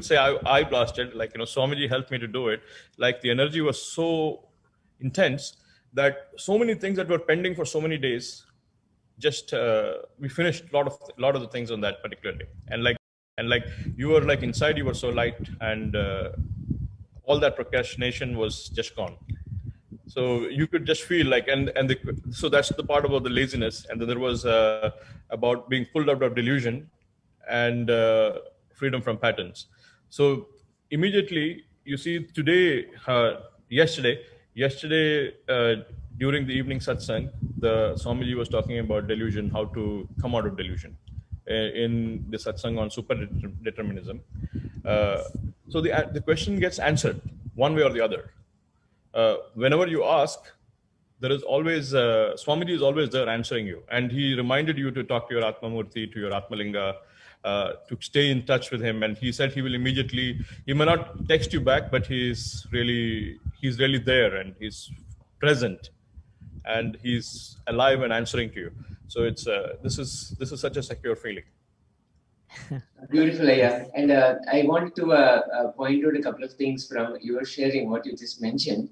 even say I blasted, like, Swamiji helped me to do it. Like, the energy was so intense that so many things that were pending for so many days, just we finished a lot of the things on that particular day. And like you were like inside, you were so light, and all that procrastination was just gone. So you could just feel like, so that's the part about the laziness. And then there was about being pulled out of delusion, and freedom from patterns. So immediately you see today, yesterday during the evening satsang, the Swamiji was talking about delusion, how to come out of delusion in the satsang on super determinism. So the question gets answered one way or the other. Whenever you ask, there is always, Swamiji is always there answering you. And he reminded you to talk to your Atmamurti, to your Atmalinga, to stay in touch with him. And he said he will immediately, he may not text you back, but he's really there, and he's present, and he's alive and answering to you. So it's, this is such a secure feeling. Beautiful, Aya. And I wanted to point out a couple of things from your sharing, what you just mentioned.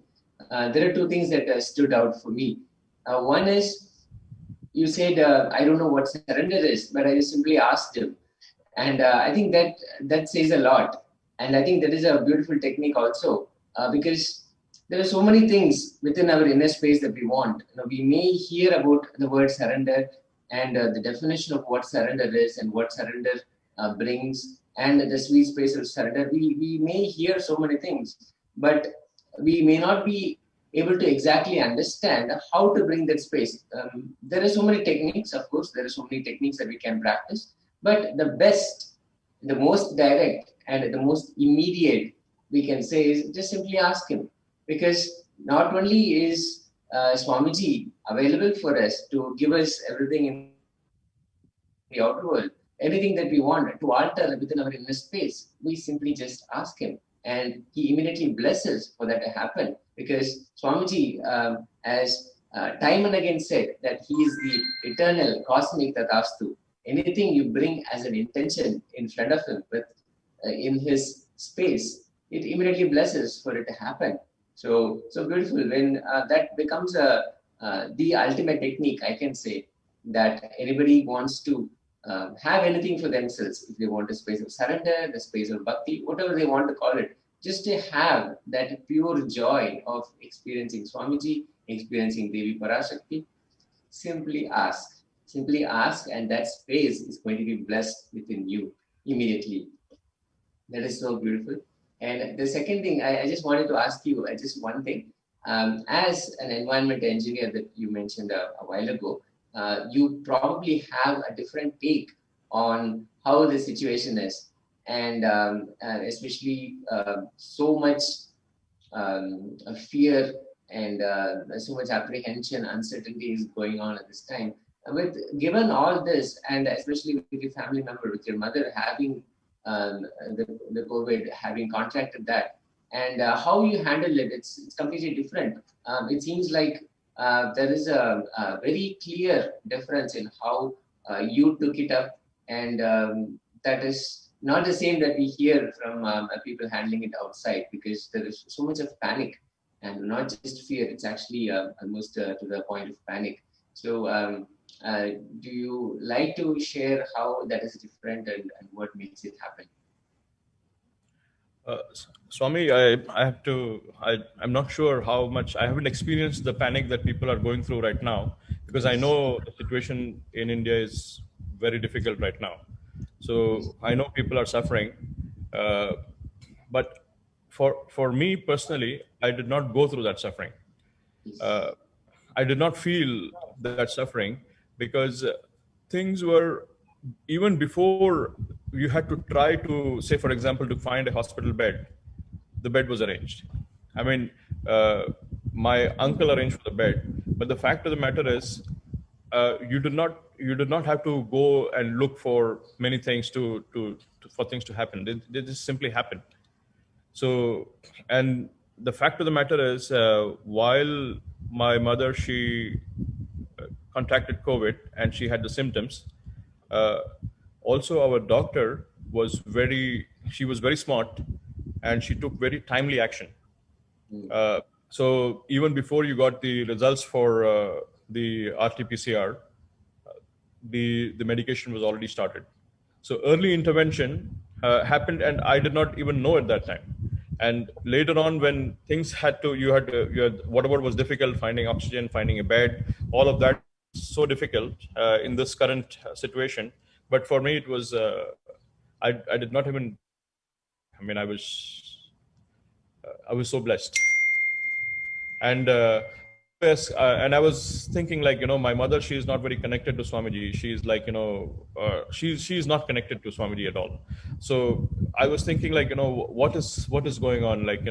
There are two things that stood out for me. One is, you said, I don't know what surrender is, but I just simply asked him. And I think that says a lot. And I think that is a beautiful technique also, because there are so many things within our inner space that we want. We may hear about the word surrender and the definition of what surrender is and what surrender brings, and the sweet space of surrender. We may hear so many things, but we may not be able to exactly understand how to bring that space. There are so many techniques, of course, there are so many techniques that we can practice, but the best, the most direct, and the most immediate we can say is just simply ask him. Because not only is Swamiji available for us to give us everything in the outer world, anything that we want to alter within our inner space, we simply just ask him. And he immediately blesses for that to happen. Because Swamiji, as time and again said, that he is the eternal cosmic Tathastu. Anything you bring as an intention in front of him, in his space, it immediately blesses for it to happen. So beautiful. When that becomes the ultimate technique, I can say, that anybody wants to have anything for themselves, if they want a space of surrender, the space of bhakti, whatever they want to call it, just to have that pure joy of experiencing Swamiji, experiencing Devi Parashakti, simply ask, and that space is going to be blessed within you immediately. That is so beautiful. And the second thing, I just wanted to ask you just one thing. As an environment engineer that you mentioned a while ago, you probably have a different take on how the situation is. And especially so much fear and so much apprehension, uncertainty is going on at this time. Given all this, and especially with your family member, with your mother having the COVID, having contracted that, and how you handle it, it's completely different. It seems like there is a very clear difference in how you took it up, and that is not the same that we hear from people handling it outside, because there is so much of panic, and not just fear, it's actually almost to the point of panic. So do you like to share how that is different and what makes it happen? Swami, I'm not sure how much, I haven't experienced the panic that people are going through right now, because I know the situation in India is very difficult right now. So I know people are suffering, but for me personally, I did not go through that suffering. I did not feel that suffering, because things were, even before you had to try to, say, for example, to find a hospital bed, the bed was arranged. I mean, my uncle arranged for the bed, but the fact of the matter is, you did not have to go and look for many things for things to happen. They just simply happened. So, and the fact of the matter is, while my mother, she contracted COVID and she had the symptoms, also our doctor was very, she was very smart, and she took very timely action. So even before you got the results for the RT-PCR, the medication was already started. So early intervention happened, and I did not even know at that time. And later on, when things you had whatever was difficult, finding oxygen, finding a bed, all of that so difficult in this current situation. But for me, it was I did not even. I mean, I was so blessed, and yes, and I was thinking, like, my mother, she is not very connected to Swamiji. She's like, she's not connected to Swamiji at all. So I was thinking, like, what is going on? Like,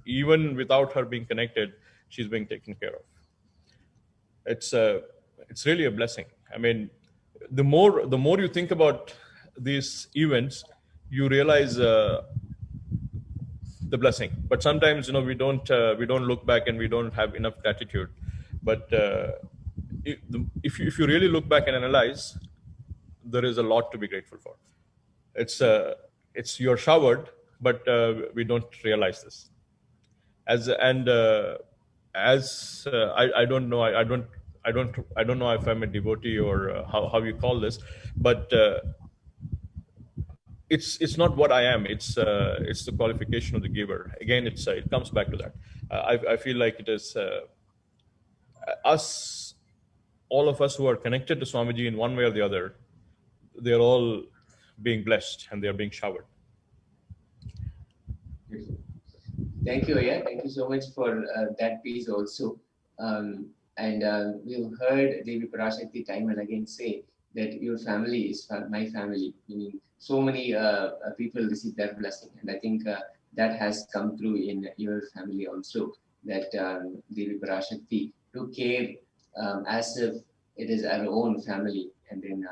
even without her being connected, she's being taken care of. It's really a blessing. I mean, the more you think about these events, you realize the blessing. But sometimes, we don't look back, and we don't have enough gratitude. But if you really look back and analyze, there is a lot to be grateful for. It's you're showered, but we don't realize this. I don't know. I don't know if I'm a devotee or how you call this, but it's not what I am. It's the qualification of the giver. Again, it comes back to that. I feel like it is us, all of us who are connected to Swamiji in one way or the other. They are all being blessed, and they are being showered. Thank you, Aya. Thank you so much for that piece also. We've heard Devi Parashakti time and again say that your family is my family, meaning so many people receive that blessing. And I think that has come through in your family also, that Devi Parashakti took care as if it is our own family, and then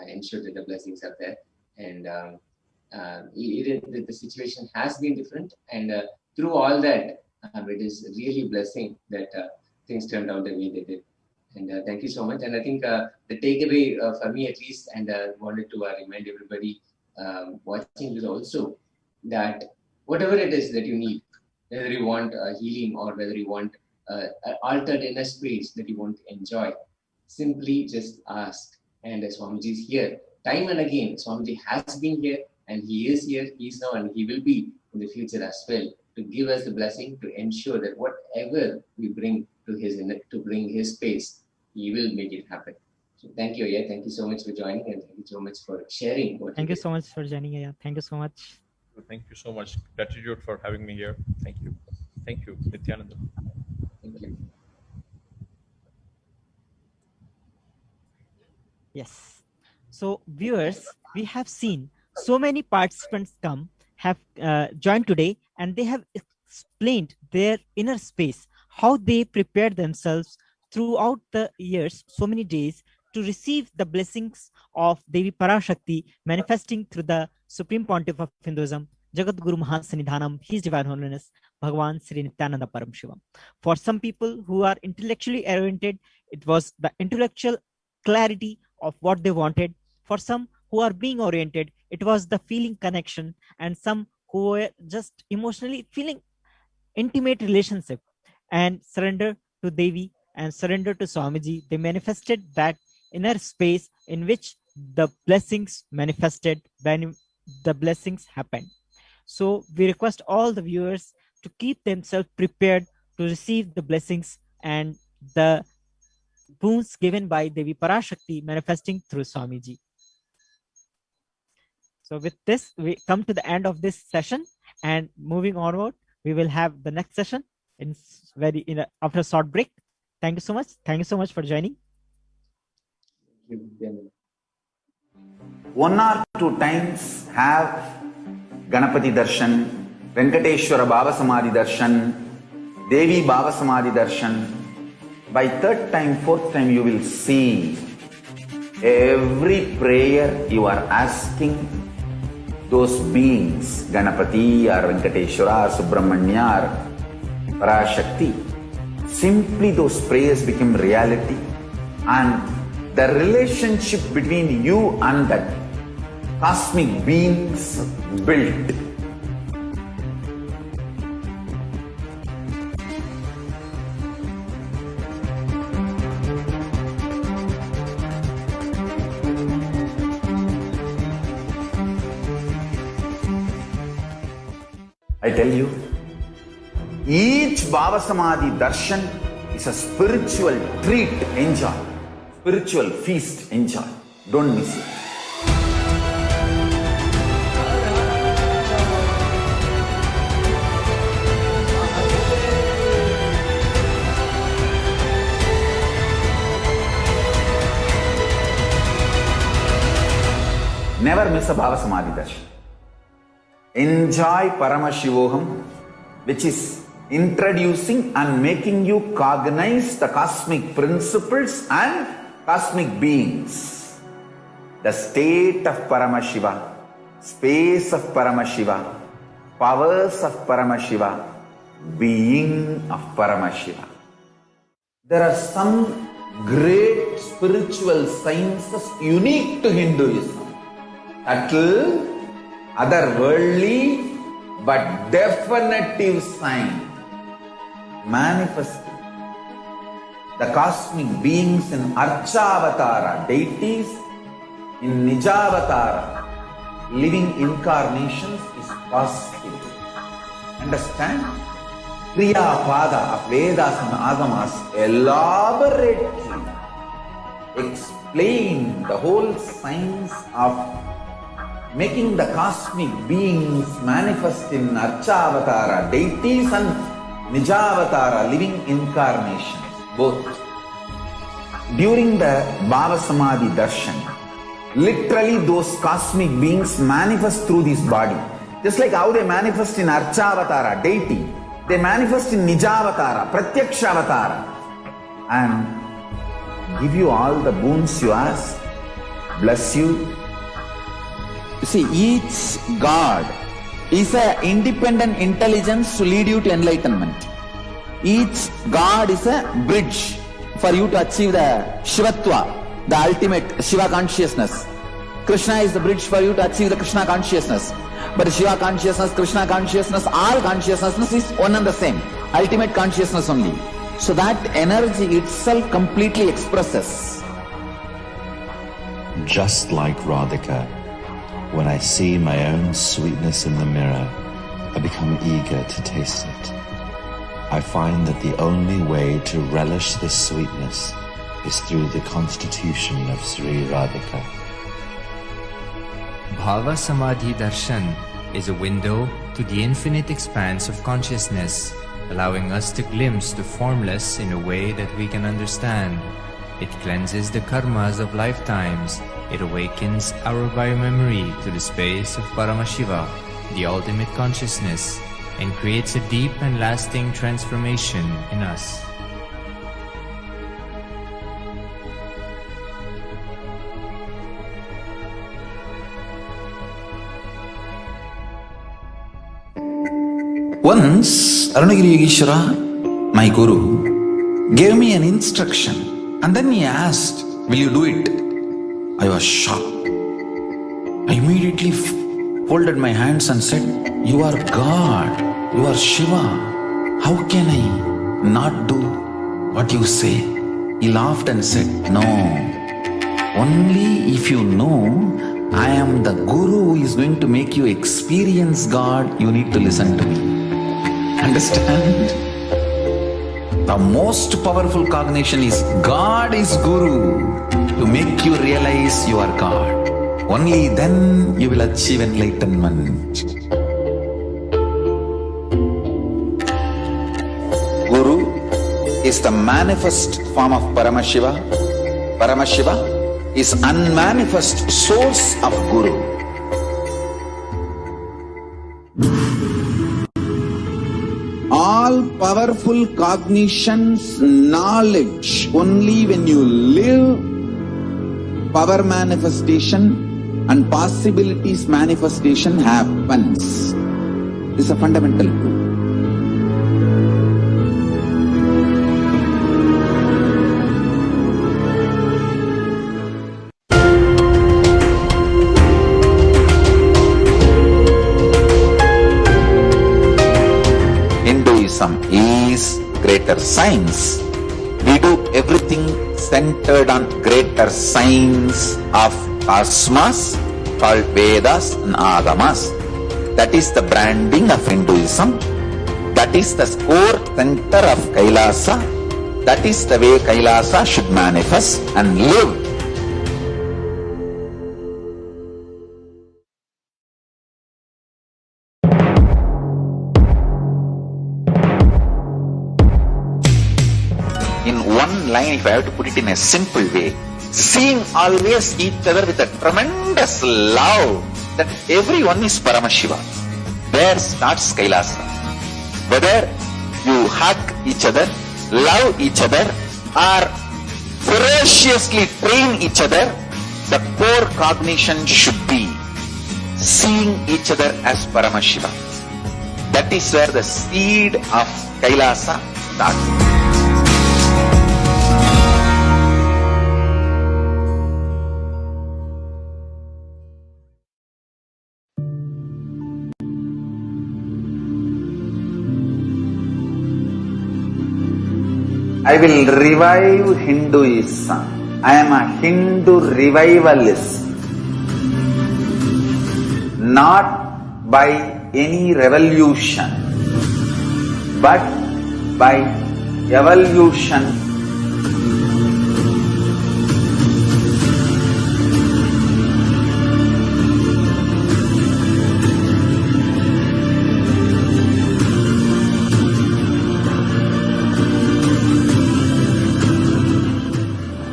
ensure that the blessings are there. And even the situation has been different, and through all that, it is really blessing that things turned out the way they did. And thank you so much. And I think the takeaway for me at least, and wanted to remind everybody watching this also, that whatever it is that you need, whether you want healing or whether you want an altered inner space that you want to enjoy, simply just ask. And Swamiji is here. Time and again, Swamiji has been here, and he is here, he is now, and he will be in the future as well, to give us the blessing, to ensure that whatever we bring to bring his space, he will make it happen. So thank you, Aya. Thank you so much for joining, and thank you so much for sharing. Thank you so much for joining, Aya. Thank you so much. Thank you so much. Gratitude for having me here. Thank you. Thank you, Nithyananda. Thank you. Yes. So viewers, we have seen so many participants have joined today, and they have explained their inner space, how they prepared themselves throughout the years, so many days, to receive the blessings of Devi Parashakti manifesting through the Supreme Pontiff of Hinduism, Jagat Guru Mahasanidhanam, His Divine Holiness, Bhagavan Nithyananda Paramashivam. For some people who are intellectually oriented, it was the intellectual clarity of what they wanted. For some who are being oriented, it was the feeling connection, and some who were just emotionally feeling intimate relationship and surrender to Devi and surrender to Swamiji. They manifested that inner space in which the blessings manifested, when the blessings happened. So we request all the viewers to keep themselves prepared to receive the blessings and the boons given by Devi Parashakti manifesting through Swamiji. So with this, we come to the end of this session, and moving onward, we will have the next session after a short break. Thank you so much. Thank you so much for joining. One or two times have Ganapati Darshan, Venkateshwara Baba Samadhi Darshan, Devi Baba Samadhi Darshan. By third time, fourth time, you will see every prayer you are asking those beings, Ganapati or Venkateshwara or Subramanya or Parashakti. Simply those prayers become reality, and the relationship between you and that cosmic beings built I tell you, each Bhava Samadhi darshan is a spiritual treat, enjoy. Spiritual feast, enjoy. Don't miss it. Never miss a Bhava Samadhi darshan. Enjoy Paramashivoham, which is introducing and making you cognize the cosmic principles and cosmic beings. The state of Paramashiva, space of Paramashiva, powers of Paramashiva, being of Paramashiva. There are some great spiritual sciences unique to Hinduism. Subtle, otherworldly, but definitive sign. Manifesting the cosmic beings in Archavatara, deities, in Nijavatara, living incarnations is possible. Understand? Kriya Pada of Vedas and Agamas elaborately explain the whole science of making the cosmic beings manifest in Archavatara, deities, and Nijavatara, living incarnations, both. During the Bhava Samadhi darshan, literally those cosmic beings manifest through this body. Just like how they manifest in Archavatara, deity, they manifest in Nijavatara, Pratyakshavatara, and give you all the boons you ask, bless you. You see, each God is an independent intelligence to lead you to enlightenment. Each God is a bridge for you to achieve the Shivatva, the ultimate Shiva consciousness. Krishna is the bridge for you to achieve the Krishna consciousness. But Shiva consciousness, Krishna consciousness, all consciousness is one and the same. Ultimate consciousness only. So that energy itself completely expresses. Just like Radhika, when I see my own sweetness in the mirror, I become eager to taste it. I find that the only way to relish this sweetness is through the constitution of Sri Radhika. Bhava Samadhi Darshan is a window to the infinite expanse of consciousness, allowing us to glimpse the formless in a way that we can understand. It cleanses the karmas of lifetimes. It awakens our biomemory to the space of Paramashiva, the ultimate consciousness, and creates a deep and lasting transformation in us. Once, Arunagiri Yogeshwara, my guru, gave me an instruction and then he asked, "Will you do it?" I was shocked. I immediately folded my hands and said, "You are God, you are Shiva. How can I not do what you say?" He laughed and said, "No, only if you know I am the Guru who is going to make you experience God, you need to listen to me." Understand? The most powerful cognition is God is Guru to make you realize you are God. Only then you will achieve enlightenment. Guru is the manifest form of Paramashiva. Paramashiva is unmanifest source of Guru. All powerful cognitions, knowledge, only when you live, power manifestation and possibilities manifestation happens. This is a fundamental truth. Hinduism is greater science. We do everything centered on greater science of cosmos called Vedas and Agamas. That is the branding of Hinduism. That is the core center of Kailasa. That is the way Kailasa should manifest and live. In one line, if I have to put it in a simple way, seeing always each other with a tremendous love that everyone is Paramashiva. There starts Kailasa. Whether you hug each other, love each other, or ferociously train each other, the core cognition should be seeing each other as Paramashiva. That is where the seed of Kailasa starts. I will revive Hinduism. I am a Hindu revivalist. Not by any revolution, but by evolution.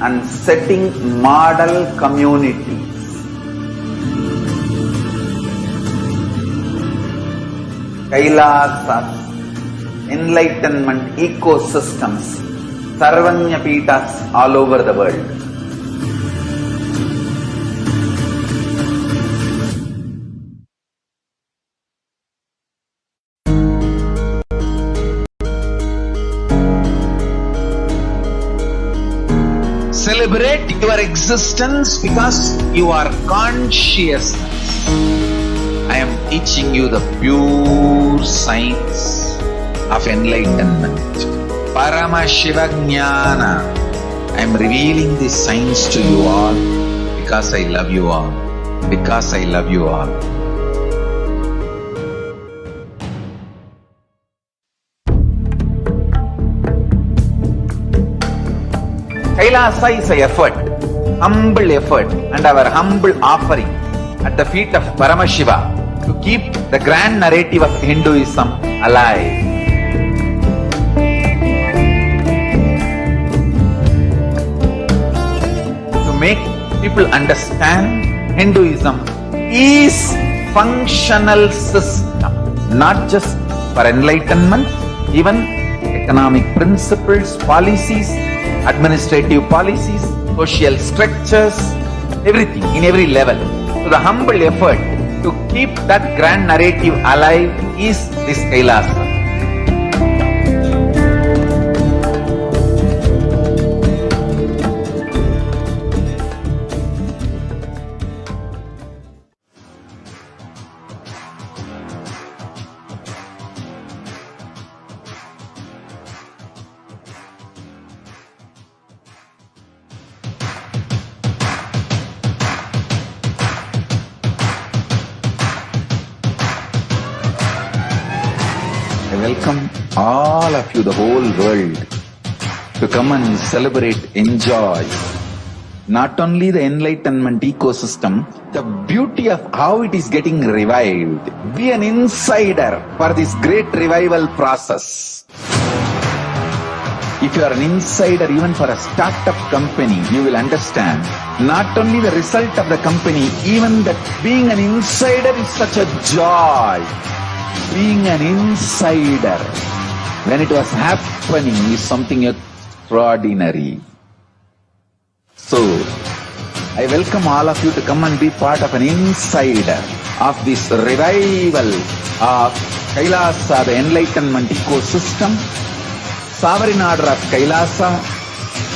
And setting model communities. Kailasas, enlightenment ecosystems, Sarvanyapitas all over the world. Celebrate your existence because you are conscious. I am teaching you the pure science of enlightenment. Paramashivoham. I am revealing this science to you all because I love you all. Because I love you all. Kailasa is an effort, humble effort, and our humble offering at the feet of Paramashiva to keep the grand narrative of Hinduism alive. To make people understand Hinduism is functional system, not just for enlightenment, even economic principles, policies, administrative policies, social structures, everything in every level. So the humble effort to keep that grand narrative alive is this Kailasa. I welcome all of you, the whole world, to come and celebrate, enjoy not only the enlightenment ecosystem, the beauty of how it is getting revived. Be an insider for this great revival process. If you are an insider even for a startup company, you will understand not only the result of the company, even that being an insider is such a joy. Being an insider when it was happening is something extraordinary. So, I welcome all of you to come and be part of an insider of this revival of Kailasa, the enlightenment ecosystem, sovereign order of Kailasa,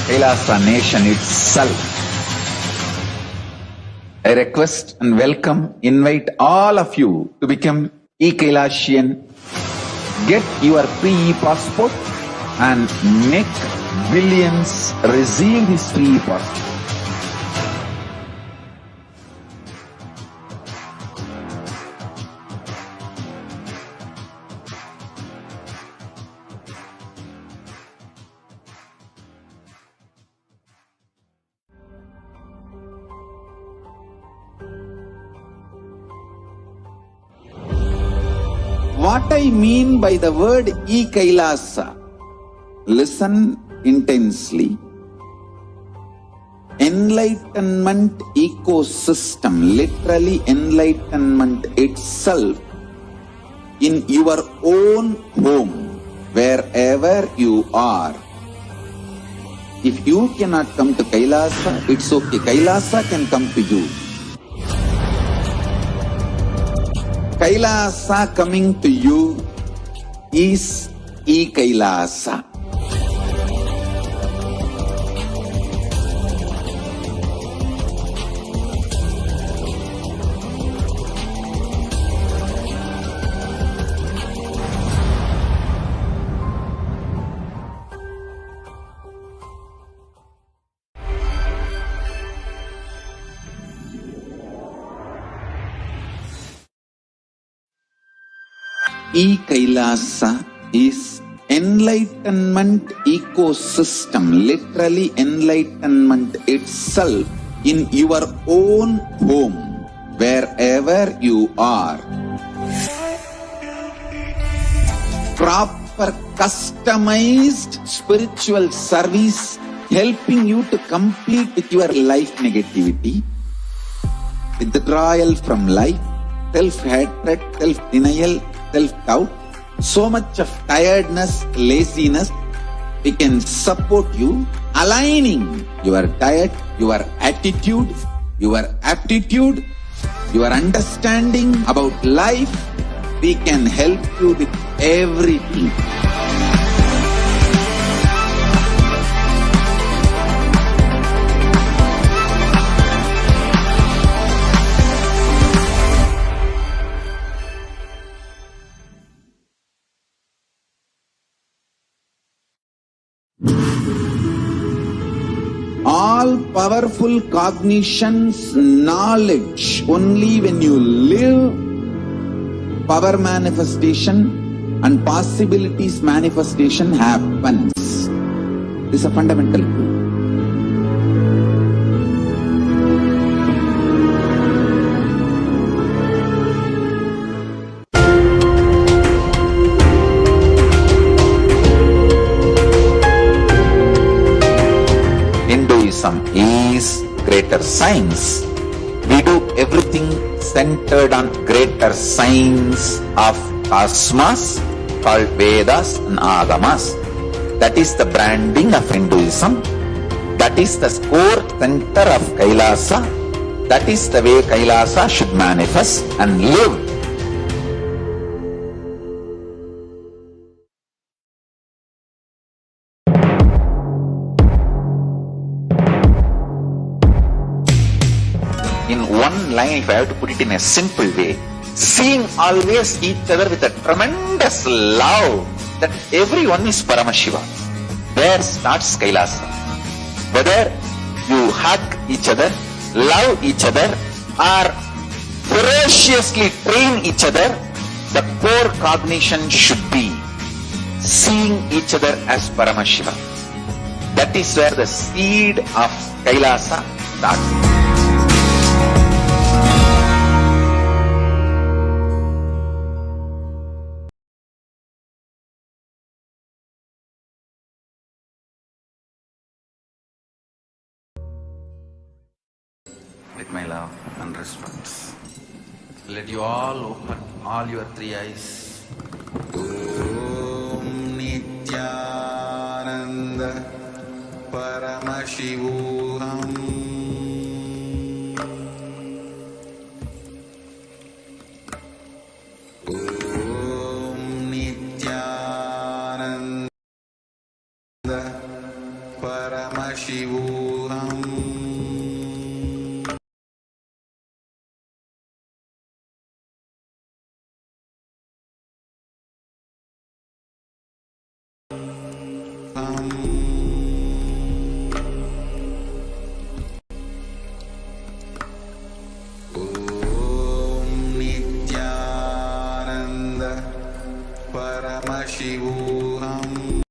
Kailasa nation itself. I request and welcome, invite all of you to become e-Kailasian. Get your free e-passport and make billions receive this free e-passport. What I mean by the word Kailasa, listen intensely. Enlightenment ecosystem, literally enlightenment itself, in your own home, wherever you are. If you cannot come to Kailasa, it's okay. Kailasa can come to you. Kailasa coming to you is Kailasa. Kailasa is enlightenment ecosystem, literally enlightenment itself, in your own home, wherever you are. Proper customized spiritual service helping you to complete with your life negativity, withdrawal from life, self-hatred, self-denial, self-doubt, so much of tiredness, laziness. We can support you, aligning your diet, your attitude, your aptitude, your understanding about life. We can help you with everything. All-powerful cognitions, knowledge, only when you live, power manifestation and possibilities manifestation happens. This is a fundamental truth. Is greater science. We do everything centered on greater science of cosmos called Vedas and Agamas. That is the branding of Hinduism. That is the core center of Kailasa. That is the way Kailasa should manifest and live. One line, if I have to put it in a simple way, seeing always each other with a tremendous love that everyone is Paramashiva. There starts Kailasa. Whether you hug each other, love each other, or ferociously train each other, the core cognition should be seeing each other as Paramashiva. That is where the seed of Kailasa starts. With my love and respect, let you all open all your three eyes. Om Nithyananda Paramashivoham. Om Nithyananda Paramashivoham. Shivoham.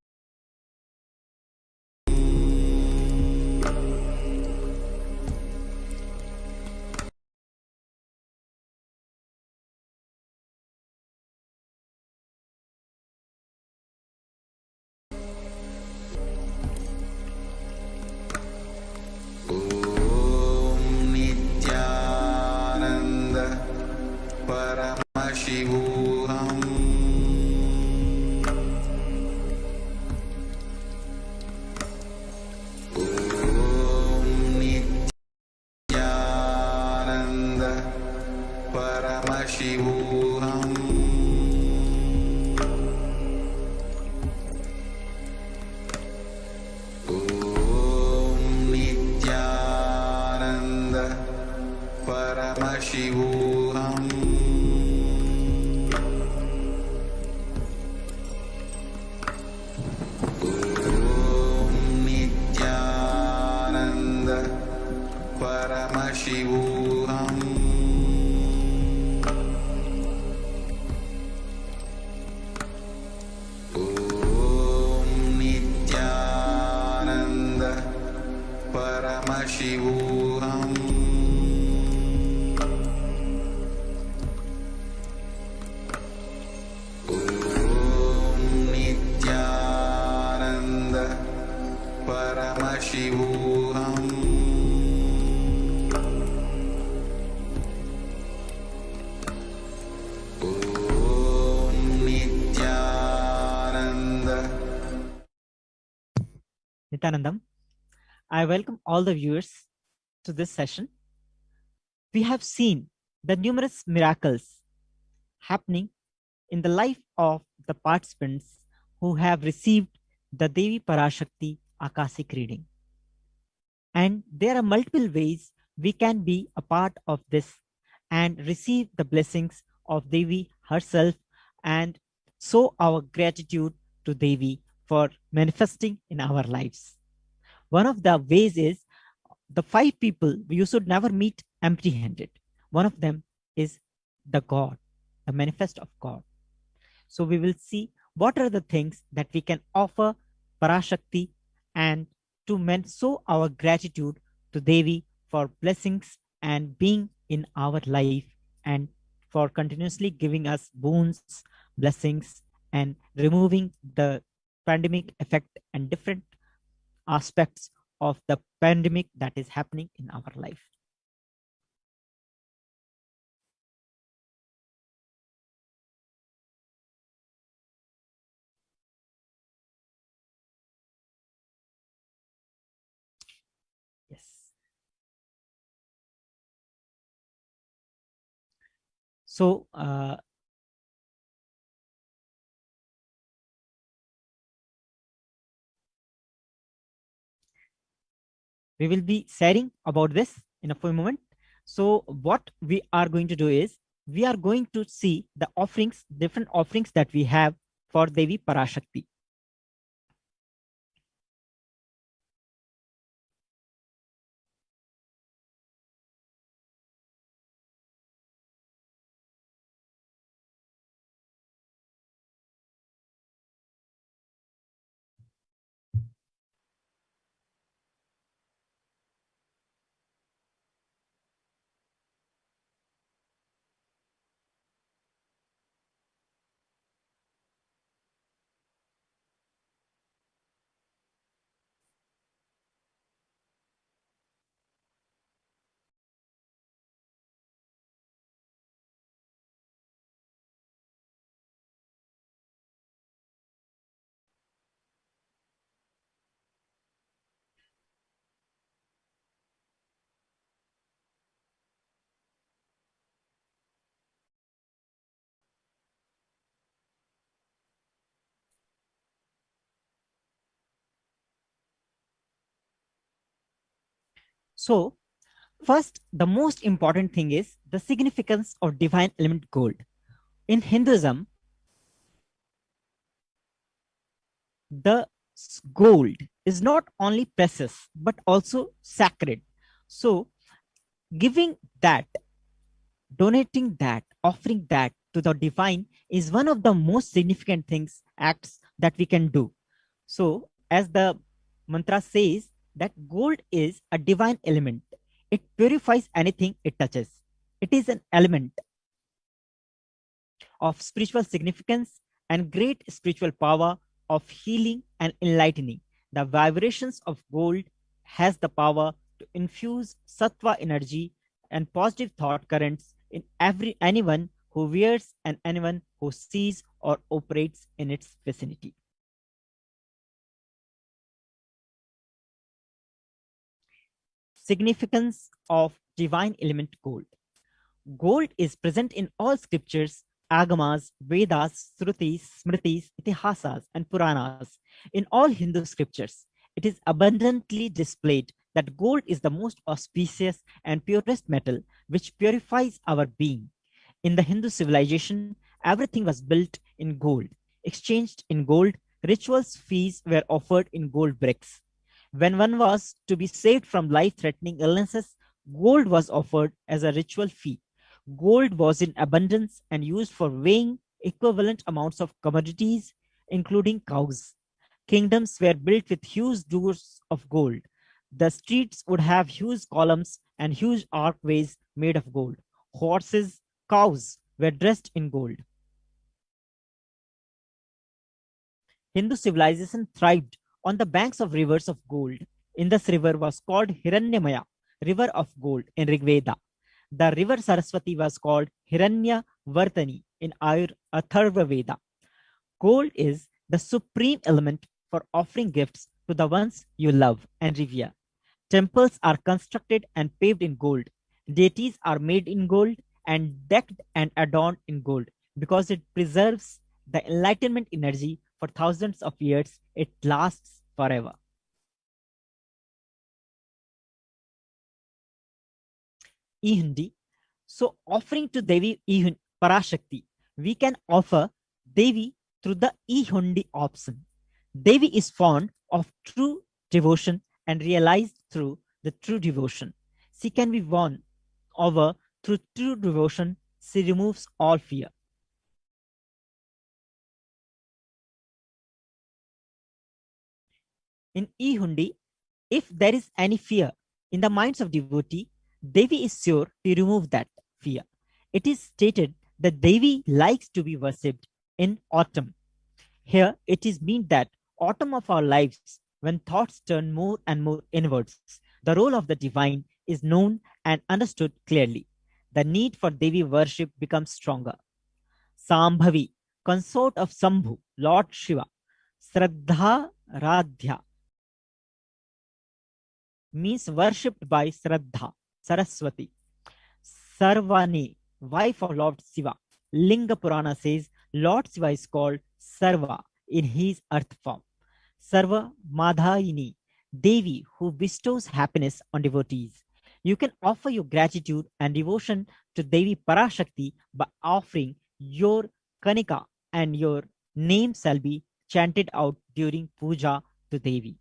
Paramashivoham. Om Nithyananda Paramashivoham. Om Nithyananda. Nityanandam, I welcome all the viewers to this session. We have seen the numerous miracles happening in the life of the participants who have received the Devi Parashakti Akashic reading. And there are multiple ways we can be a part of this and receive the blessings of Devi herself and show our gratitude to Devi for manifesting in our lives. One of the ways is the 5 people you should never meet empty handed. One of them is the God, the manifest of God. So we will see what are the things that we can offer Parashakti and to show our gratitude to Devi for blessings and being in our life and for continuously giving us boons, blessings, and removing the pandemic effect and different aspects of the pandemic that is happening in our life. Yes. So, we will be sharing about this in a few moment. So what we are going to do is we are going to see the offerings, different offerings that we have for Devi Parashakti. So first, the most important thing is the significance of divine element gold. In Hinduism, the gold is not only precious but also sacred. So giving that, donating that, offering that to the divine is one of the most significant things, acts that we can do. So as the mantra says that gold is a divine element. It purifies anything it touches. It is an element of spiritual significance and great spiritual power of healing and enlightening. The vibrations of gold has the power to infuse sattva energy and positive thought currents in anyone who wears and anyone who sees or operates in its vicinity. Significance of divine element gold. Gold is present in all scriptures, agamas, Vedas, Shrutis, Smritis, Itihasas, and Puranas. In all Hindu scriptures, it is abundantly displayed that gold is the most auspicious and purest metal which purifies our being. In the Hindu civilization, everything was built in gold, exchanged in gold, rituals fees were offered in gold bricks. When one was to be saved from life-threatening illnesses, gold was offered as a ritual fee. Gold was in abundance and used for weighing equivalent amounts of commodities, including cows. Kingdoms were built with huge doors of gold. The streets would have huge columns and huge archways made of gold. Horses, cows were dressed in gold. Hindu civilization thrived on the banks of rivers of gold. Indus River was called Hiranyamaya, river of gold in Rig Veda. The river Saraswati was called Hiranya Vardhani in Atharva Veda. Gold is the supreme element for offering gifts to the ones you love and revere. Temples are constructed and paved in gold. Deities are made in gold and decked and adorned in gold because it preserves the enlightenment energy for thousands of years. It lasts forever. E-Hundi. So offering to Devi Parashakti, we can offer Devi through the E-Hundi option. Devi is fond of true devotion and realized through the true devotion. She can be won over through true devotion. She removes all fear. In E-Hundi, if there is any fear in the minds of devotee, Devi is sure to remove that fear. It is stated that Devi likes to be worshipped in autumn. Here it is meant that autumn of our lives, when thoughts turn more and more inwards, the role of the divine is known and understood clearly. The need for Devi worship becomes stronger. Sambhavi, consort of Sambhu, Lord Shiva, Sraddha Radhya, means worshipped by Sraddha, Saraswati. Sarvani, wife of Lord Shiva. Linga Purana says Lord Shiva is called Sarva in his earth form. Sarva Madhaini, Devi who bestows happiness on devotees. You can offer your gratitude and devotion to Devi Parashakti by offering your Kanika, and your name shall be chanted out during puja to Devi.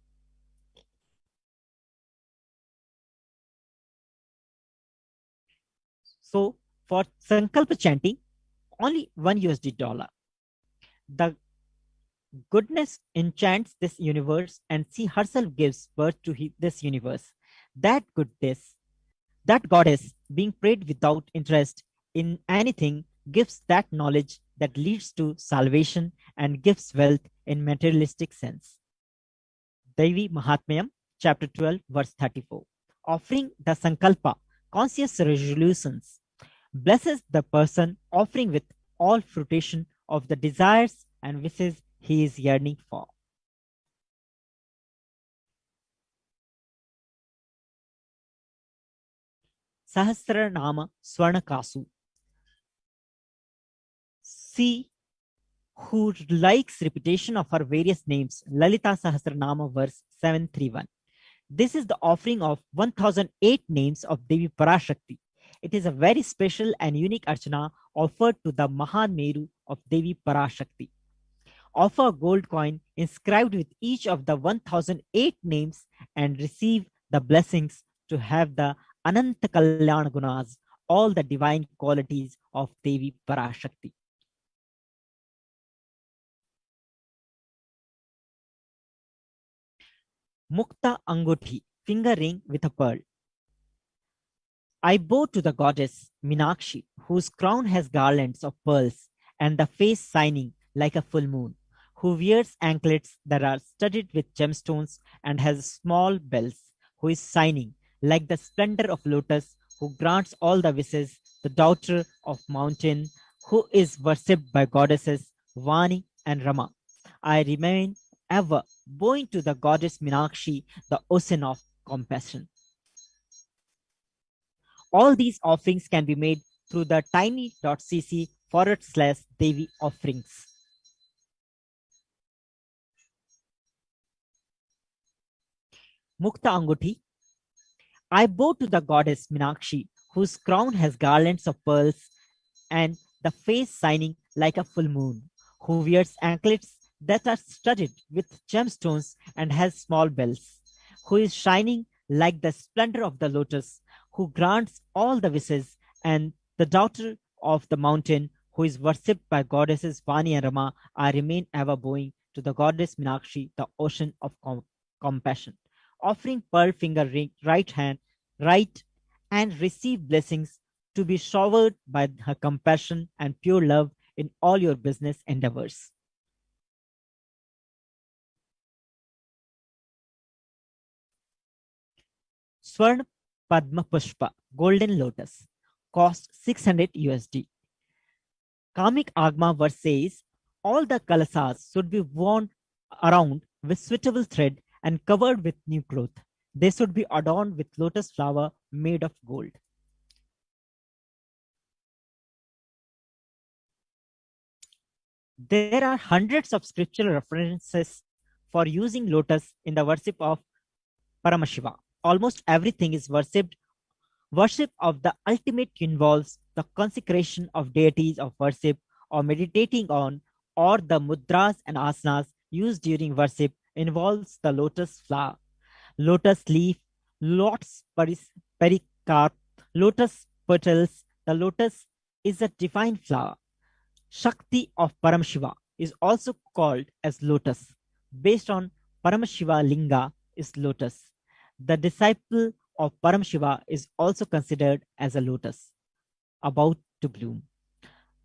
So for Sankalpa chanting, only $1. The goodness enchants this universe and she herself gives birth to this universe. That goodness, that goddess being prayed without interest in anything, gives that knowledge that leads to salvation and gives wealth in materialistic sense. Devi Mahatmyam, chapter 12, verse 34. Offering the Sankalpa, conscious resolutions, blesses the person offering with all fruition of the desires and wishes he is yearning for. Sahasranama Swarnakasu. She who likes repetition of her various names, Lalita Sahasranama, verse 731. This is the offering of 1008 names of Devi Parashakti. It is a very special and unique archana offered to the Mahan Meru of Devi Parashakti. Offer a gold coin inscribed with each of the 1008 names and receive the blessings to have the Ananta Kalyana Gunas, all the divine qualities of Devi Parashakti. Mukta Anguthi, finger ring with a pearl. I bow to the goddess Meenakshi, whose crown has garlands of pearls and the face shining like a full moon, who wears anklets that are studded with gemstones and has small bells, who is shining like the splendor of lotus, who grants all the wishes, the daughter of mountain, who is worshipped by goddesses Vani and Rama. I remain ever bowing to the goddess Meenakshi, the ocean of compassion. All these offerings can be made through the tiny.cc/Devi offerings. Mukta Anguthi. I bow to the goddess Meenakshi, whose crown has garlands of pearls and the face shining like a full moon, who wears anklets that are studded with gemstones and has small bells, who is shining like the splendor of the lotus, who grants all the wishes, and the daughter of the mountain, who is worshipped by goddesses Vani and Rama. I remain ever bowing to the goddess Meenakshi, the ocean of compassion. offering pearl finger ring, right, and receive blessings to be showered by her compassion and pure love in all your business endeavors. Swarn Padma Pushpa, golden lotus, cost 600 USD. Kamik Agma verse says, all the kalasas should be worn around with suitable thread and covered with new cloth. They should be adorned with lotus flower made of gold. There are hundreds of scriptural references for using lotus in the worship of Paramashiva. Almost everything is worshipped. Worship of the ultimate involves the consecration of deities of worship or meditating on, or the mudras and asanas used during worship involves the lotus flower, lotus leaf, lotus pericarp, lotus petals. The lotus is a divine flower. Shakti of Paramashiva is also called as lotus. Based on Paramashiva Linga is lotus. The disciple of Paramashiva is also considered as a lotus, about to bloom.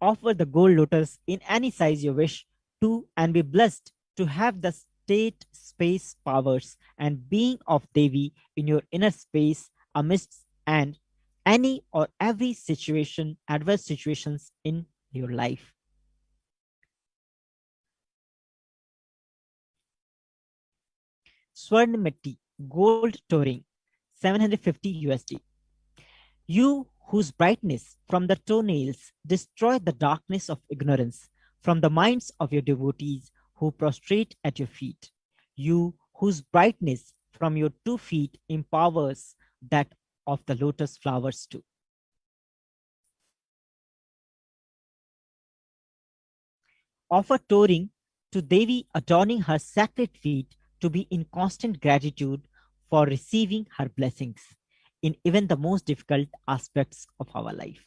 Offer the gold lotus in any size you wish to and be blessed to have the state, space, powers, and being of Devi in your inner space amidst and any or every situation, adverse situations in your life. Swarnamati, gold touring, 750 USD. You whose brightness from the toenails destroy the darkness of ignorance from the minds of your devotees who prostrate at your feet. You whose brightness from your 2 feet empowers that of the lotus flowers too. Offer touring to Devi adorning her sacred feet to be in constant gratitude for receiving her blessings in even the most difficult aspects of our life.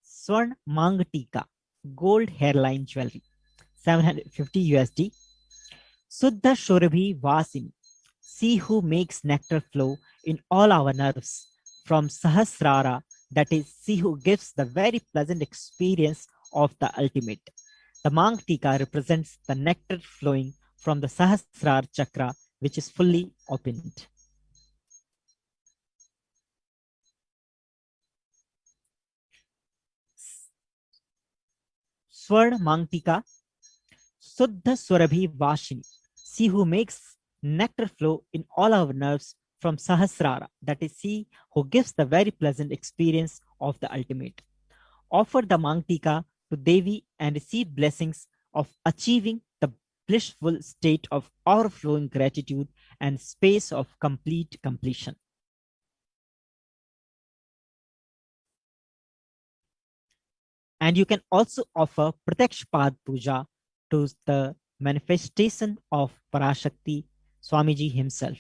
Swarn Mangatika, gold hairline jewelry, 750 USD. Suddha Shorabhi Vasini, she who makes nectar flow in all our nerves from Sahasrara, that is, she who gives the very pleasant experience of the ultimate. The Mangatika represents the nectar flowing from the Sahasrara chakra, which is fully opened. Swarna Mangatika, Suddha Swarabhi Vashini, she who makes nectar flow in all our nerves from Sahasrara, that is, she who gives the very pleasant experience of the ultimate. Offer the Mangatika to Devi and receive blessings of achieving the blissful state of overflowing gratitude and space of complete completion. And you can also offer Pratyakshpad Puja to the manifestation of Parashakti Swamiji himself.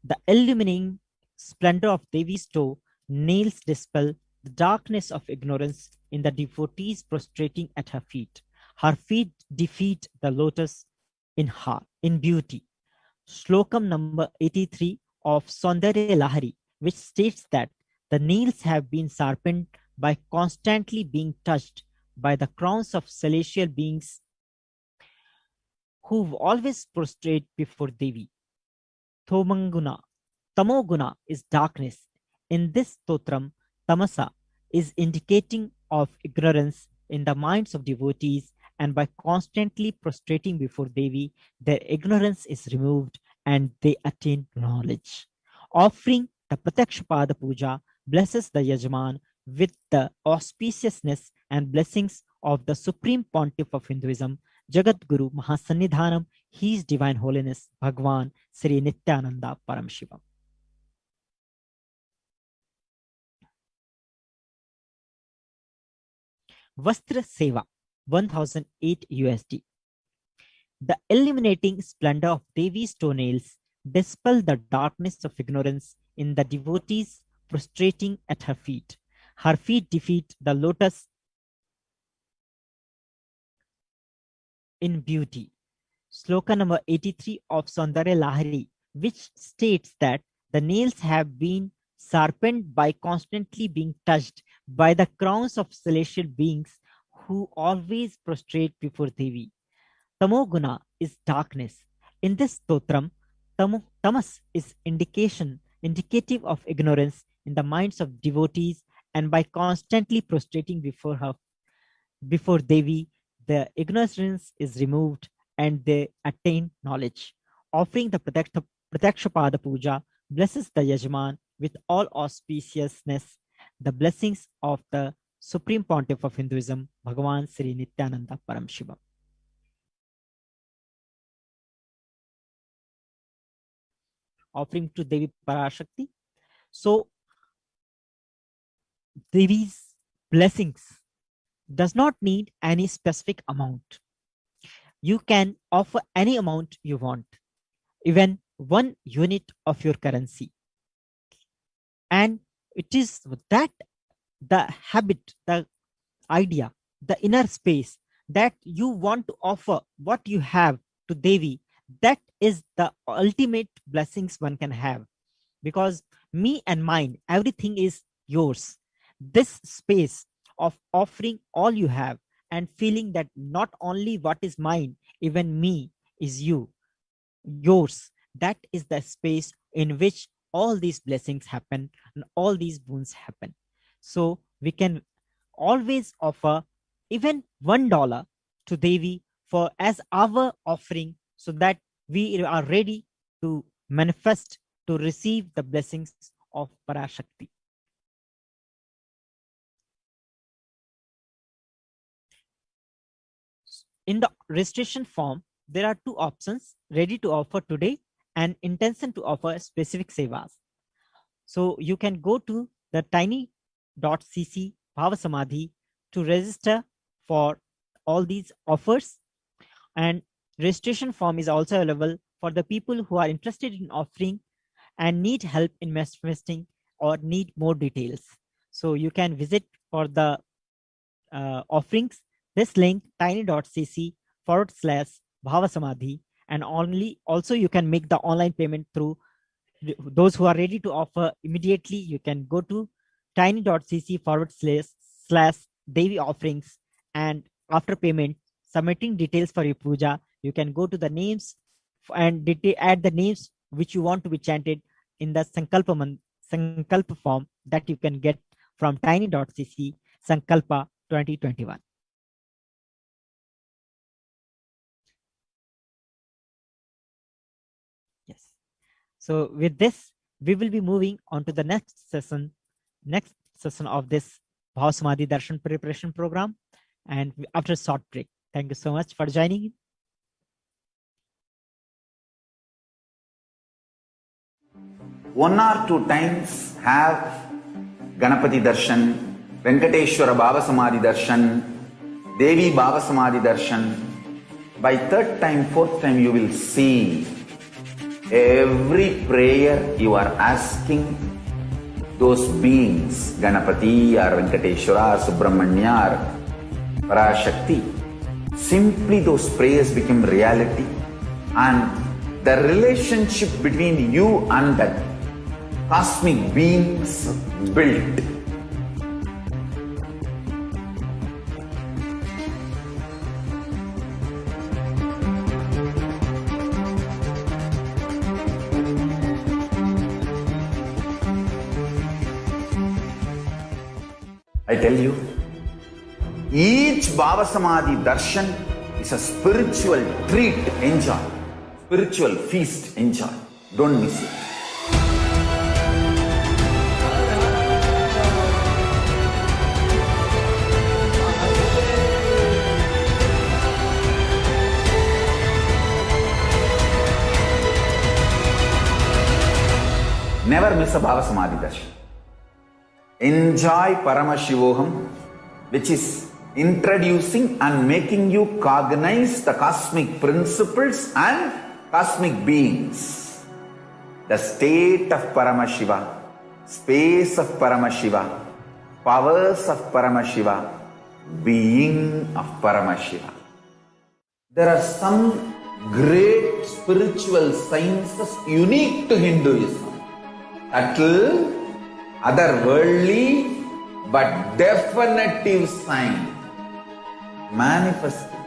The illuminating splendor of Devi's toe nails dispel the darkness of ignorance in the devotees prostrating at her feet. Her feet defeat the lotus in beauty. Slokam number 83 of Saundarya Lahari, which states that the nails have been sharpened by constantly being touched by the crowns of celestial beings who always prostrate before Devi. Tamoguna is darkness. In this stotram, tamasa is indicating of ignorance in the minds of devotees, and by constantly prostrating before Devi, their ignorance is removed and they attain knowledge. Offering the Pratyakshpada Puja blesses the Yajman with the auspiciousness and blessings of the Supreme Pontiff of Hinduism, Jagat Guru Mahasannidhanam, His Divine Holiness Bhagavan Sri Nithyananda Paramashivam. Vastra Seva, 1008 USD. The illuminating splendor of Devi's toenails dispel the darkness of ignorance in the devotees prostrating at her feet. Her feet defeat the lotus in beauty. Sloka number 83 of Saundarya Lahari, which states that the nails have been sharpened by constantly being touched by the crowns of celestial beings who always prostrate before Devi. Tamoguna is darkness. In this stotram, tamas is indicative of ignorance in the minds of devotees, and by constantly prostrating before Devi, the ignorance is removed and they attain knowledge. Offering the Pratakshapada Puja blesses the Yajman with all auspiciousness, the blessings of the Supreme Pontiff of Hinduism, Bhagavan Sri Nithyananda Paramashivam. Offering to Devi Parashakti. So, Devi's blessings does not need any specific amount. You can offer any amount you want, even 1 unit of your currency. And it is that the habit, the idea, the inner space that you want to offer what you have to Devi, that is the ultimate blessings one can have. Because me and mine, everything is yours. This space of offering all you have and feeling that not only what is mine, even me is yours. That is the space in which all these blessings happen and all these boons happen. So we can always offer even $1 to Devi for as our offering, so that we are ready to manifest, to receive the blessings of Parashakti. In the registration form, there are 2 options: ready to offer today and intention to offer specific sevas. So you can go to the tiny.cc Bhavasamadhi to register for all these offers, and registration form is also available for the people who are interested in offering and need help in manifesting or need more details. So you can visit for the offerings this link tiny.cc/Bhavasamadhi, and also you can make the online payment through those who are ready to offer immediately. You can go to tiny.cc/Devi offerings, and after payment, submitting details for your puja, you can go to the names and add the names which you want to be chanted in the Sankalpa form that you can get from tiny.cc Sankalpa 2021. Yes. So with this, we will be moving on to the next session of this Bhavasamadhi Darshan preparation program, and after a short break. Thank you so much for joining in. One or two times have Ganapati Darshan, Venkateshwara Bhavasamadhi Darshan, Devi Bhavasamadhi Darshan. By third time, fourth time, you will see every prayer you are asking those beings, Ganapati or Venkateshwara or Subramanya or Parashakti. Simply those prayers become reality, and the relationship between you and that cosmic beings built. I tell you, each Bhavasamadhi Darshan is a spiritual treat, enjoy. Spiritual feast, enjoy. Don't miss it. Never miss a Bhavasamadhi Darshan. Enjoy Paramashivoham, which is introducing and making you cognize the cosmic principles and cosmic beings. The state of Paramashiva, space of Paramashiva, powers of Paramashiva, being of Paramashiva. There are some great spiritual sciences unique to Hinduism. Subtle, otherworldly, but definitive sign. Manifesting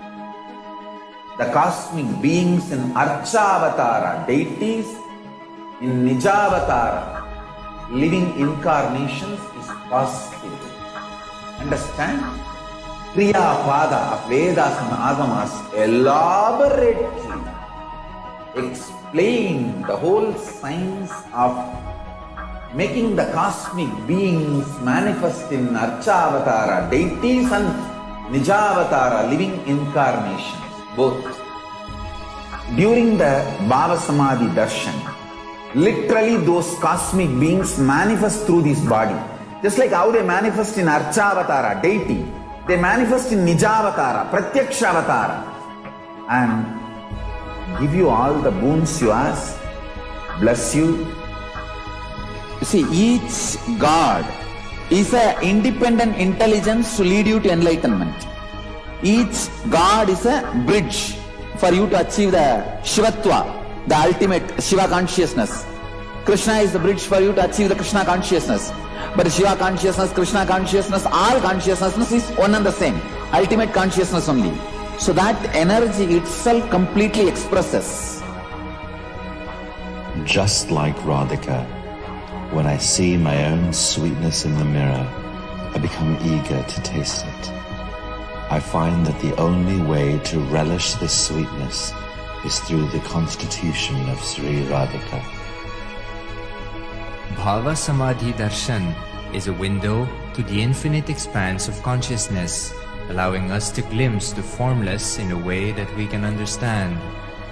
the cosmic beings in Archavatara, deities in Nijavatara, living incarnations is possible. Understand? Kriya Pada of Vedas and Agamas elaborately explain the whole science of making the cosmic beings manifest in Archavatara, deities and Nijavatara, living incarnations, both. During the Bhava Samadhi Darshan, literally those cosmic beings manifest through this body. Just like how they manifest in Archavatara, deity, they manifest in Nijavatara, Pratyakshavatara, and give you all the boons you ask, bless you. You see, each God is an independent intelligence to lead you to enlightenment. Each God is a bridge for you to achieve the Shivatva, the ultimate Shiva consciousness. Krishna is the bridge for you to achieve the Krishna consciousness. But Shiva consciousness, Krishna consciousness, all consciousness is one and the same. Ultimate consciousness only. So that energy itself completely expresses. Just like Radhika, when I see my own sweetness in the mirror, I become eager to taste it. I find that the only way to relish this sweetness is through the constitution of Sri Radhika. Bhava Samadhi Darshan is a window to the infinite expanse of consciousness, allowing us to glimpse the formless in a way that we can understand.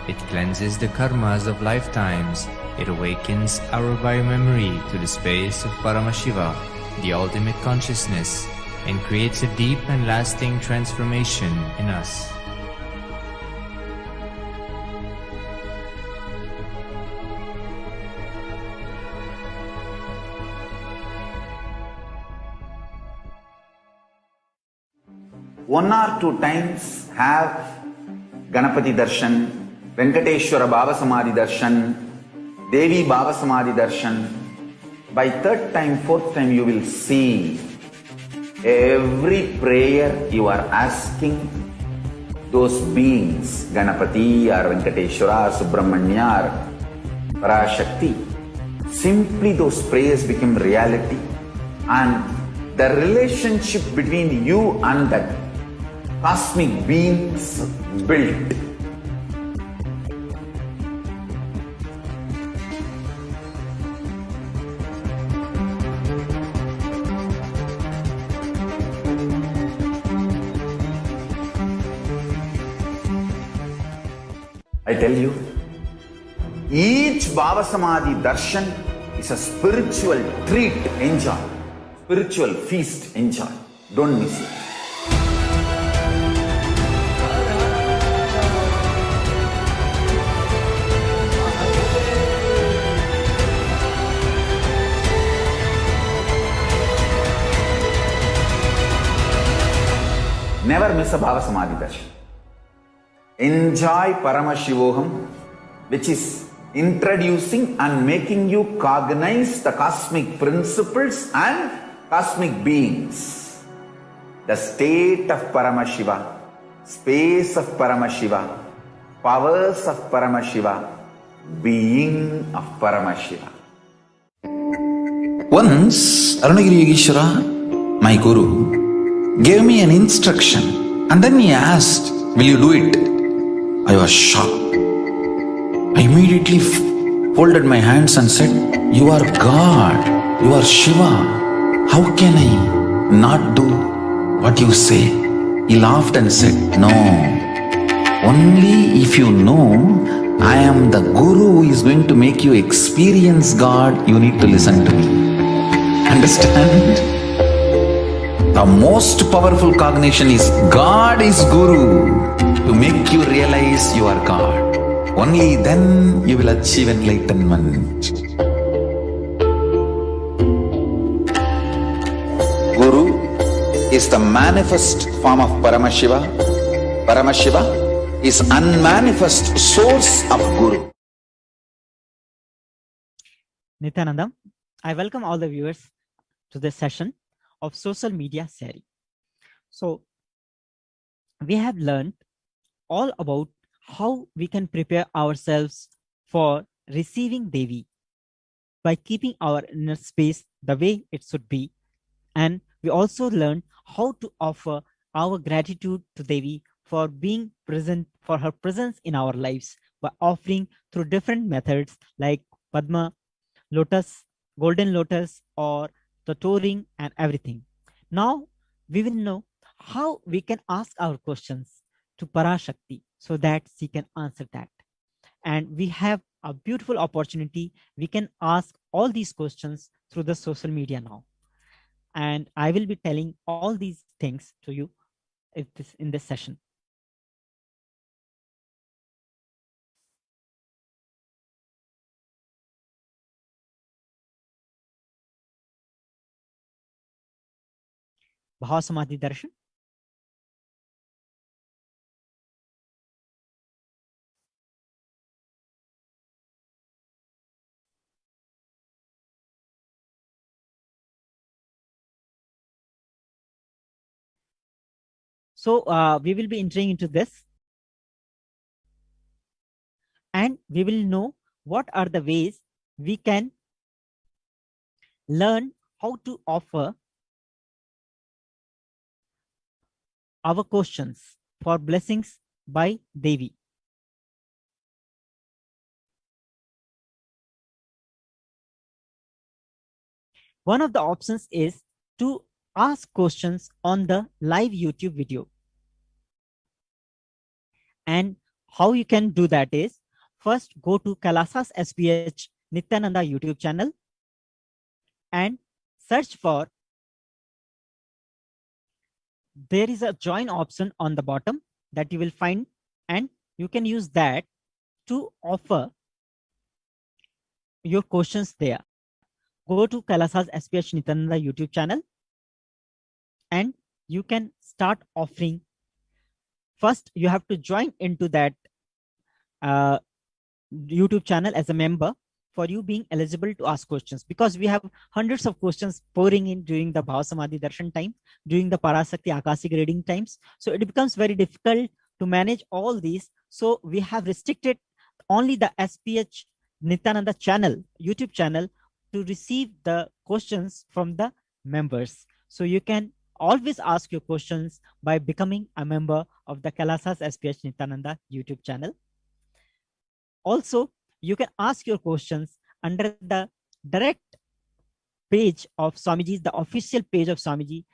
It cleanses the karmas of lifetimes. It awakens our biomemory to the space of Paramashiva, the ultimate consciousness, and creates a deep and lasting transformation in us. One or two times have Ganapati Darshan, Venkateshwara Bhava Samadhi Darshan, Devi Bhava Samadhi Darshan. By third time, fourth time, you will see every prayer you are asking those beings, Ganapati or Venkateshwara or Subramanya or Parashakti. Simply those prayers become reality, and the relationship between you and that cosmic beings built. I tell you, each Bhava Samadhi Darshan is a spiritual treat, enjoy. Spiritual feast, enjoy. Don't miss it. Never miss a Bhava Samadhi Darshan. Enjoy Paramashivoham, which is introducing and making you cognize the cosmic principles and cosmic beings. The state of Paramashiva, space of Paramashiva, powers of Paramashiva, being of Paramashiva. Once, Arunagiri Yogeshwara, my guru, gave me an instruction and then he asked, "Will you do it?" I was shocked. I immediately folded my hands and said, "You are God, you are Shiva. How can I not do what you say?" He laughed and said, "No, only if you know I am the Guru who is going to make you experience God, you need to listen to me." Understand? The most powerful cognition is God is Guru to make you realize you are God. Only then you will achieve enlightenment. Guru is the manifest form of Paramashiva. Paramashiva is unmanifest source of Guru. Nithyanandam, I welcome all the viewers to this session of social media sharing. So we have learned all about how we can prepare ourselves for receiving Devi by keeping our inner space the way it should be. And we also learned how to offer our gratitude to Devi for being present, for her presence in our lives by offering through different methods like Padma, lotus, golden lotus, or the touring and everything. Now we will know how we can ask our questions to Parashakti so that she can answer that. And we have a beautiful opportunity. We can ask all these questions through the social media now. And I will be telling all these things to you in this session. Bhava Samadhi Darshan. So we will be entering into this, and we will know what are the ways we can learn how to offer our questions for blessings by Devi. One of the options is to ask questions on the live YouTube video. And how you can do that is, first go to Kailasa's HDH Nithyananda YouTube channel and search for, there is a join option on the bottom that you will find, and you can use that to offer your questions there. Go to Kailasa's HDH Nithyananda YouTube channel and you can start offering. First, you have to join into that YouTube channel as a member for you being eligible to ask questions, because we have hundreds of questions pouring in during the Bhava Samadhi Darshan time, during the Parashakti Akashic reading times. So it becomes very difficult to manage all these. So we have restricted only the SPH Nithyananda channel, YouTube channel, to receive the questions from the members. So you can always ask your questions by becoming a member of the Kailasa's SPH Nithyananda YouTube channel. Also, you can ask your questions under the direct page of Swamiji's, the official page of Swamiji,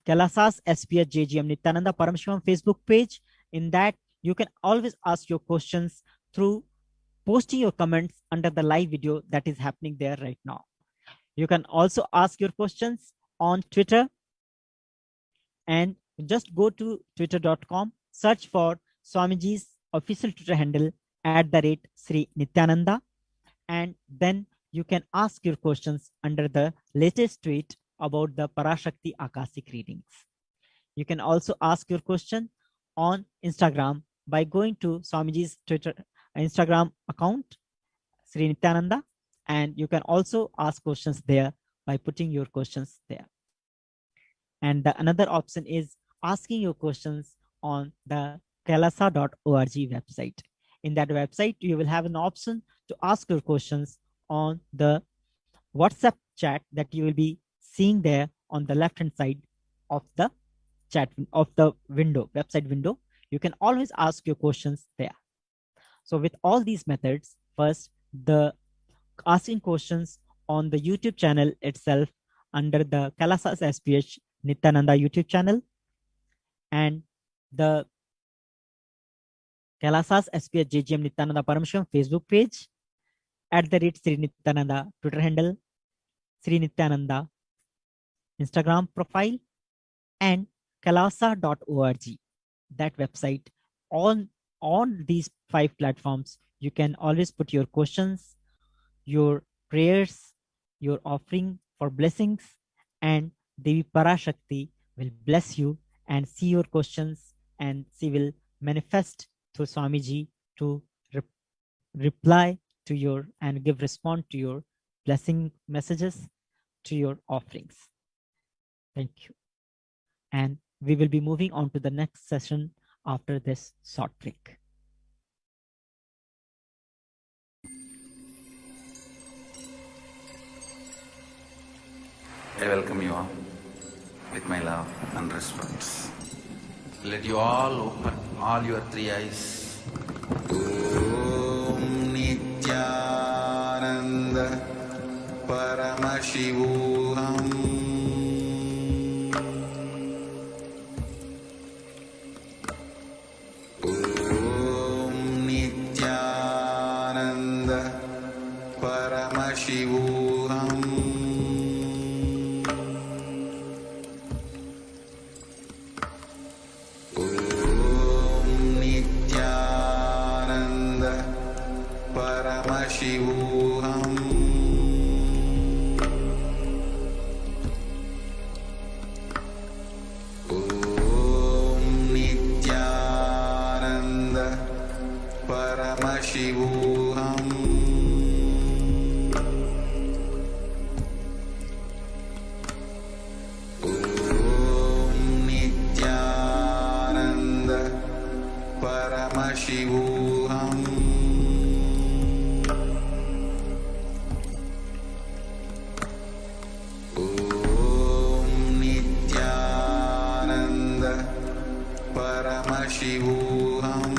Kailasa's SPH JGM Nithyananda Paramashivam Facebook page. In that, you can always ask your questions through posting your comments under the live video that is happening there right now. You can also ask your questions on Twitter, and just go to twitter.com, search for Swamiji's official Twitter handle @Sri Nithyananda, and then you can ask your questions under the latest tweet about the Parashakti Akashic readings. You can also ask your question on Instagram by going to Swamiji's Twitter Instagram account, Sri Nithyananda, and you can also ask questions there by putting your questions there. And the another option is asking your questions on the kailasa.org website. In that website, you will have an option to ask your questions on the WhatsApp chat that you will be seeing there on the left hand side of the chat of the window, website window. You can always ask your questions there. So with all these methods, first, the asking questions on the YouTube channel itself under the Kailasa's SPH Nithyananda YouTube channel, and the Kailasa's SPH JGM Nithyananda Paramashivam Facebook page, @Sri Nithyananda Twitter handle, Sri Nithyananda Instagram profile, and kailasa.org, that website. On these 5 platforms, you can always put your questions, your prayers, your offering for blessings, and Devi Parashakti will bless you and see your questions, and she will manifest through Swamiji to reply to your and give response to your blessing messages, to your offerings. Thank you. And we will be moving on to the next session after this short break. I welcome you all with my love and respect. Let you all open all your three eyes. Om Nithyananda Paramashivoham. Om Nithyananda Paramashivoham. Shivoham. Om Nithyananda Paramashivoham. Om Nithyananda Paramashivoham. Shivoham.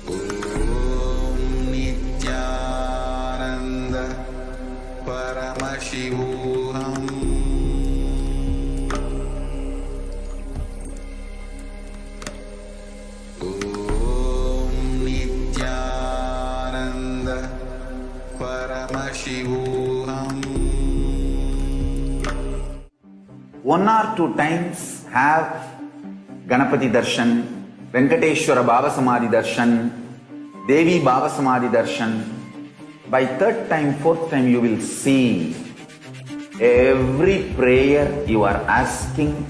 Om Nithyananda Paramashivoham. Om Nithyananda Paramashivoham. One or two times have Ganapati Darshan, Venkateshwara Baba Samadhi Darshan, Devi Baba Samadhi Darshan. By third time, fourth time you will see every prayer you are asking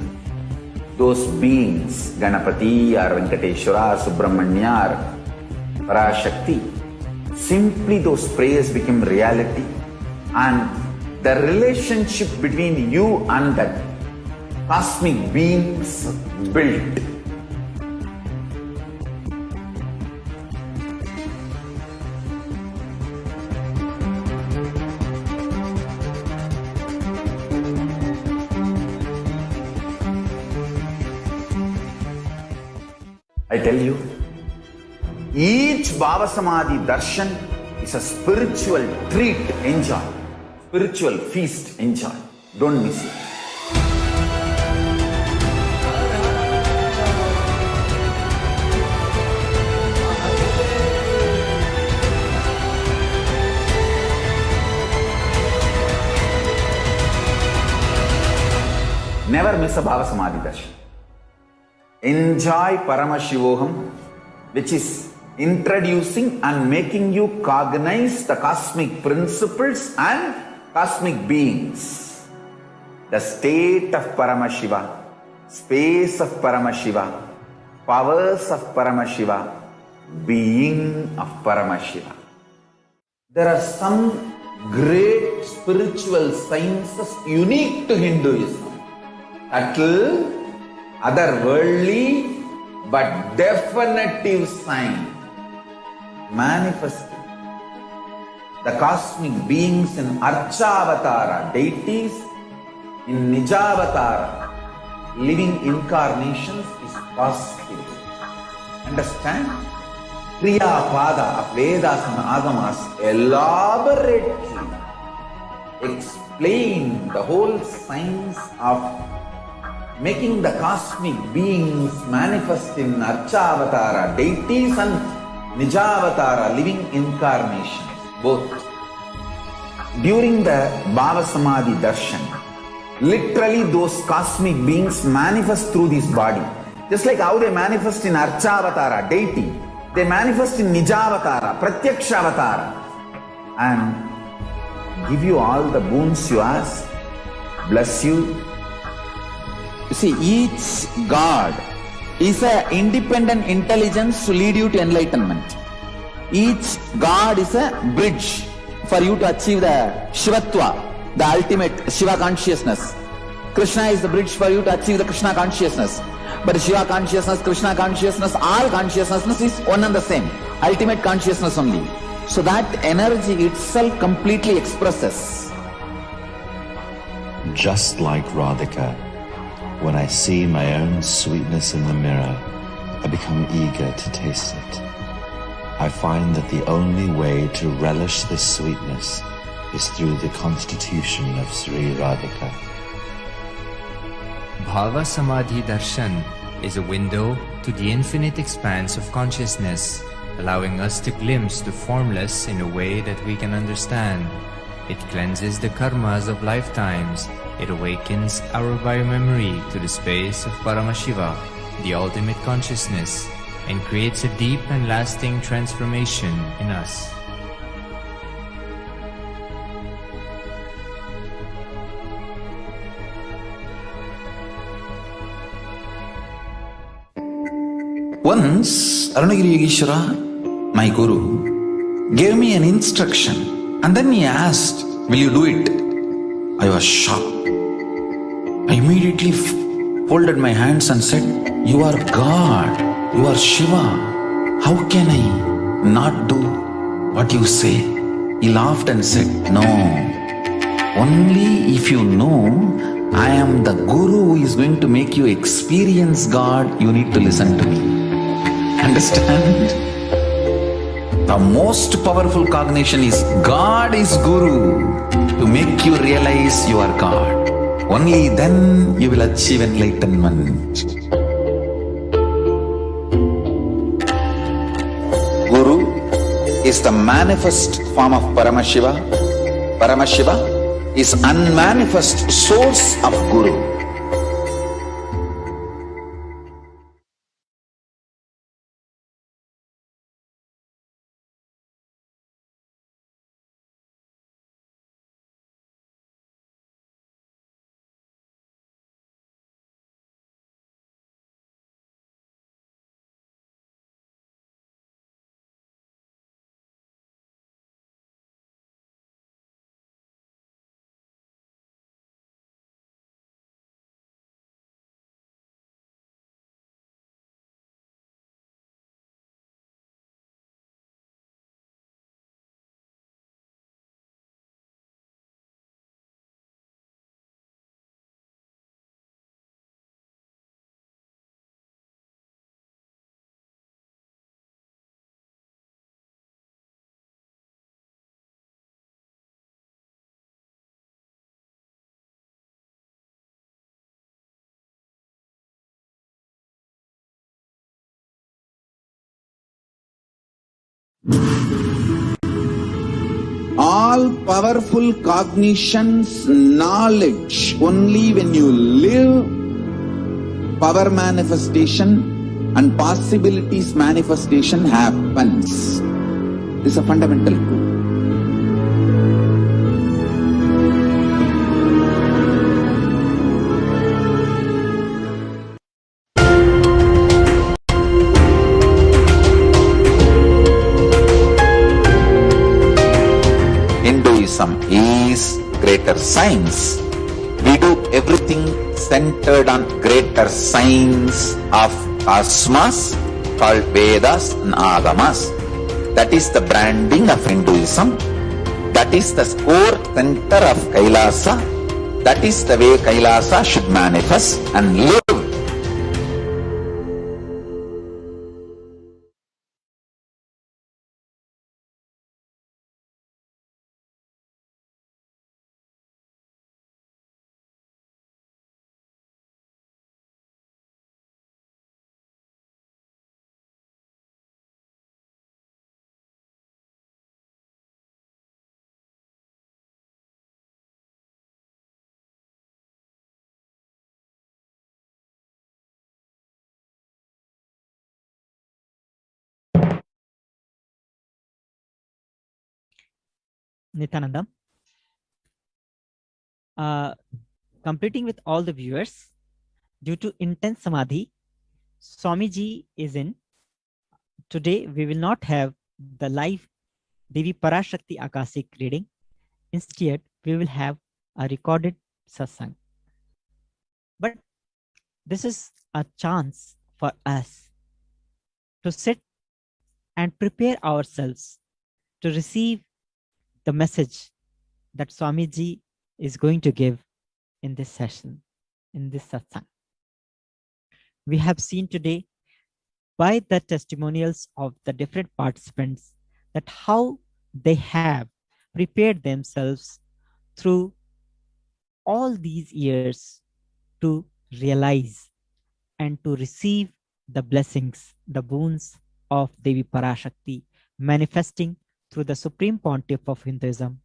those beings, Ganapati or Venkateshwara or Subramanya or Parashakti. Simply those prayers become reality and the relationship between you and that cosmic beings built. I tell you, each Baba Samadhi Darshan is a spiritual treat, enjoy. Spiritual feast, enjoy. Don't miss it. Never miss a Baba Samadhi Darshan. Enjoy Paramashivoham, which is introducing and making you cognize the cosmic principles and cosmic beings. The state of Paramashiva, space of Paramashiva, powers of Paramashiva, being of Paramashiva. There are some great spiritual sciences unique to Hinduism. Subtle, otherworldly, but definitive sign. Manifesting the cosmic beings in Archavatara, deities, in Nijavatara, living incarnations is possible. Understand? Kriya Pada of Vedas and Agamas elaborately explain the whole science of making the cosmic beings manifest in Archavatara, deities and Nijavatara, living incarnations, both. During the Baba Samadhi Darshan, literally those cosmic beings manifest through this body. Just like how they manifest in Archavatara, deity, they manifest in Nijavatara, Pratyakshavatara, and give you all the boons you ask, bless you, See, each God is an independent intelligence to lead you to enlightenment. Each God is a bridge for you to achieve the Shivatva, the ultimate Shiva consciousness. Krishna is the bridge for you to achieve the Krishna consciousness. But Shiva consciousness, Krishna consciousness, all consciousness is one and the same. Ultimate consciousness only. So that energy itself completely expresses. Just like Radhika, when I see my own sweetness in the mirror, I become eager to taste it. I find that the only way to relish this sweetness is through the constitution of Sri Radhika. Bhava Samadhi Darshan is a window to the infinite expanse of consciousness, allowing us to glimpse the formless in a way that we can understand. It cleanses the karmas of lifetimes. It awakens our biomemory to the space of Paramashiva, the ultimate consciousness, and creates a deep and lasting transformation in us. Once, Arunagiri Yogeshwara, my guru, gave me an instruction and then he asked, "Will you do it?" I was shocked. I immediately folded my hands and said, "You are God, you are Shiva. How can I not do what you say?" He laughed and said, "No, only if you know I am the guru who is going to make you experience God, you need to listen to me." Understand? The most powerful cognition is God is Guru to make you realize you are God. Only then you will achieve enlightenment. Guru is the manifest form of Paramashiva. Paramashiva is unmanifest source of Guru. All powerful cognitions, knowledge, only when you live, power manifestation and possibilities manifestation happens. This is a fundamental truth. Is greater science. We do everything centered on greater science of cosmos called Vedas and Agamas. That is the branding of Hinduism. That is the core center of Kailasa. That is the way Kailasa should manifest and live. Nityananda, completing with all the viewers, due to intense samadhi, Swamiji is in. Today, we will not have the live Devi Parashakti Akashic reading. Instead, we will have a recorded satsang. But this is a chance for us to sit and prepare ourselves to receive the message that Swamiji is going to give in this session, in this satsang. We have seen today by the testimonials of the different participants that how they have prepared themselves through all these years to realize and to receive the blessings, the boons of Devi Parashakti, manifesting through the Supreme Pontiff of Hinduism,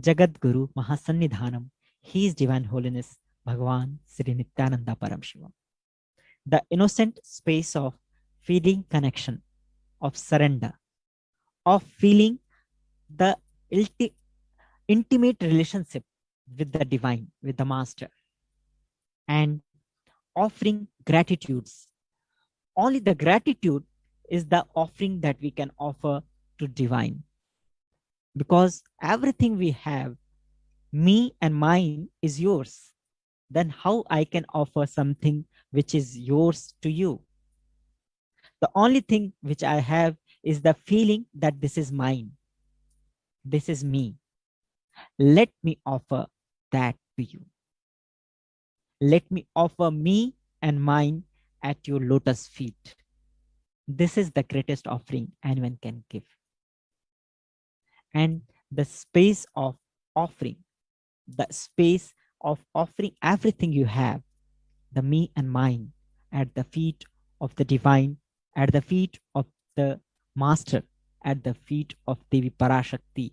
Jagat Guru Mahasannidhanam, His Divine Holiness, Bhagavan Sri Nithyananda Paramashivam. The innocent space of feeling connection, of surrender, of feeling the intimate relationship with the divine, with the master, and offering gratitudes. Only the gratitude is the offering that we can offer to divine. Because everything we have, me and mine, is yours. Then how I can offer something which is yours to you? The only thing which I have is the feeling that this is mine. This is me. Let me offer that to you. Let me offer me and mine at your lotus feet. This is the greatest offering anyone can give. And the space of offering, the space of offering everything you have, the me and mine, at the feet of the divine, at the feet of the master, at the feet of Devi Parashakti,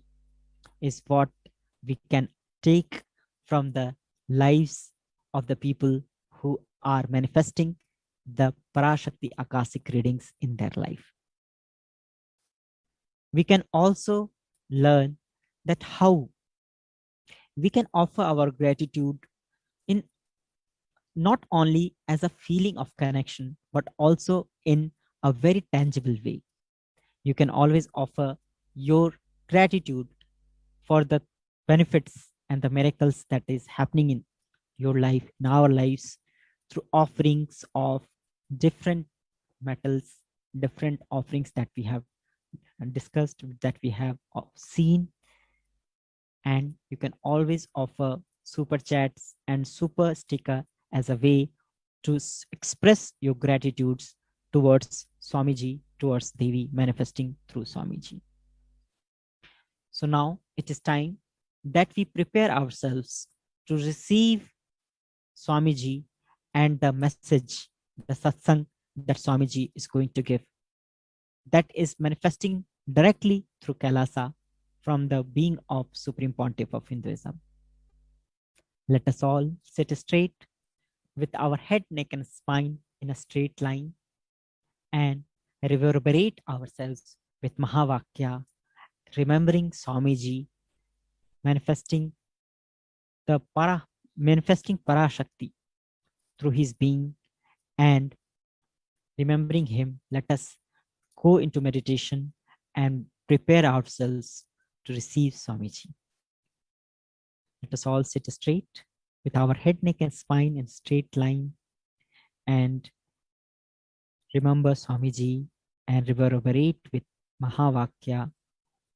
is what we can take from the lives of the people who are manifesting the Parashakti Akashic readings in their life. We can also learn that how we can offer our gratitude in not only as a feeling of connection, but also in a very tangible way. You can always offer your gratitude for the benefits and the miracles that is happening in your life, in our lives, through offerings of different metals, different offerings that we have discussed, that we have seen. And you can always offer super chats and super sticker as a way to express your gratitudes towards Swamiji, towards Devi, manifesting through Swamiji. So now it is time that we prepare ourselves to receive Swamiji and the message, the satsang that Swamiji is going to give, that is manifesting directly through Kailasa from the being of Supreme Pontiff of Hinduism. Let us all sit straight with our head, neck, and spine in a straight line and reverberate ourselves with Mahavakya, remembering Swamiji, manifesting Parashakti through his being, and remembering him. Let us go into meditation and prepare ourselves to receive Swamiji. Let us all sit straight with our head, neck, and spine in straight line and remember Swamiji and reverberate with Mahavakya,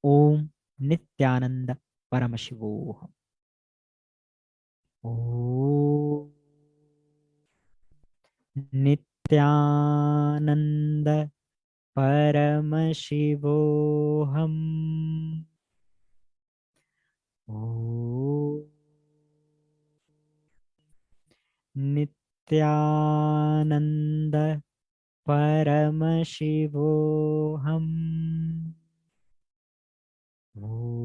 Om Nithyananda Paramashivoham. Om Nithyananda Paramashivoham. Om Nithyananda Paramashivoham. Om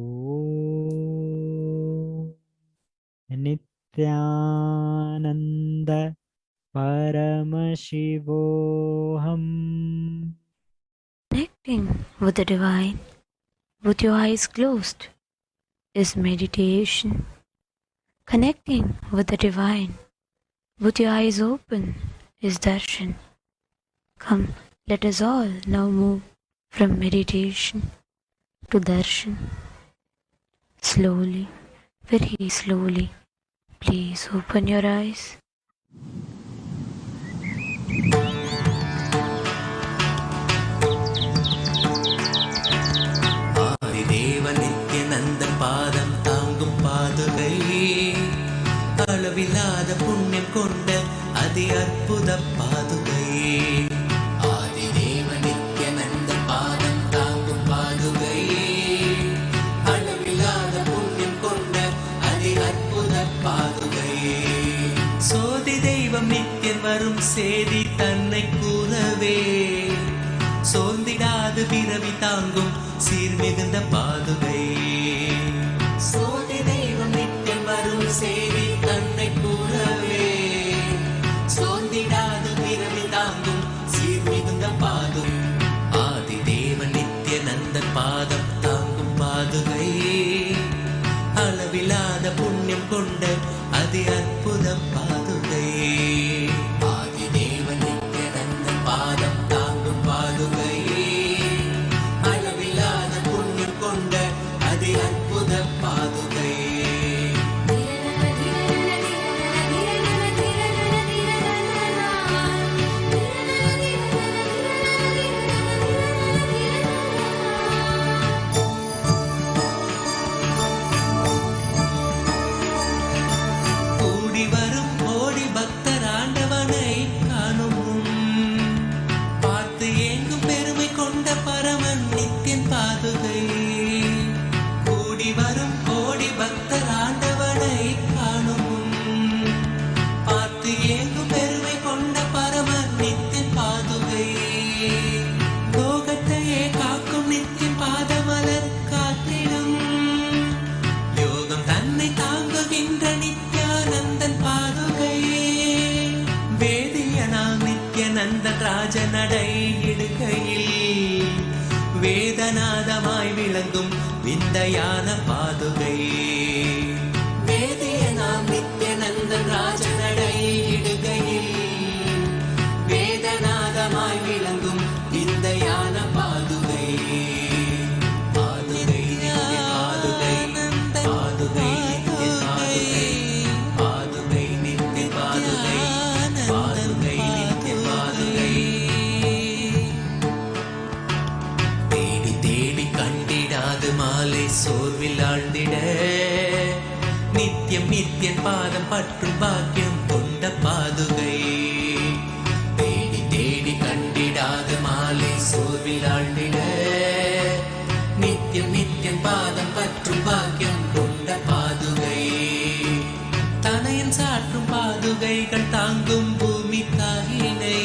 Nithyananda Paramashivoham. Connecting with the divine with your eyes closed is meditation. Connecting with the divine with your eyes open is darshan. Come, let us all now move from meditation to darshan. Slowly, very slowly, please open your eyes. Nityananda பாதம் தாங்கும் பாதுகை அளவில்லாத புண்ணியம் கொண்ட அதி அற்புத பாதுகை. ஆதிதேவ நித்யானந்த பாதம் தாங்கும் பாதுகை அளவில்லாத புண்ணியம் கொண்ட அதி அற்புத பாதுகை. சோதி தெய்வம் நித்தியன் வரும் சேதி தன்னை கூறவே சோர்ந்திடாது பிறவி தாங்கும் சீர்மிகுந்த பாதுகை. சோதி தெய்வம் நித்தியம் வரும் சேதி தன்னை கூறவே சோர்ந்திடாது பிறவி தாங்கும் சீர்மிகுந்த பாதுகை. ஆதி தேவ நித்யானந்த பாதம் தாங்கும் பாதுகை அளவில்லாத புண்ணியம் கொண்ட அதி அற்புத பாதுகை. ஆதி தேவ நித்யானந்த பாதம் தாங்கும் பாதுகை அளவில்லாத புண்ணியம் கொண்ட அதி அற்புத பாதுகை. கூடி வரும் கோடி பக்தர் ஆண்டவனை காணும் பார்த்து ஏங்கும் பெருமை கொண்ட பரமன் நித்தியன் பாதுகை. கூடி வரும் கோடி பக்தர் ஆண்டவனை காணும் பார்த்து ஏங்கும் பெருமை கொண்ட பரமன் நித்தியன் பாதுகை. லோகத்தையே காக்கும் நித்தியன் பாதமலர் காத்திடும் யோகம் தன்னை தாங்குகின்ற நித்யானந்தன் பாதுகை. வேதியனாம் நித்யானந்தன் ராஜ நடை இடுகையில் வேதநாதமாய் விளங்கும் விந்தையான பாதுகை. வேதியனாம் நித்யானந்தன் ராஜ நடை இடுகையில் வேதநாதமாய் விளங்கும் விந்தையான பாதுகை. பாதுகை பாதுகை பாதுகை பாதுகை நித்திய பாதுகை பாதுகை நித்திய பாதுகை. தேடி தேடி கண்டிடாது மாலை சோர்வில் ஆழ்ந்திட நித்தியம் நித்தியன் பாதம் பற்றும் பாக்கியம் கொண்ட பாதுகை. தேடி தேடி கண்டிடாது மாலை சோர்வில் ஆழ்ந்திட நித்தியம் நித்தியன் பாதம் பற்றும் பாக்கியம் கொண்ட பாதுகை. தனையன் சாற்றும் பாதுகைகள் தாங்கும் பூமி தாயினை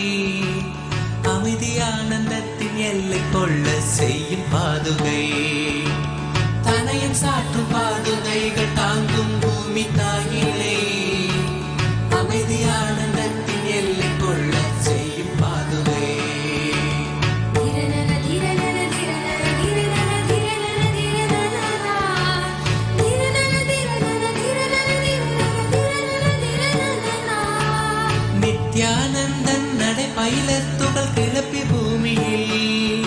அமைதி ஆனந்தத்தின் எல்லை கொள்ள செய்யும் பாதுகை. தனையன் சாற்றும் பாதுகைகள் தாங்கும் பூமி தாயினை அமைதி ஆனந்தத்தின் எல்லை கொள்ள செய்யும் பாதுகை. நித்யானந்தன் நடை பயிலர் துகள் கிளப்பி பூமியில்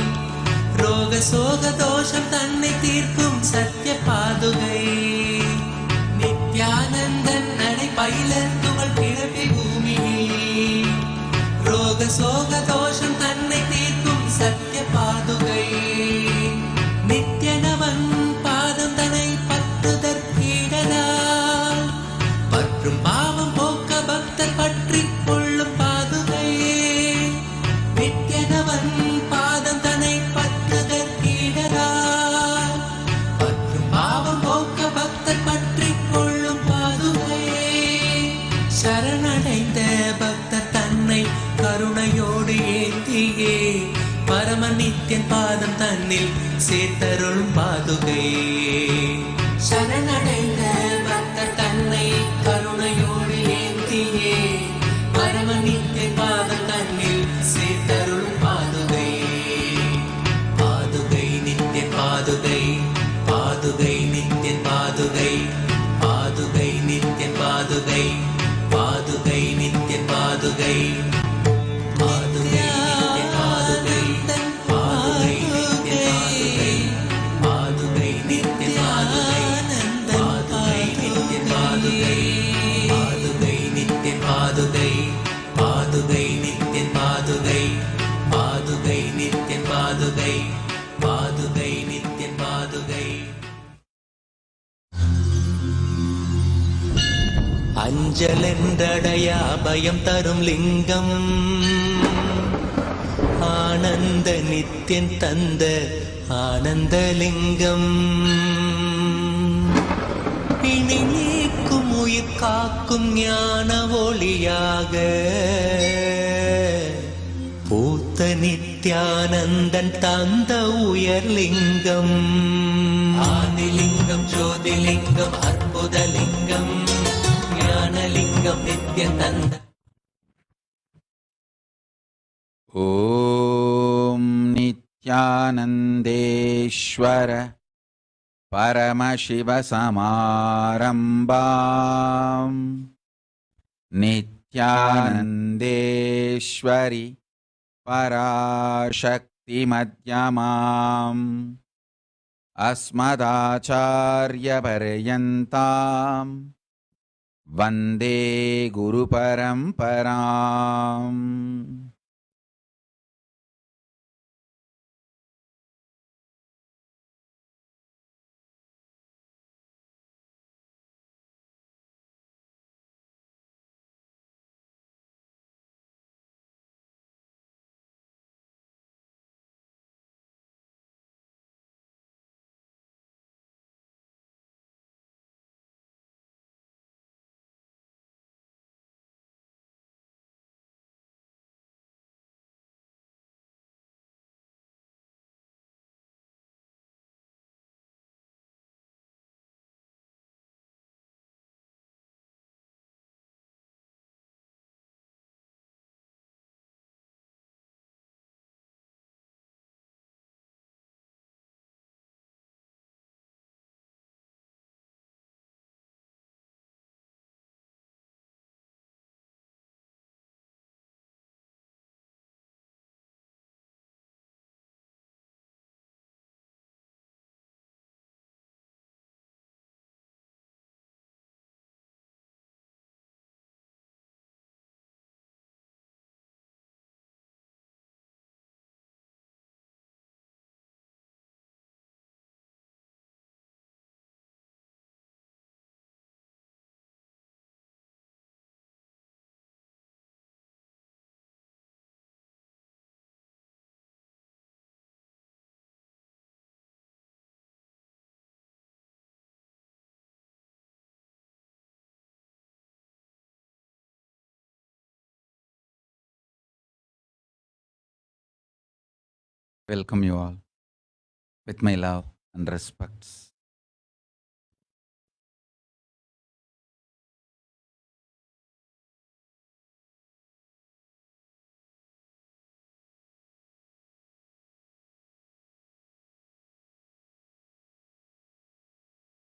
ரோக சோக தோஷம் தன்னை தீர்க்கும் சத்திய பாதுகை. நித்யானந்தன் நடை பயிலர் துகள் கிளப்பி பூமியில் ரோக சோக தோஷம் தன்னை தீர்க்கும் சத்திய பாதுகை. நித்யனவன் பாதம் தன்னை பற்றுதற்கீடதால் பற்றும் பாவம் போக்க பக்தர் பற்றி கொள்ளும் பாதுகை. நித்யனவன் பாதம் தன்னை பற்றுதற்கீடதால் பற்றும் பாவம் போக்க பக்தர் பற்றி கொள்ளும் பாதுகை. சரணடைந்த பக்தர் தன்னை கருணையோடு ஏந்தியே பரம நித்தியன் பாதம் தன்னில் சேர்த்தருளும் பாதுகை. சரணடைந்த பக்தர் தன்னை கருணையோடு ஏந்தியே பரம நித்தியன் பாதம் தன்னில் சேர்த்தருளும் பாதுகை. பாதுகை நித்திய பாதுகை பாதுகை நித்திய பாதுகை பாதுகை நித்திய பாதுகை பாதுகை நித்திய பாதுகை அஞ்சலென்றடைய அபயம் தரும் லிங்கம் ஆனந்த நித்யன் தந்த ஆனந்தலிங்கம் இனி நீக்கும் உயிர் காக்கும் ஞான ஒளியாக பூத்த நித்யானந்தன் தந்த உயர்லிங்கம் ஆதிலிங்கம் ஜோதிலிங்கம் அற்புதலிங்கம் ஞானலிங்கம் நித்யன் தந்த ஓம் நித்யானந்தேஸ்வர பரமசிவசமாரம்பாம் நித்யானந்தேஸ்வரி பராசக்தி மத்யமாம் அஸ்மதாச்சார்ய பர்யந்தாம் வந்தே குரு பரம்பராம். Welcome you all with my love and respects.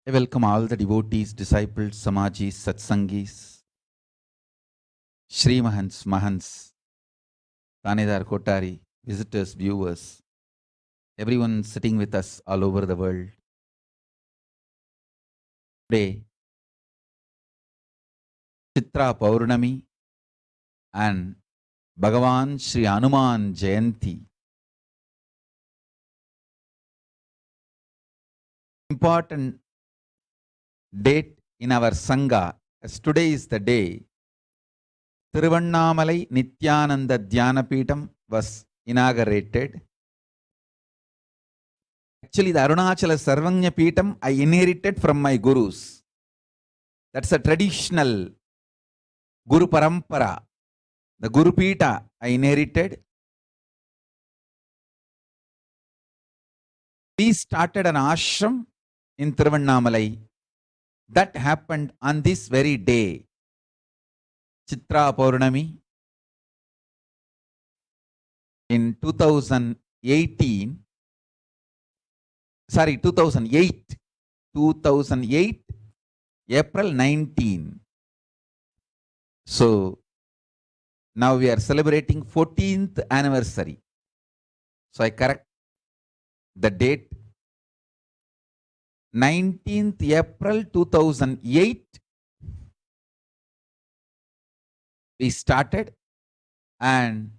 I welcome all the devotees, disciples, samajis, satsangis, Shri Mahants, Mahants, Tanedar Kotari, visitors, viewers, everyone sitting with us all over the world. Today, Chitra Paurnami and Bhagavan Sri Hanuman Jayanti. Important date in our Sangha, as today is the day Tiruvannamalai Nithyananda Dhyanapitham was inaugurated. Actually, the Arunachala Sarvanya Peetham I inherited from my gurus. That's a traditional Guru Parampara. The Guru Peetha I inherited. We started an ashram in Tiruvannamalai. That happened on this very day, Chitra Paurnami, in 2008, April 19. So, now we are celebrating 14th anniversary. So, I correct the date. 19th April 2008, we started, and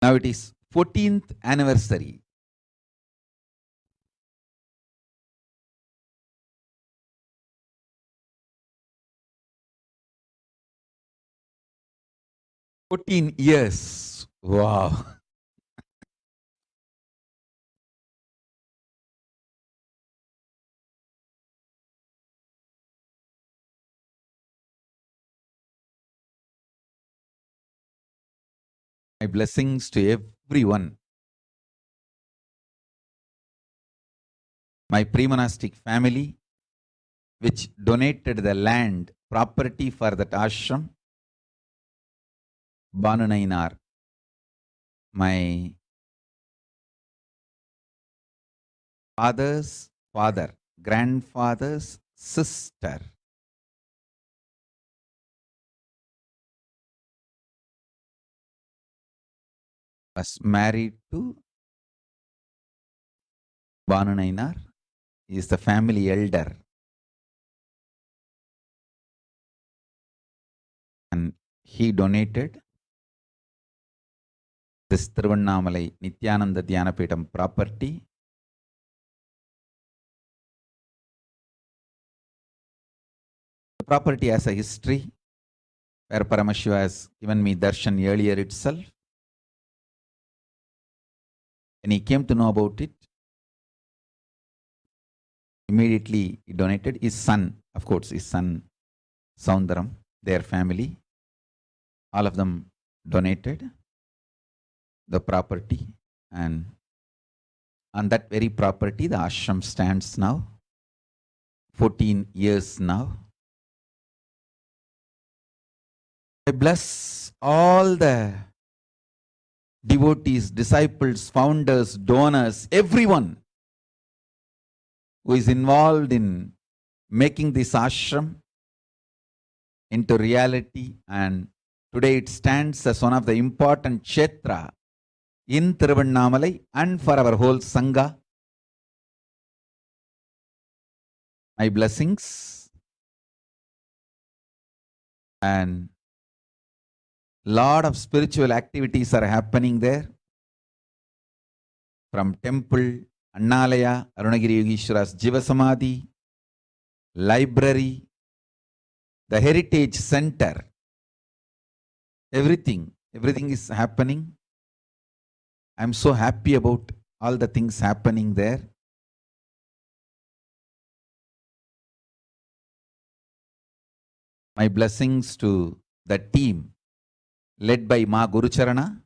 Now it is 14th anniversary. "14 years. Wow. My blessings to everyone. My pre-monastic family, which donated the land, property for that ashram. Banu Nainar, my father's father, grandfather's sister, was married to Banu Nainar. He is the family elder. And he donated this Tiruvannamalai Nithyananda Dhyanapetham property. The property has a history where Paramashiva has given me darshan earlier itself. When he came to know about it, immediately he donated. His son, of course, his son Soundaram, their family, all of them donated the property, and on that very property the ashram stands now, 14 years now. I bless all the devotees, disciples, founders, donors, everyone who is involved in making this ashram into reality, and today it stands as one of the important kshetra in Tiruvannamalai and for our whole Sangha. My blessings, and lot of spiritual activities are happening there. From temple, Annalaya, Arunagiri Yogeshwara's Jiva Samadhi, library, the heritage center, everything is happening. I'm so happy about all the things happening there. My blessings to the team led by Ma Gurucharana,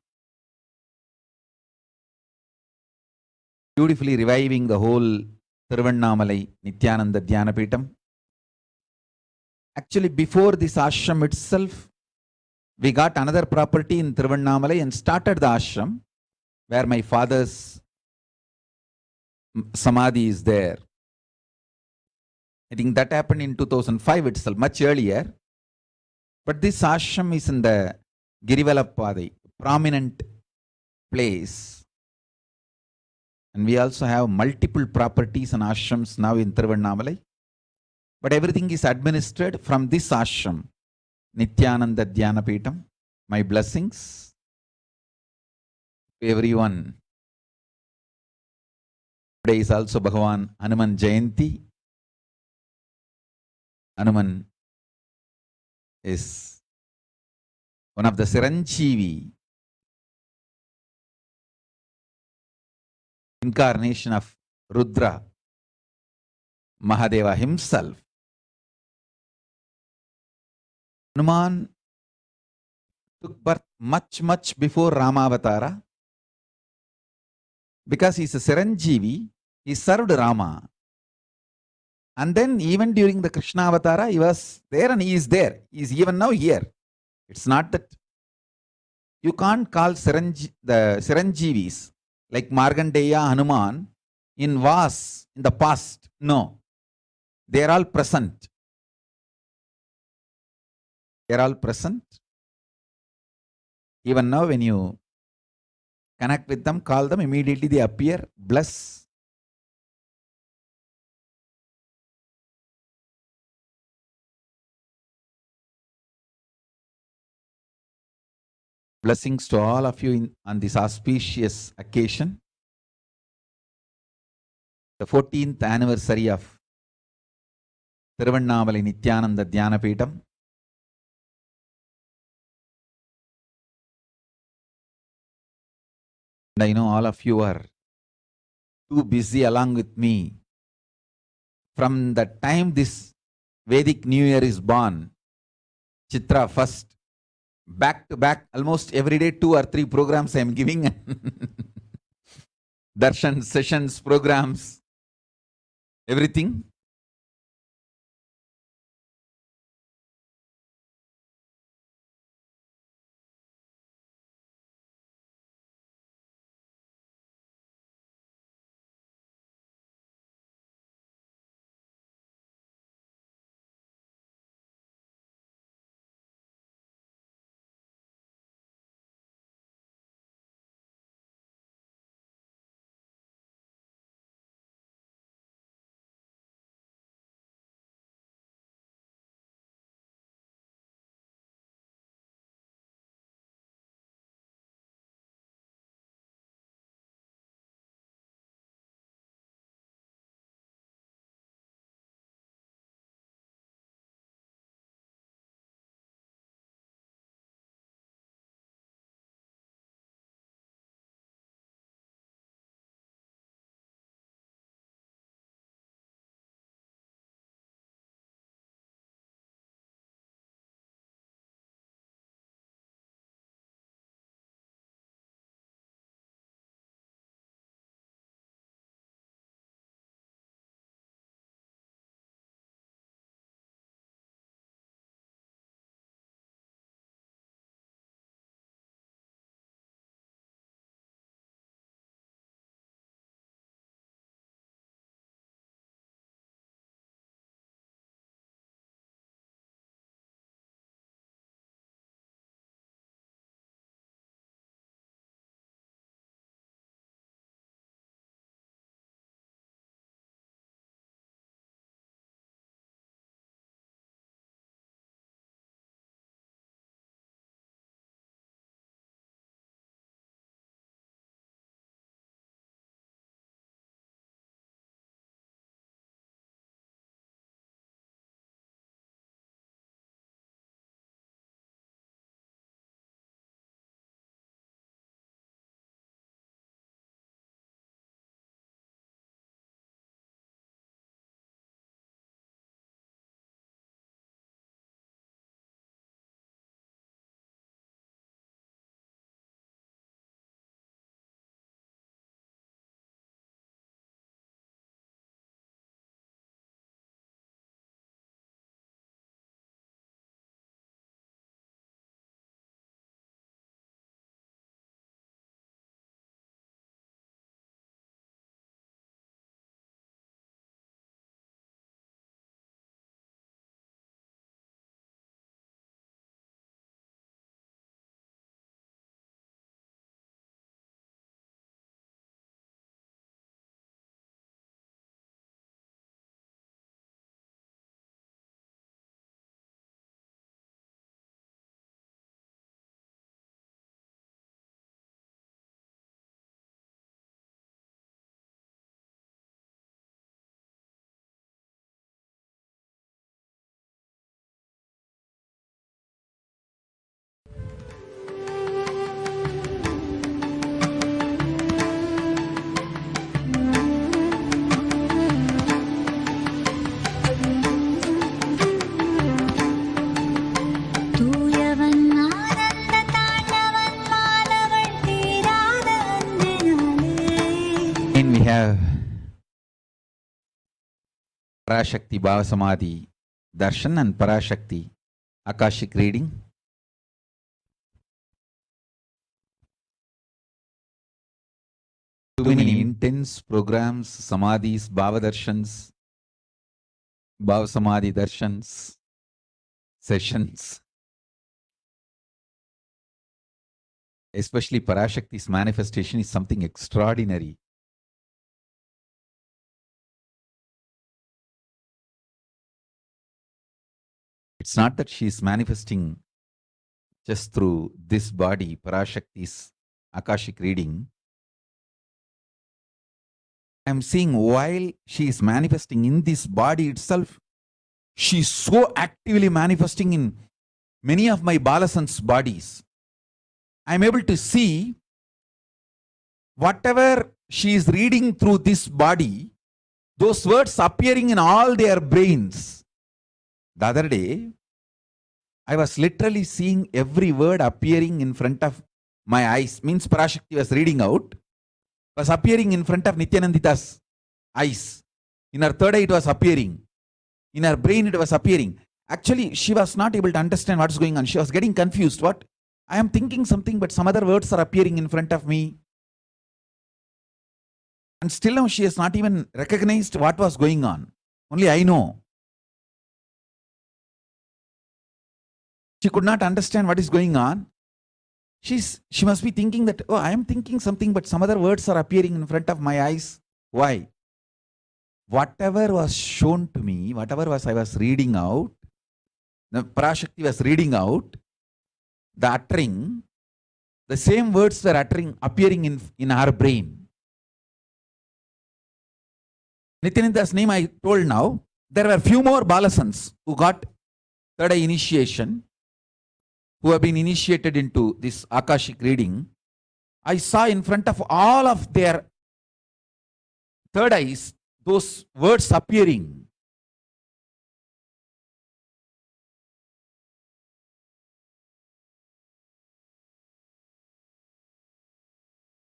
beautifully reviving the whole Tiruvannamalai Nithyananda Dhyanapetham. Actually, before this ashram itself, we got another property in Tiruvannamalai and started the ashram where my father's samadhi is there. I think that happened in 2005 itself, much earlier. But this ashram is in the Girivalappadai, prominent place. And we also have multiple properties and ashrams now in Tiruvannamalai. But everything is administered from this ashram, Nithyananda Dhyanapetham. My blessings to everyone. Today is also Bhagavan Hanuman Jayanti. Hanuman is one of the Siranjeevi incarnation of Rudra, Mahadeva himself. Hanuman took birth much before Ramavatara. Because he is a Siranjeevi, he served Rama. And then even during the Krishna Avatara, he was there and he is there. He is even now here. It's not that you can't call the Siranjeevis like Markandeya, Hanuman in Vas in the past. No. They are all present. They are all present. Even now when you connect with them, call them, immediately they appear, bless. Blessings to all of you on this auspicious occasion, the 14th anniversary of Thiruvannamalai Nithyananda Dhyanapitham. And I know all of you are too busy along with me. From the time this Vedic New Year is born, Chitra first, back to back, almost every day 2 or 3 programs I am giving. Darshan sessions, programs, everything. And we have Parashakti Bhavasamadhi Darshan and Parashakti Akashic reading. Too many intense programs, Samadhis, Bhavadarshans, Bhavasamadhi Darshans, sessions. Especially Parashakti's manifestation is something extraordinary. It's not that she is manifesting just through this body, Parashakti's Akashic reading, I'm seeing while she is manifesting in this body itself, she's so actively manifesting in many of my Balasans bodies. I'm able to see whatever she is reading through this body, those words appearing in all their brains. The other day, I was literally seeing every word appearing in front of my eyes. Means Parashakti was reading out, was appearing in front of Nithyananda's eyes. In her third eye, it was appearing. In her brain, it was appearing. Actually, she was not able to understand what's going on. She was getting confused. What? I am thinking something, but some other words are appearing in front of me. And still now she has not even recognized what was going on. Only I know. She could not understand what is going on. She must be thinking that, oh, I am thinking something, but some other words are appearing in front of my eyes. Why? Whatever was shown to me, whatever was I was reading out, the Parashakti was reading out, the uttering, the same words were appearing in her brain. Nithyananda's name I told now. There were few more Balasans who got third eye initiation, who have been initiated into this Akashic reading. I saw in front of all of their third eyes those words appearing.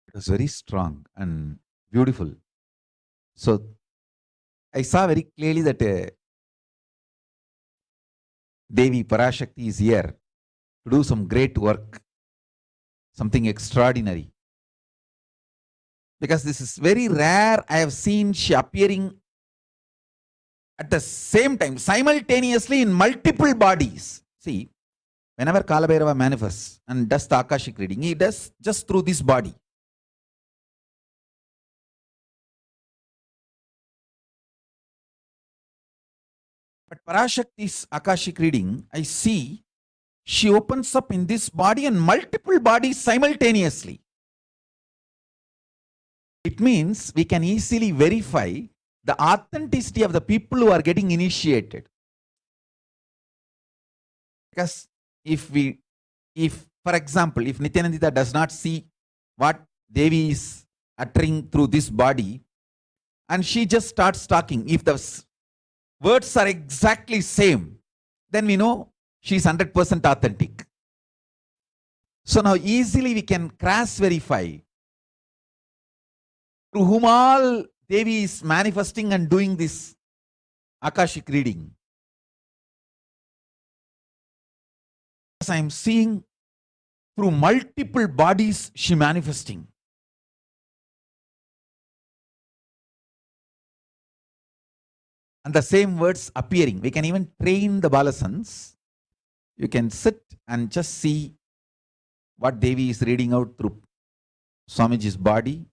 It was very strong and beautiful. So I saw very clearly that Devi Parashakti is here to do some great work, something extraordinary. Because this is very rare. I have seen she appearing at the same time, simultaneously in multiple bodies. See, whenever Kalabhairava manifests and does the Akashic reading, he does just through this body. But Parashakti's Akashic reading, I see she opens up in this body and multiple bodies simultaneously. It means we can easily verify the authenticity of the people who are getting initiated. Because if for example, if Nithyananda does not see what Devi is uttering through this body, and she just starts talking, if the words are exactly same, then we know she is 100% authentic. So now easily we can cross verify through whom all Devi is manifesting and doing this Akashic reading. As I am seeing through multiple bodies she manifesting. And the same words appearing. We can even train the Balasans. You can sit and just see what Devi is reading out through Swamiji's body,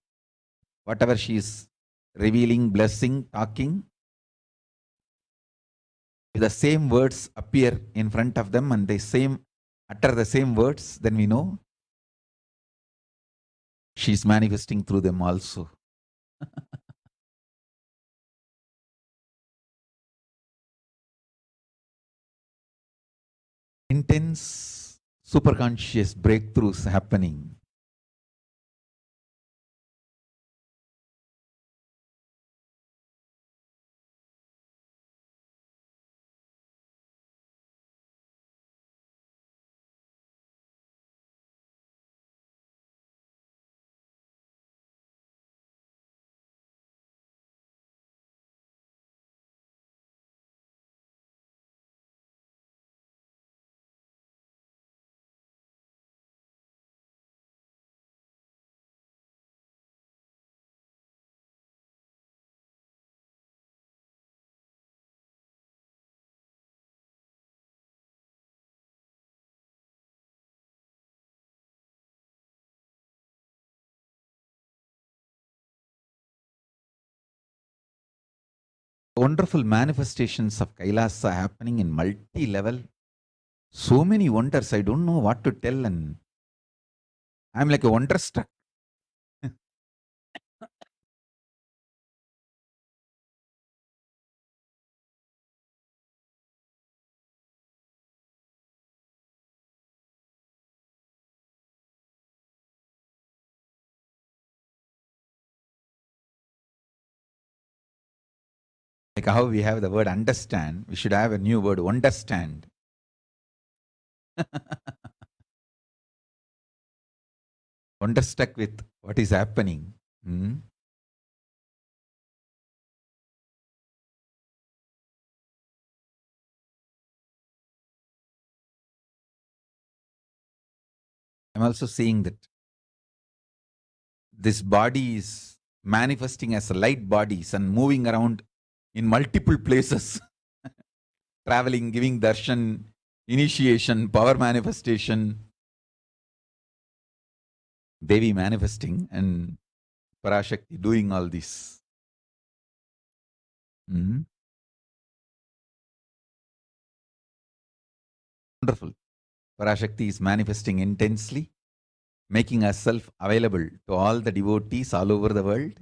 whatever she is revealing, blessing, talking. If the same words appear in front of them and they utter the same words, then we know she is manifesting through them also. Intense superconscious breakthroughs happening. Wonderful manifestations of Kailasa happening in multi-level. So many wonders, I don't know what to tell, and I'm like a wonderstruck. Like how we have the word understand, we should have a new word, understand. Wonderstruck with what is happening. I'm also seeing that this body is manifesting as light bodies and moving around in multiple places, traveling, giving darshan, initiation, power manifestation, Devi manifesting, and Parashakti doing all this. Wonderful. Parashakti is manifesting intensely, making herself available to all the devotees all over the world.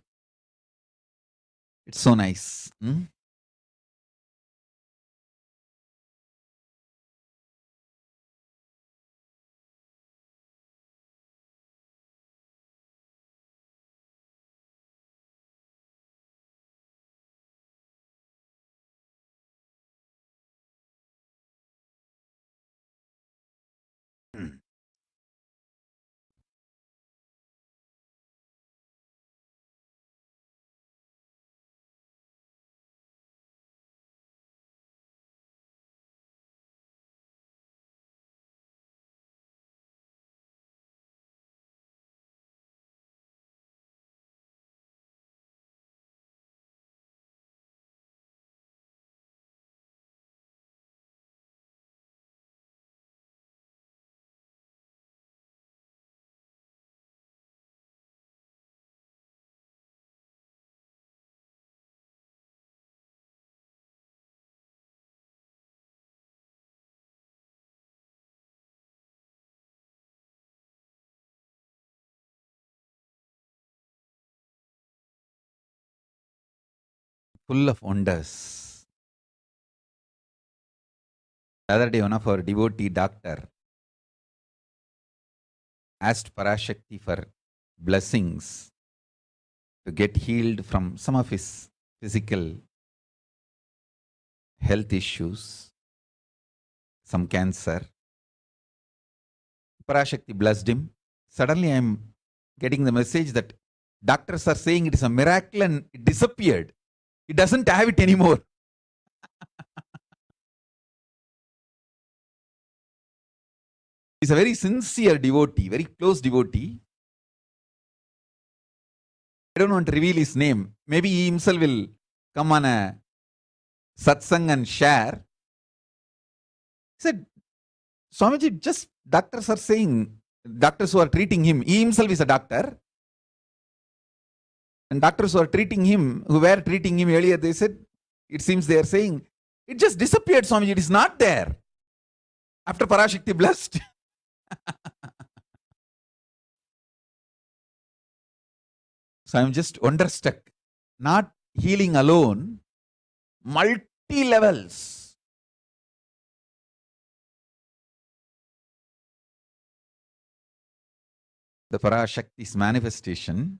It's so nice. Full of wonders. The other day, one of our devotee doctor asked Parashakti for blessings to get healed from some of his physical health issues, some cancer. Parashakti blessed him. Suddenly, I am getting the message that doctors are saying it is a miracle and it disappeared. It doesn't have it anymore. He's a very sincere devotee, very close devotee. I don't want to reveal his name. Maybe he himself will come on a satsang and share. He said, Swamiji, just doctors are saying, doctors who are treating him, he himself is a doctor. And doctors who are treating him, who were treating him earlier, they said, it seems they are saying, it just disappeared, Swamiji, it is not there. After Parashakti blessed. So I'm just wonderstruck. Not healing alone, multi-levels. The Parashakti's manifestation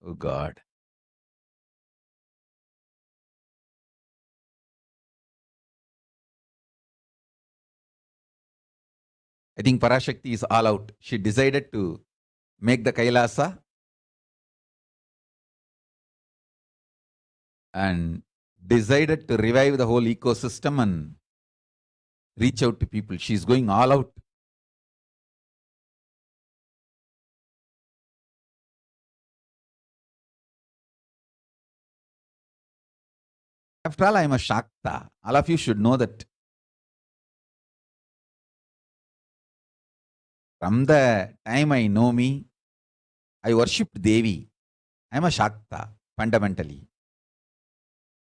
oh God. I think Parashakti is all out. She decided to make the Kailasa and decided to revive the whole ecosystem and reach out to people. She's going all out. After all, I am a Shakta. All of you should know that. From the time I know me, I worshipped Devi. I am a Shakta. fundamentally.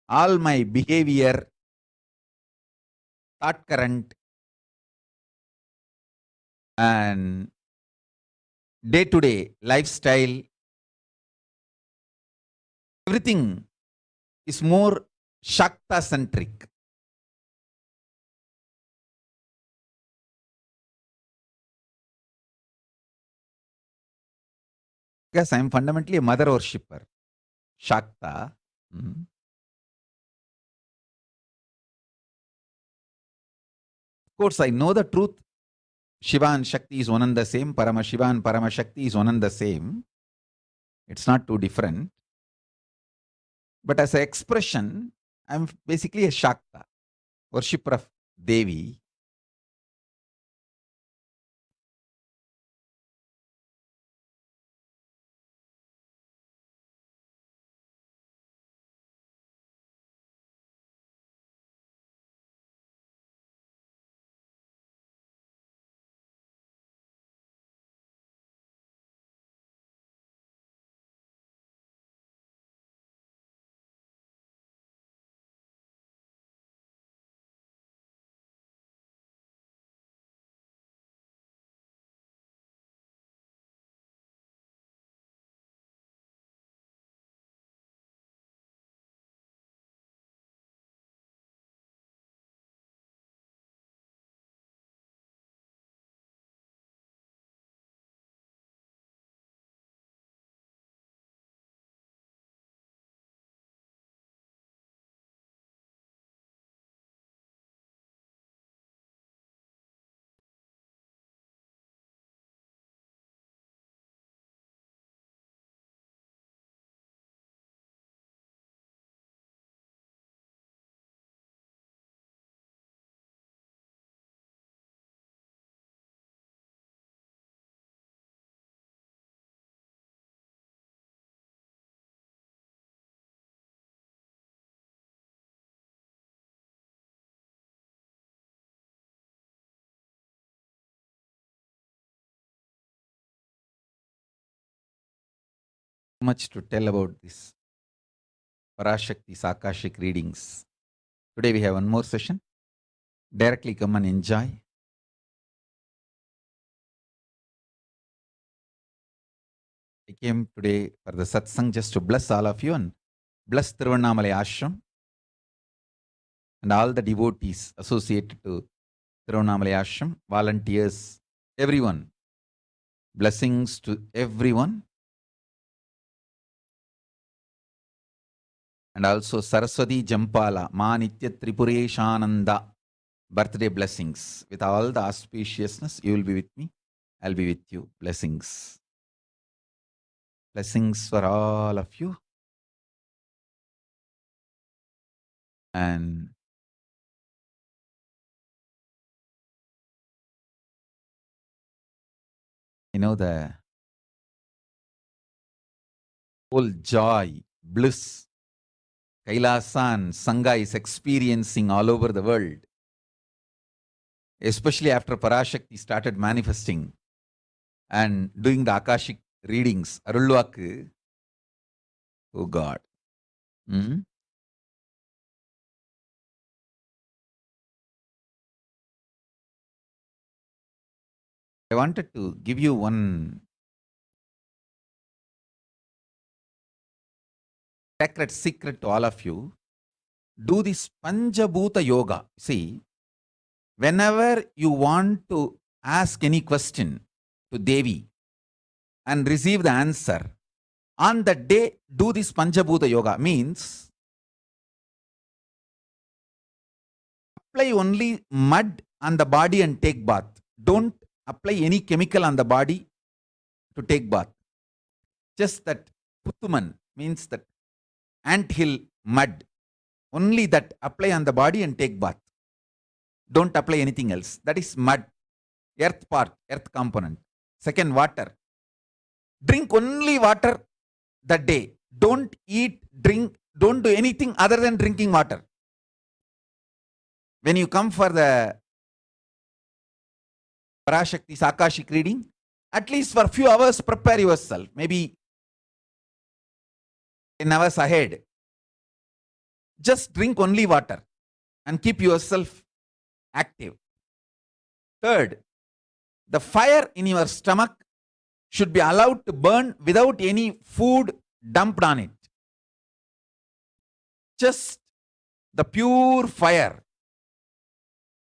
All my behavior, thought current, and day-to-day lifestyle, everything is more Shakta-centric. Because I am fundamentally a mother worshipper. Shakta. Of course, I know the truth. Shiva and Shakti is one and the same. Paramashiva and Paramashakti is one and the same. It's not too different. But as an expression, I'm basically a Shakta, worshipper of Devi. Much to tell about this Parashakti's Akashic readings. Today we have one more session. Directly come and enjoy. I came today for the satsang just to bless all of you and bless Tiruvannamalai Ashram and all the devotees associated to Tiruvannamalai Ashram, volunteers, everyone. Blessings to everyone. And also Saraswati Jampala, Ma Nitya Tripureshananda, birthday blessings. With all the auspiciousness, you will be with me. I'll be with you. Blessings. Blessings for all of you. And the whole joy, bliss, Kailasa and Sangha is experiencing all over the world. Especially after Parashakti started manifesting and doing the Akashic readings. Arulvaku. Oh God. I wanted to give you one sacred secret to all of you. Do this Panchabhuta Yoga. See, whenever you want to ask any question to Devi and receive the answer, on that day, do this Panchabhuta Yoga. Means, apply only mud on the body and take bath. Don't apply any chemical on the body to take bath. Just that Puttuman means that anthill mud. Only that apply on the body and take bath. Don't apply anything else. That is mud. Earth part, earth component. Second, water. Drink only water that day. Don't eat, drink, don't do anything other than drinking water. When you come for the Parashakti's Akashic reading, at least for a few hours prepare yourself. Maybe 10 hours ahead. Just drink only water and keep yourself active. Third, the fire in your stomach should be allowed to burn without any food dumped on it. Just the pure fire.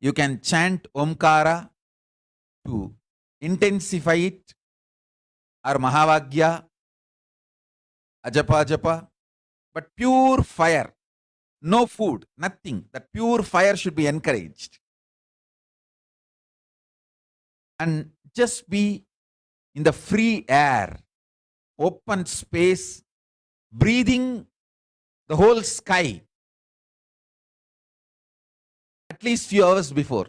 You can chant Omkara to intensify it, or Mahavagya, Ajapa Japa, but pure fire, no food, nothing. That pure fire should be encouraged. And just be in the free air, open space, breathing the whole sky at least few hours before.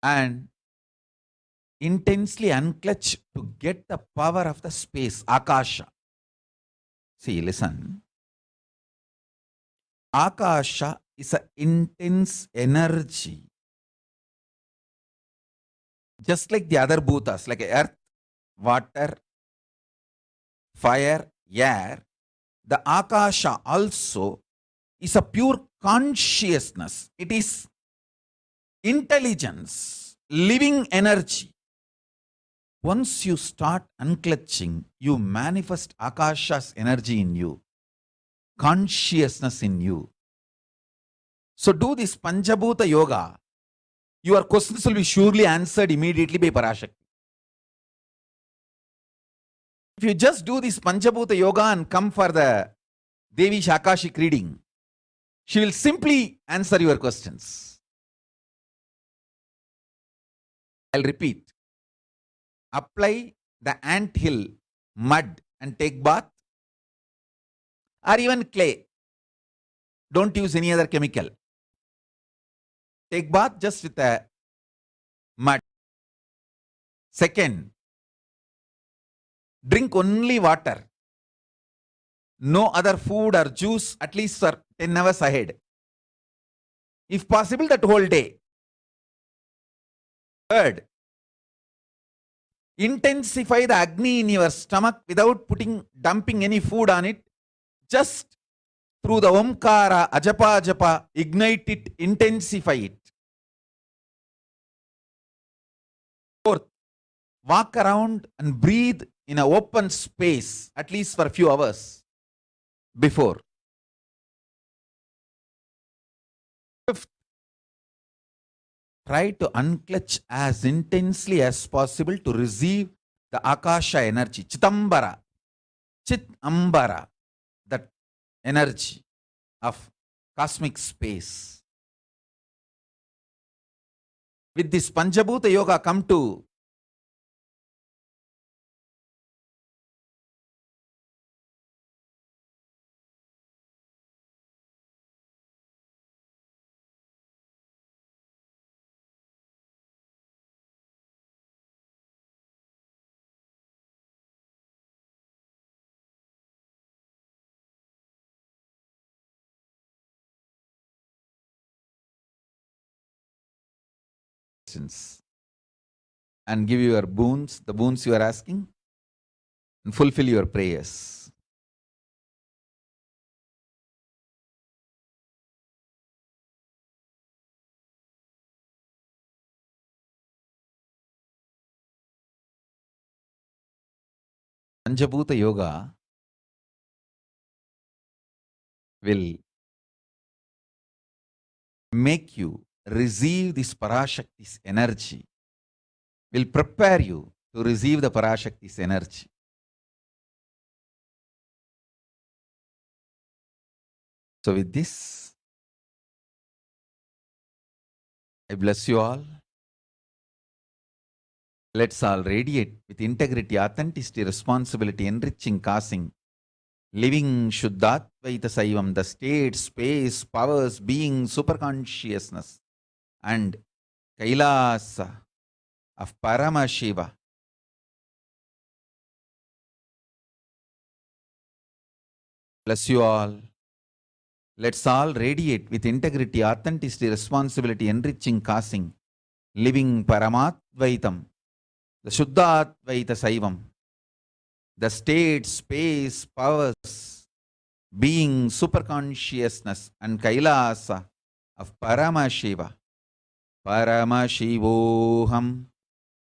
And intensely unclutch to get the power of the space, Akasha. See, listen. Akasha is an intense energy. Just like the other bhutas, like earth, water, fire, air, the Akasha also is a pure consciousness. It is intelligence, living energy. Once you start unclutching, you manifest Akasha's energy in you, consciousness in you. So do this Panchabhuta Yoga. Your questions will be surely answered immediately by Parashakti. If you just do this Panchabhuta Yoga and come for the Devi's Akashic reading, she will simply answer your questions. I'll repeat. Apply the ant hill mud and take bath, or even clay. Don't use any other chemical. Take bath just with the mud. Second, drink only water. No other food or juice at least for 10 hours ahead. If possible, that whole day. Third, intensify the Agni in your stomach without dumping any food on it. Just through the Omkara, Ajapa Japa, ignite it, intensify it. Fourth, walk around and breathe in an open space at least for a few hours before. Fifth, try to unclutch as intensely as possible to receive the Akasha energy, Chitambara, Chitambara, that energy of cosmic space. With this Panchabhuta Yoga, come to and give your boons, the boons you are asking, and fulfill your prayers. Panchabhuta Yoga will make you receive this Parashakti's energy, will prepare you to receive the Parashakti's energy. So with this, I bless you all. Let's all radiate with integrity, authenticity, responsibility, enriching, causing, living Shuddhatvaita Saivam, the state, space, powers, being, superconsciousness, and Kailasa of Paramashiva. Bless you all. Let's all radiate with integrity, authenticity, responsibility, enriching, causing, living Paramattvaitam, the Shuddhatvaita Saivam, the state, space, powers, being, superconsciousness, and Kailasa of Paramashiva. Paramashivoham.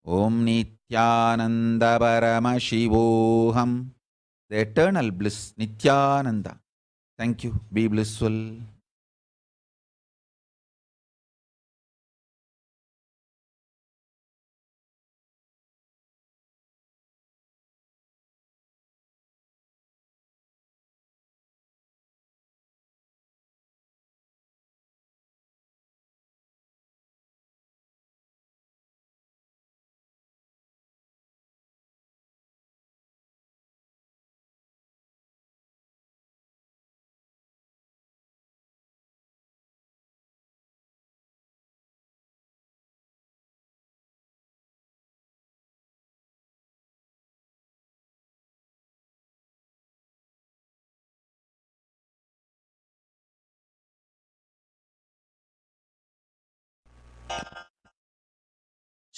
Om Nithyananda Paramashivoham. The eternal bliss, Nithyananda. Thank you. Be blissful.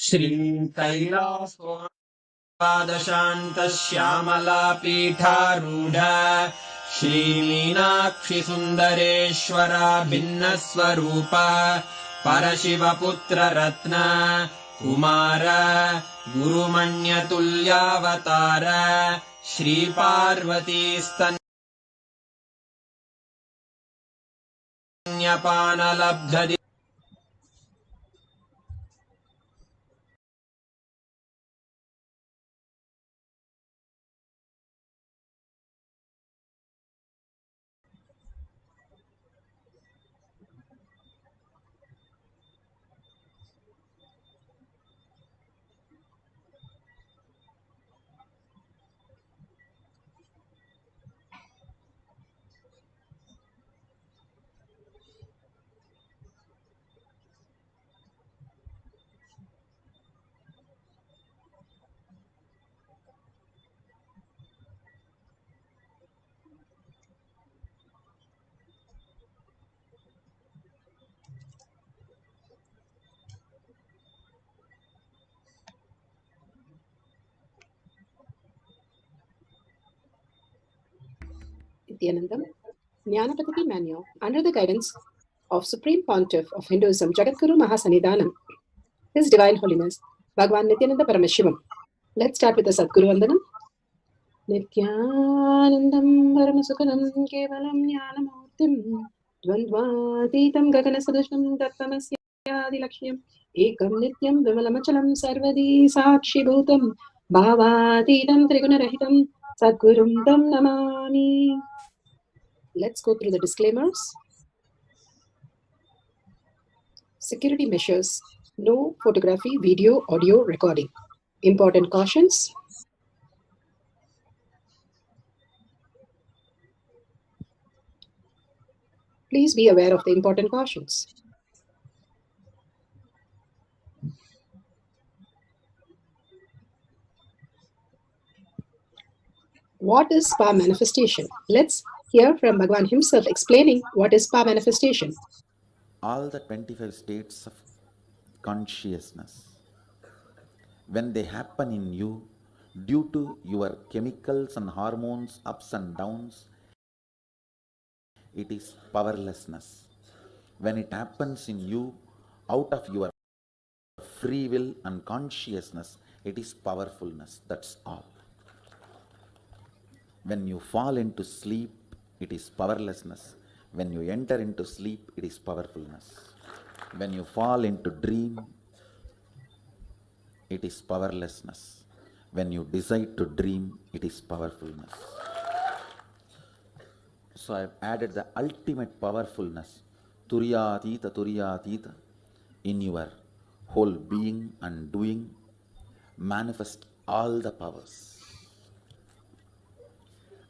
श्रीकैलासवादशान्तश्यामलापीठारूढ श्रीमीनाक्षिसुन्दरेश्वरा भिन्नस्वरूपा परशिवपुत्ररत्न Kumar गुरुमण्यतुल्यावतार श्रीपार्वतीस्तन्यपानलब्धदि Nithyanandam, Jnanapatiki Manual, under the guidance of Supreme Pontiff of Hinduism, Jagadguru Mahasannidhanam, His Divine Holiness, Bhagavan Nithyananda Paramashivam. Let's start with the Sadguru Vandanam. Nithyanandam Paramasukhanam Kevalam Jnanamurtim Dvandvatitam Gaganasadusham Dattamasyadilakshmyam Ekam Nityam Vimalamachalam Sarvadi Sakshibhutam Bhavatitam Trigunarahitam Sadgurum Tam Namami. Let's go through the disclaimers. Security measures. No photography, video, audio recording. Important cautions. Please be aware of the important cautions. What is spa manifestation? Let's hear from Bhagavan himself explaining what is spa manifestation. All the 25 states of consciousness, when they happen in you, due to your chemicals and hormones, ups and downs, it is powerlessness. When it happens in you, out of your free will and consciousness, it is powerfulness. That's all. When you fall into sleep, it is powerlessness. When you enter into sleep, it is powerfulness. When you fall into dream, it is powerlessness. When you decide to dream, it is powerfulness. So I have added the ultimate powerfulness, Turiyatita, in your whole being and doing. Manifest all the powers.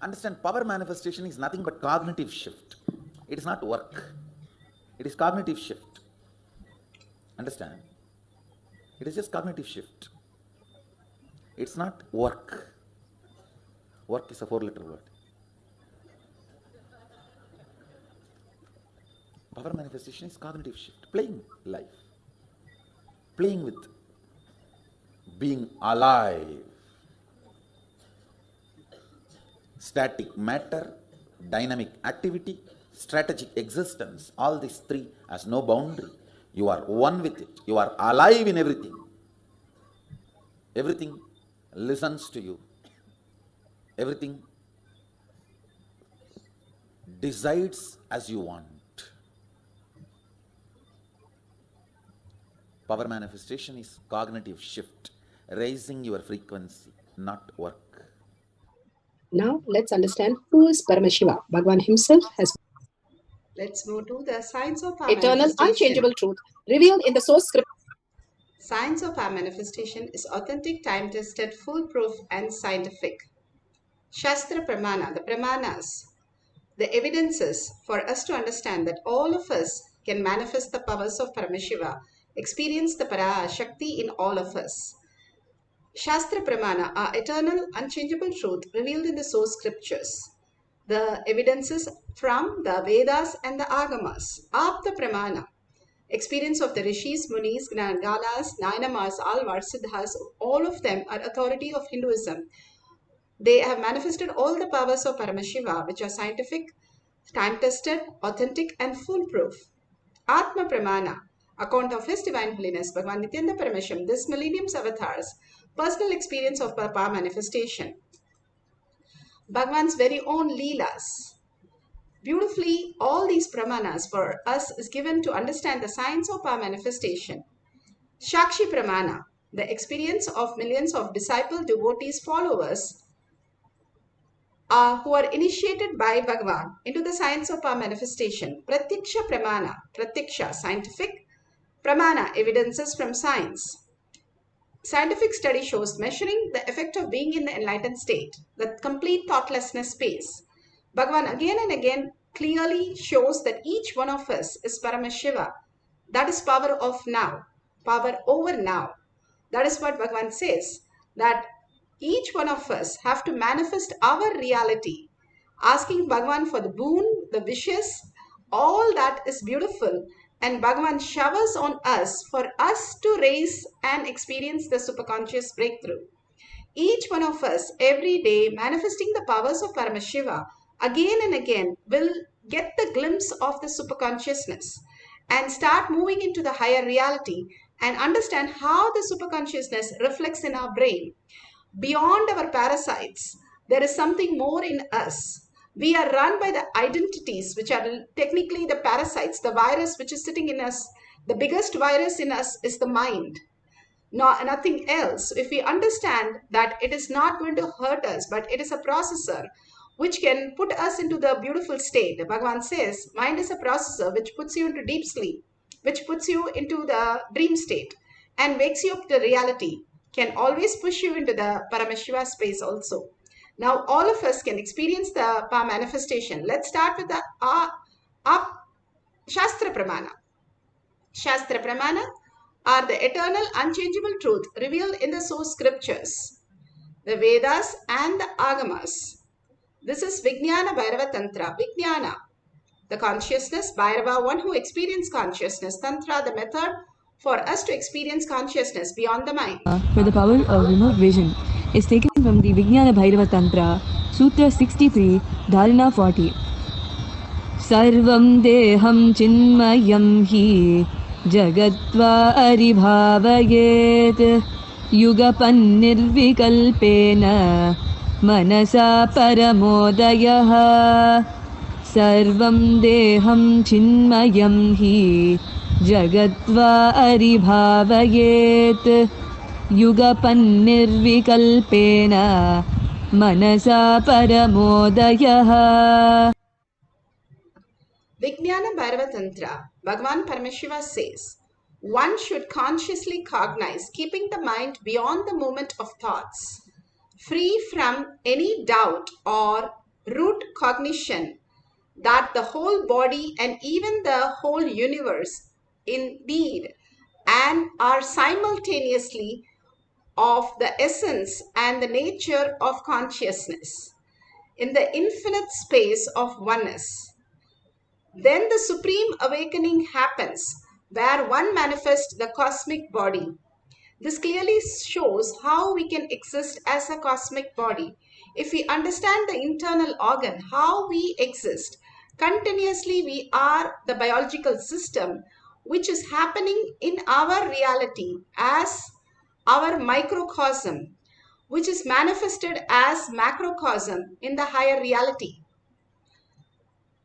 Understand, power manifestation is nothing but cognitive shift. It is not work. It is cognitive shift. Understand? It is just cognitive shift. It's not work. Work is a 4-letter word. Power manifestation is cognitive shift. Playing life. Playing with being alive. static matter, dynamic activity, strategic existence. All these three has no boundary. You are one with it. You are alive in everything. Everything listens to you. Everything decides as you want. Power manifestation is cognitive shift, raising your frequency, not work. Now let's understand who is Paramashiva. Bhagavan himself has Let's move to the science of our eternal, manifestation. unchangeable truth revealed in the source script. Science of our manifestation is authentic, time-tested, foolproof, and scientific. Shastra Pramana, the Pramanas, the evidences for us to understand that all of us can manifest the powers of Paramashiva, experience the Parashakti in all of us. Shastra Pramana are eternal, unchangeable truth revealed in the source scriptures. The evidences from the Vedas and the Agamas. Apta Pramana, experience of the Rishis, Munis, Ganas, Nainamas, Alvar, Siddhas, all of them are authority of Hinduism. They have manifested all the powers of Paramashiva, which are scientific, time-tested, authentic, and foolproof. Atma Pramana, account of His Divine Holiness, Bhagavan Nityananda Paramashivam, this millennium's avatars, personal experience of power manifestation. Bhagavan's very own Leelas. Beautifully, all these Pramanas for us is given to understand the science of power manifestation. Shakshi Pramana, the experience of millions of disciple, devotees, followers, who are initiated by Bhagavan into the science of power manifestation. Pratyaksha Pramana, Pratyaksha, scientific, Pramana, evidences from science. Scientific study shows measuring the effect of being in the enlightened state, the complete thoughtlessness space. Bhagavan again and again clearly shows that each one of us is Paramashiva. That is power of now, power over now. That is what Bhagavan says, that each one of us have to manifest our reality, asking Bhagavan for the boon, the wishes, all that is beautiful, and Bhagavan showers on us for us to raise and experience the superconscious breakthrough. Each one of us every day manifesting the powers of Paramashiva again and again will get the glimpse of the superconsciousness and start moving into the higher reality and understand how the superconsciousness reflects in our brain. Beyond our parasites, there is something more in us. We are run by the identities, which are technically the parasites, the virus which is sitting in us. The biggest virus in us is the mind, nothing else. If we understand that it is not going to hurt us, but it is a processor which can put us into the beautiful state. Bhagavan says, mind is a processor which puts you into deep sleep, which puts you into the dream state and wakes you up to reality, can always push you into the Paramashiva space also. Now all of us can experience the power manifestation. Let's start with the Shastra Pramana. Shastra Pramana are the eternal unchangeable truth revealed in the source scriptures, the Vedas and the Agamas. This is Vijnana Bhairava Tantra. Vijnana, the consciousness, Bhairava, one who experiences consciousness, Tantra, the method for us to experience consciousness beyond the mind. For the power of remote vision is taken from the Vijnana Bhairava Tantra, Sutra 63, Dharana 40. Sarvam deham chinmayam hi jagatva aribhavayet yugapan nirvikalpena manasa paramodayah. Sarvam deham chinmayam hi jagatva aribhavayet yugapan nirvikalpena manasa paramodayah. Vijnana Bhairava Tantra, Bhagavan Paramashiva says, one should consciously cognize, keeping the mind beyond the movement of thoughts, free from any doubt or root cognition that the whole body and even the whole universe indeed and are simultaneously of the essence and the nature of consciousness in the infinite space of oneness. Then the supreme awakening happens where one manifests the cosmic body. This clearly shows how we can exist as a cosmic body If we understand the internal organ, how we exist, continuously we are the biological system which is happening in our reality as our microcosm, which is manifested as macrocosm in the higher reality.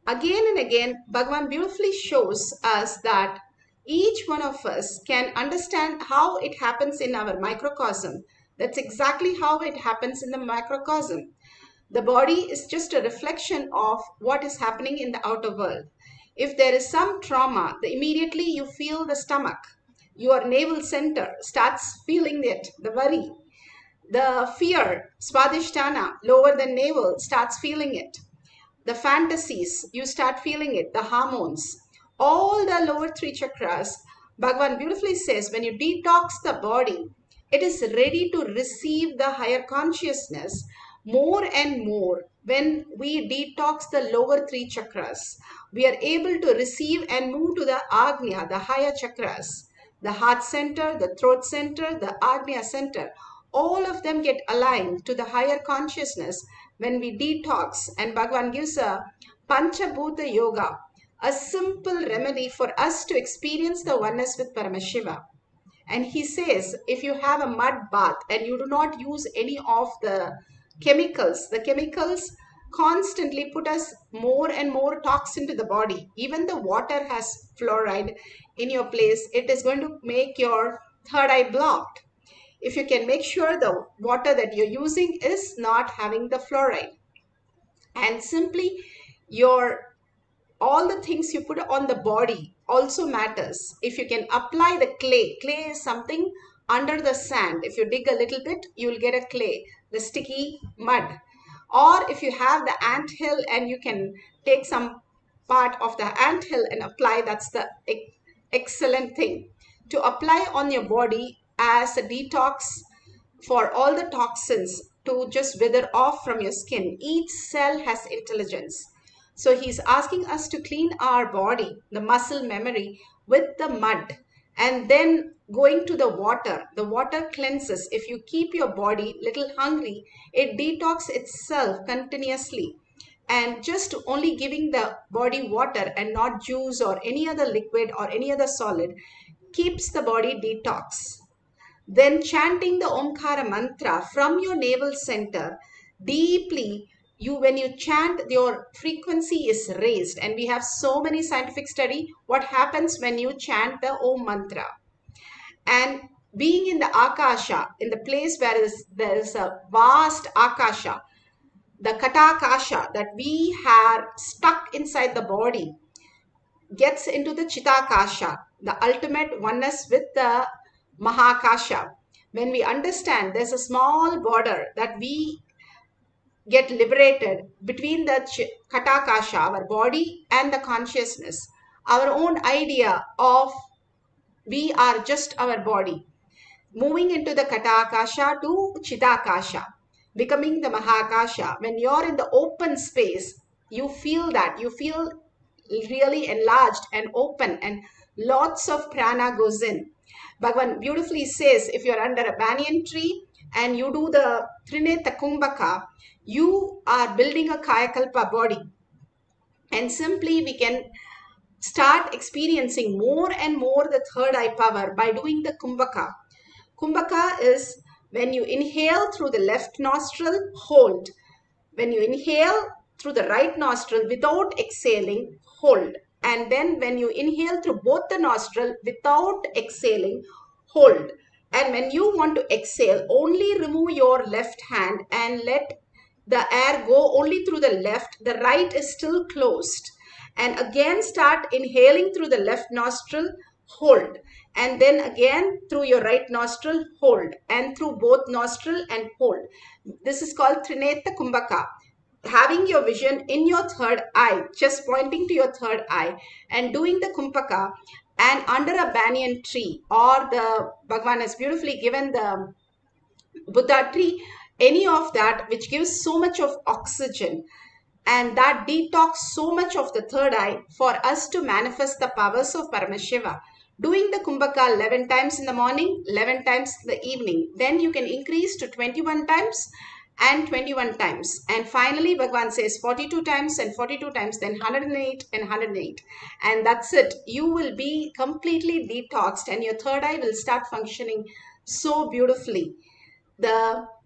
Again and again, Bhagavan beautifully shows us that each one of us can understand how it happens in our microcosm. That's exactly how it happens in the macrocosm. The body is just a reflection of what is happening in the outer world. If there is some trauma, immediately you feel the stomach. Your navel center starts feeling it, the worry. The fear, swadhisthana, lower than navel, starts feeling it. The fantasies, you start feeling it, the hormones, all the lower three chakras. Bhagavan beautifully says, when you detox the body, it is ready to receive the higher consciousness more and more. When we detox the lower three chakras, we are able to receive and move to the Agnya, the higher chakras, the heart center, the throat center, the Agnya center. All of them get aligned to the higher consciousness when we detox. And Bhagavan gives a Panchabhuta Yoga, a simple remedy for us to experience the oneness with Paramashiva. And he says, if you have a mud bath and you do not use any of the chemicals constantly put us more and more toxin to the body. Even the water has fluoride in your place. It is going to make your third eye blocked. If you can make sure the water that you're using is not having the fluoride. And simply all the things you put on the body also matters. If you can apply the clay is something under the sand. If you dig a little bit, you will get a clay, the sticky mud. Or if you have the ant hill and you can take some part of the ant hill and apply, that's the excellent thing. To apply on your body as a detox for all the toxins to just wither off from your skin. Each cell has intelligence. So he's asking us to clean our body, the muscle memory, with the mud, and then going to the water. The water cleanses. If you keep your body little hungry, it detox itself continuously. And just only giving the body water and not juice or any other liquid or any other solid keeps the body detox. Then chanting the Omkara mantra from your navel center deeply, when you chant, your frequency is raised. And we have so many scientific study what happens when you chant the Om mantra. And being in the Akasha, in the place where there is a vast Akasha, the Katakasha that we have stuck inside the body gets into the Chitakasha, the ultimate oneness with the Mahakasha. When we understand there's a small border that we get liberated between the Katakasha, our body, and the consciousness, our own idea of we are just our body, moving into the Katakasha to Chitakasha, becoming the Mahakasha. When you're in the open space, you feel that, you feel really enlarged and open, and lots of prana goes in. Bhagavan beautifully says, if you're under a banyan tree and you do the Trineta Kumbhaka, you are building a Kayakalpa body. And simply we can start experiencing more and more the third eye power by doing the Kumbhaka. Kumbhaka is when you inhale through the left nostril, hold. When you inhale through the right nostril without exhaling, hold. And then when you inhale through both the nostril without exhaling, hold. And when you want to exhale, only remove your left hand and let the air go only through the left. The right is still closed. And again start inhaling through the left nostril, hold. And then again through your right nostril, hold. And through both nostril and hold. This is called Trineta Kumbhaka. Having your vision in your third eye, just pointing to your third eye and doing the Kumbhaka, and under a banyan tree, or the Bhagavan has beautifully given the Buddha tree, any of that which gives so much of oxygen and that detox so much of the third eye for us to manifest the powers of Paramashiva. Doing the Kumbhaka 11 times in the morning, 11 times in the evening, then you can increase to 21 times and 21 times. And finally, Bhagavan says 42 times and 42 times, then 108 and 108. And that's it. You will be completely detoxed and your third eye will start functioning so beautifully.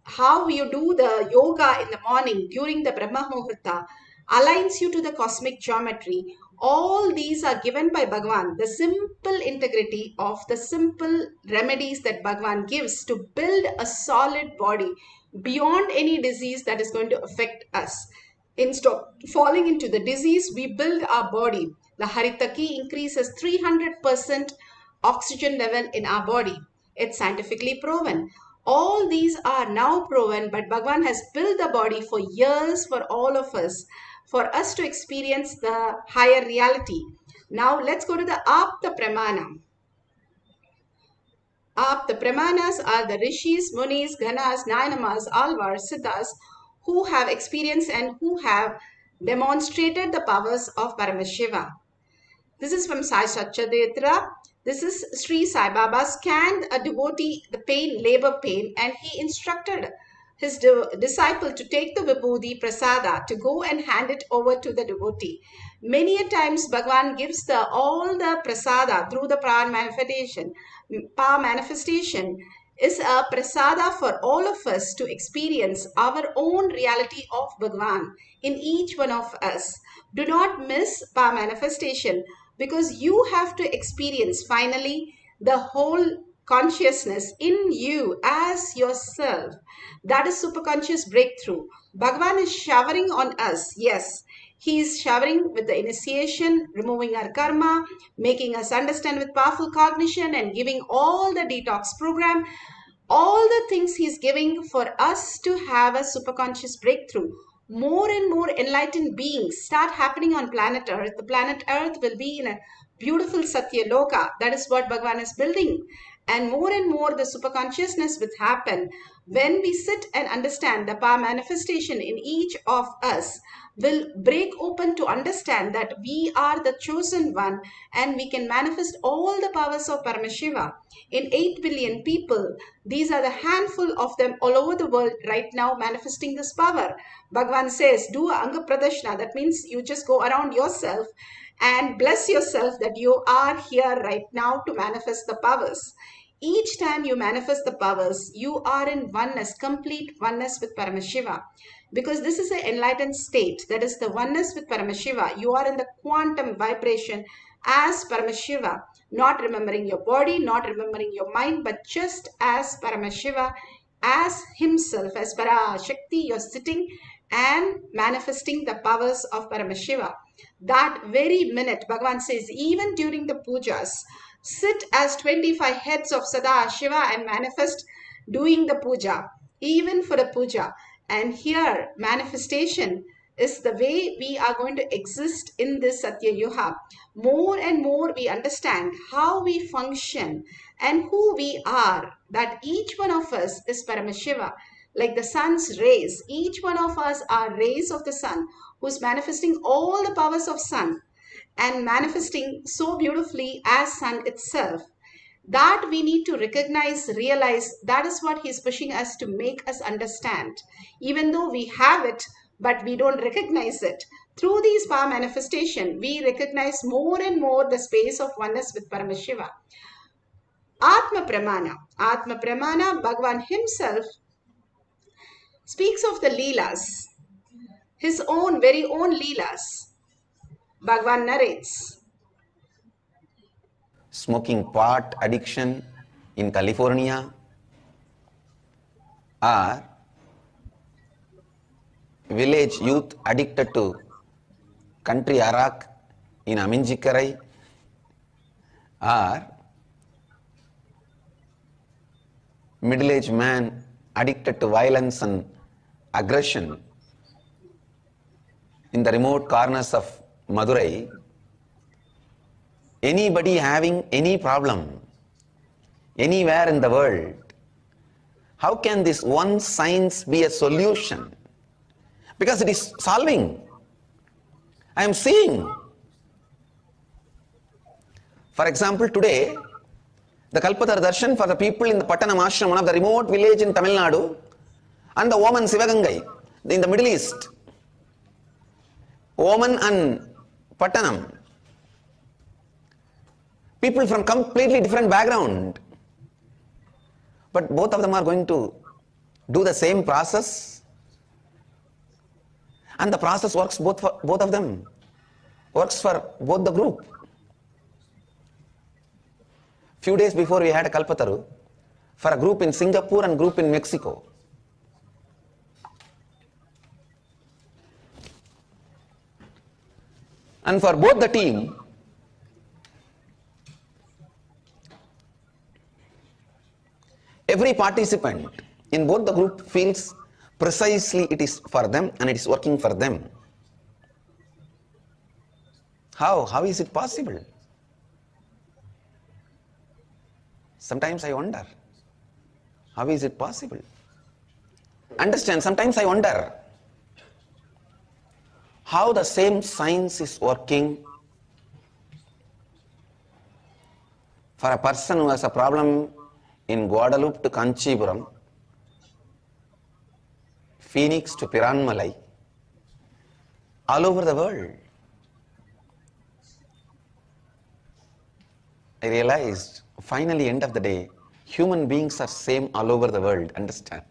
How you do the yoga in the morning during the Brahma Muhurta aligns you to the cosmic geometry. All these are given by Bhagavan. The simple integrity of the simple remedies that Bhagavan gives to build a solid body beyond any disease that is going to affect us. Instead of falling into the disease, we build our body. The Haritaki increases 300% oxygen level in our body. It's scientifically proven. All these are now proven, but Bhagavan has built the body for years for all of us to experience the higher reality. Now let's go to the Apta Pramana. Apta Pramanas are the Rishis, Munis, Ganas, Nayanamas, Alvars, Siddhas who have experienced and who have demonstrated the powers of Paramashiva. This is from Sai Satchadetra. This is Sri Sai Baba scanned a devotee, the pain, labor pain, and he instructed his disciple to take the Vibhuti Prasada, to go and hand it over to the devotee. Many a times Bhagavan gives all the Prasada through the power manifestation. Power manifestation is a Prasada for all of us to experience our own reality of Bhagavan in each one of us. Do not miss power manifestation, because you have to experience finally the whole consciousness in you as yourself. That is superconscious breakthrough. Bhagavan is showering on us. Yes, he is showering with the initiation, removing our karma, making us understand with powerful cognition, and giving all the detox program, all the things he's giving for us to have a superconscious breakthrough. More and more enlightened beings start happening on planet Earth. The planet Earth will be in a beautiful Satya Loka. That is what Bhagavan is building. And more the superconsciousness will happen when we sit and understand the power manifestation in each of us will break open to understand that we are the chosen one and we can manifest all the powers of Paramashiva. In 8 billion people, these are the handful of them all over the world right now manifesting this power. Bhagavan says, do Anga Pradashna. That means you just go around yourself and bless yourself that you are here right now to manifest the powers. Each time you manifest the powers, you are in oneness, complete oneness with Paramashiva. Because this is an enlightened state, that is the oneness with Paramashiva. You are in the quantum vibration as Paramashiva, not remembering your body, not remembering your mind, but just as Paramashiva, as himself, as Parashakti, you're sitting and manifesting the powers of Paramashiva. That very minute, Bhagavan says, even during the pujas, sit as 25 heads of Sada Shiva and manifest doing the puja, even for the puja. And here, manifestation is the way we are going to exist in this Satya Yuga. More and more we understand how we function and who we are, that each one of us is Paramashiva. Like the sun's rays, each one of us are rays of the sun, who's manifesting all the powers of sun and manifesting so beautifully as sun itself. That we need to recognize, realize, that is what he's pushing us to make us understand. Even though we have it, but we don't recognize it. Through these power manifestation, we recognize more and more the space of oneness with Paramashiva. Atma Pramana. Atma Pramana, Bhagavan himself speaks of the Leelas, his own, very own Leelas. Bhagavan narrates. Smoking pot addiction in California, or village youth addicted to country arak in Aminjikarai, or middle-aged man addicted to violence and aggression in the remote corners of Madurai. Anybody having any problem anywhere in the world, how can this one science be a solution? Because it is solving. I am seeing. For example, today, the Kalpatara Darshan for the people in the Pattanam Ashram, one of the remote village in Tamil Nadu, and the Oman Sivagangai in the Middle East, Oman and Pattanam, people from completely different background, but both of them are going to do the same process, and the process works both for both of them, works for both the group. Few days before we had a Kalpataru for a group in Singapore and group in Mexico. And for both the team, every participant in both the group feels precisely it is for them and it is working for them. How is it possible? Sometimes I wonder, how is it possible? Understand, sometimes I wonder how the same science is working for a person who has a problem in Guadalupe to Kanchipuram, Phoenix to Piranmalai, all over the world. I realized, finally, end of the day, human beings are same all over the world, understand?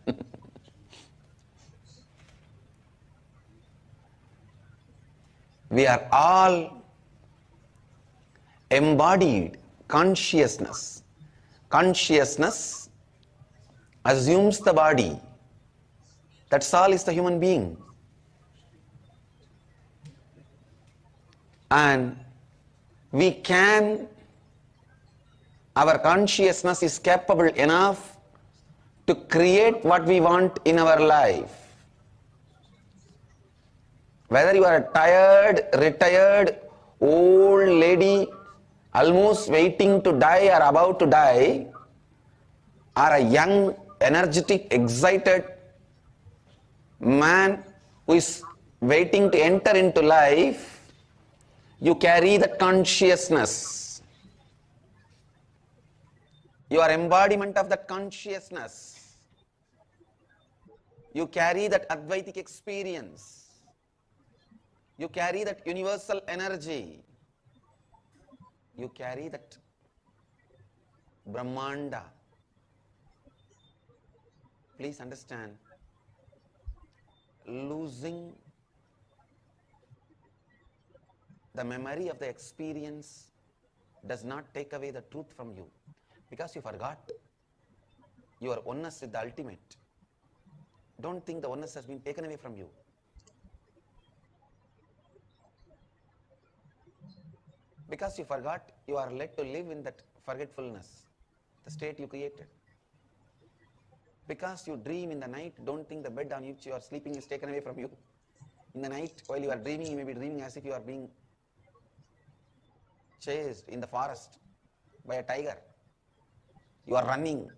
We are all embodied consciousness. Consciousness assumes the body. That's all is the human being. And we can, our consciousness is capable enough to create what we want in our life. Whether you are a tired, retired, old lady, almost waiting to die or about to die, or a young, energetic, excited man who is waiting to enter into life, you carry that consciousness. You are embodiment of that consciousness. You carry that Advaitic experience. You carry that universal energy. You carry that Brahmanda. Please understand, losing the memory of the experience does not take away the truth from you, because you forgot your oneness with the ultimate. Don't think the oneness has been taken away from you. Because you forgot, you are led to live in that forgetfulness, the state you created. Because you dream in the night, don't think the bed on which you are sleeping is taken away from you. In the night, while you are dreaming, you may be dreaming as if you are being chased in the forest by a tiger. You are running.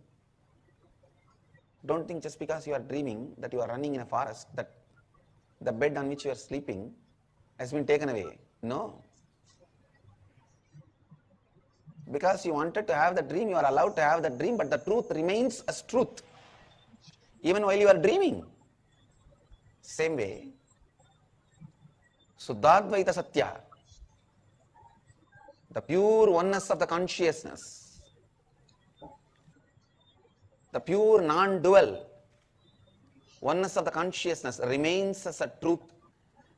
Don't think just because you are dreaming that you are running in a forest, that the bed on which you are sleeping has been taken away. No. Because you wanted to have the dream, you are allowed to have the dream, but the truth remains as truth, even while you are dreaming. Same way, Suddhadvaita Satya, the pure oneness of the consciousness, the pure non-dual oneness of the consciousness remains as a truth,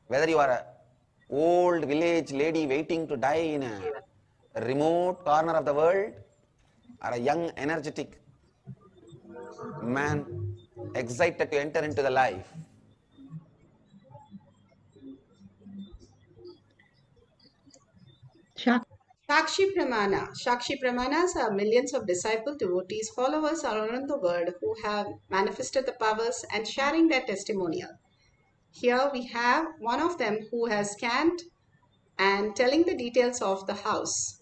whether you are an old village lady waiting to die in a remote corner of the world, or a young, energetic man excited to enter into the life. Sakshi Pramana. Sakshi Pramanas are millions of disciple devotees, followers around the world who have manifested the powers and sharing their testimonial. Here we have one of them who has scanned and telling the details of the house.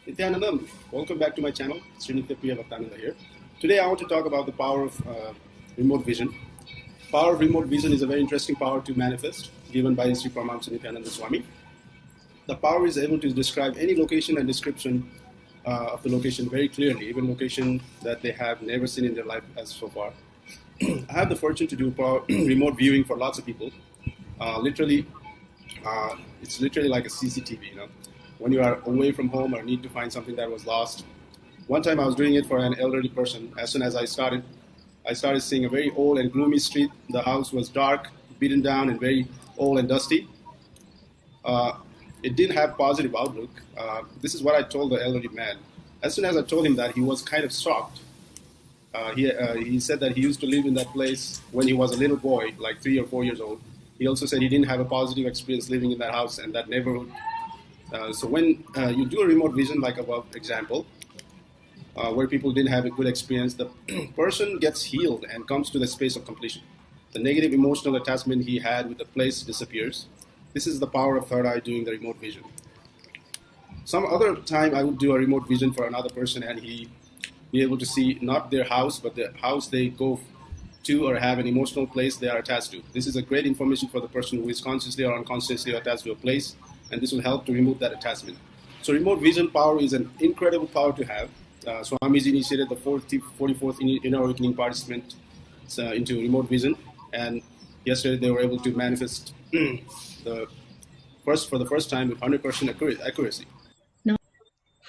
Nithyanandam, welcome back to my channel. Srinitya Priya Bhaktananda here. Today I want to talk about the power of remote vision. Power of remote vision is a very interesting power to manifest, given by Sri Paramahamsa Nithyananda Swami. The power is able to describe any location and description of the location very clearly, even location that they have never seen in their life as so far. I have the fortune to do remote viewing for lots of people. It's literally like a CCTV, you know. When you are away from home or need to find something that was lost. One time I was doing it for an elderly person. As soon as I started seeing a very old and gloomy street. The house was dark, beaten down, and very old and dusty. It didn't have positive outlook. This is what I told the elderly man. As soon as I told him that, he was kind of shocked. He said that he used to live in that place when he was a little boy, like 3 or 4 years old. He also said he didn't have a positive experience living in that house and that neighborhood. So when you do a remote vision, like above example, where people didn't have a good experience, the person gets healed and comes to the space of completion. The negative emotional attachment he had with the place disappears. This is the power of third eye doing the remote vision. Some other time I would do a remote vision for another person and he be able to see not their house, but the house they go to or have an emotional place they are attached to. This is a great information for the person who is consciously or unconsciously attached to a place, and this will help to remove that attachment. So remote vision power is an incredible power to have. Swamiji initiated the 44th Inner Awakening participant into remote vision, and yesterday they were able to manifest for the first time with 100% accuracy.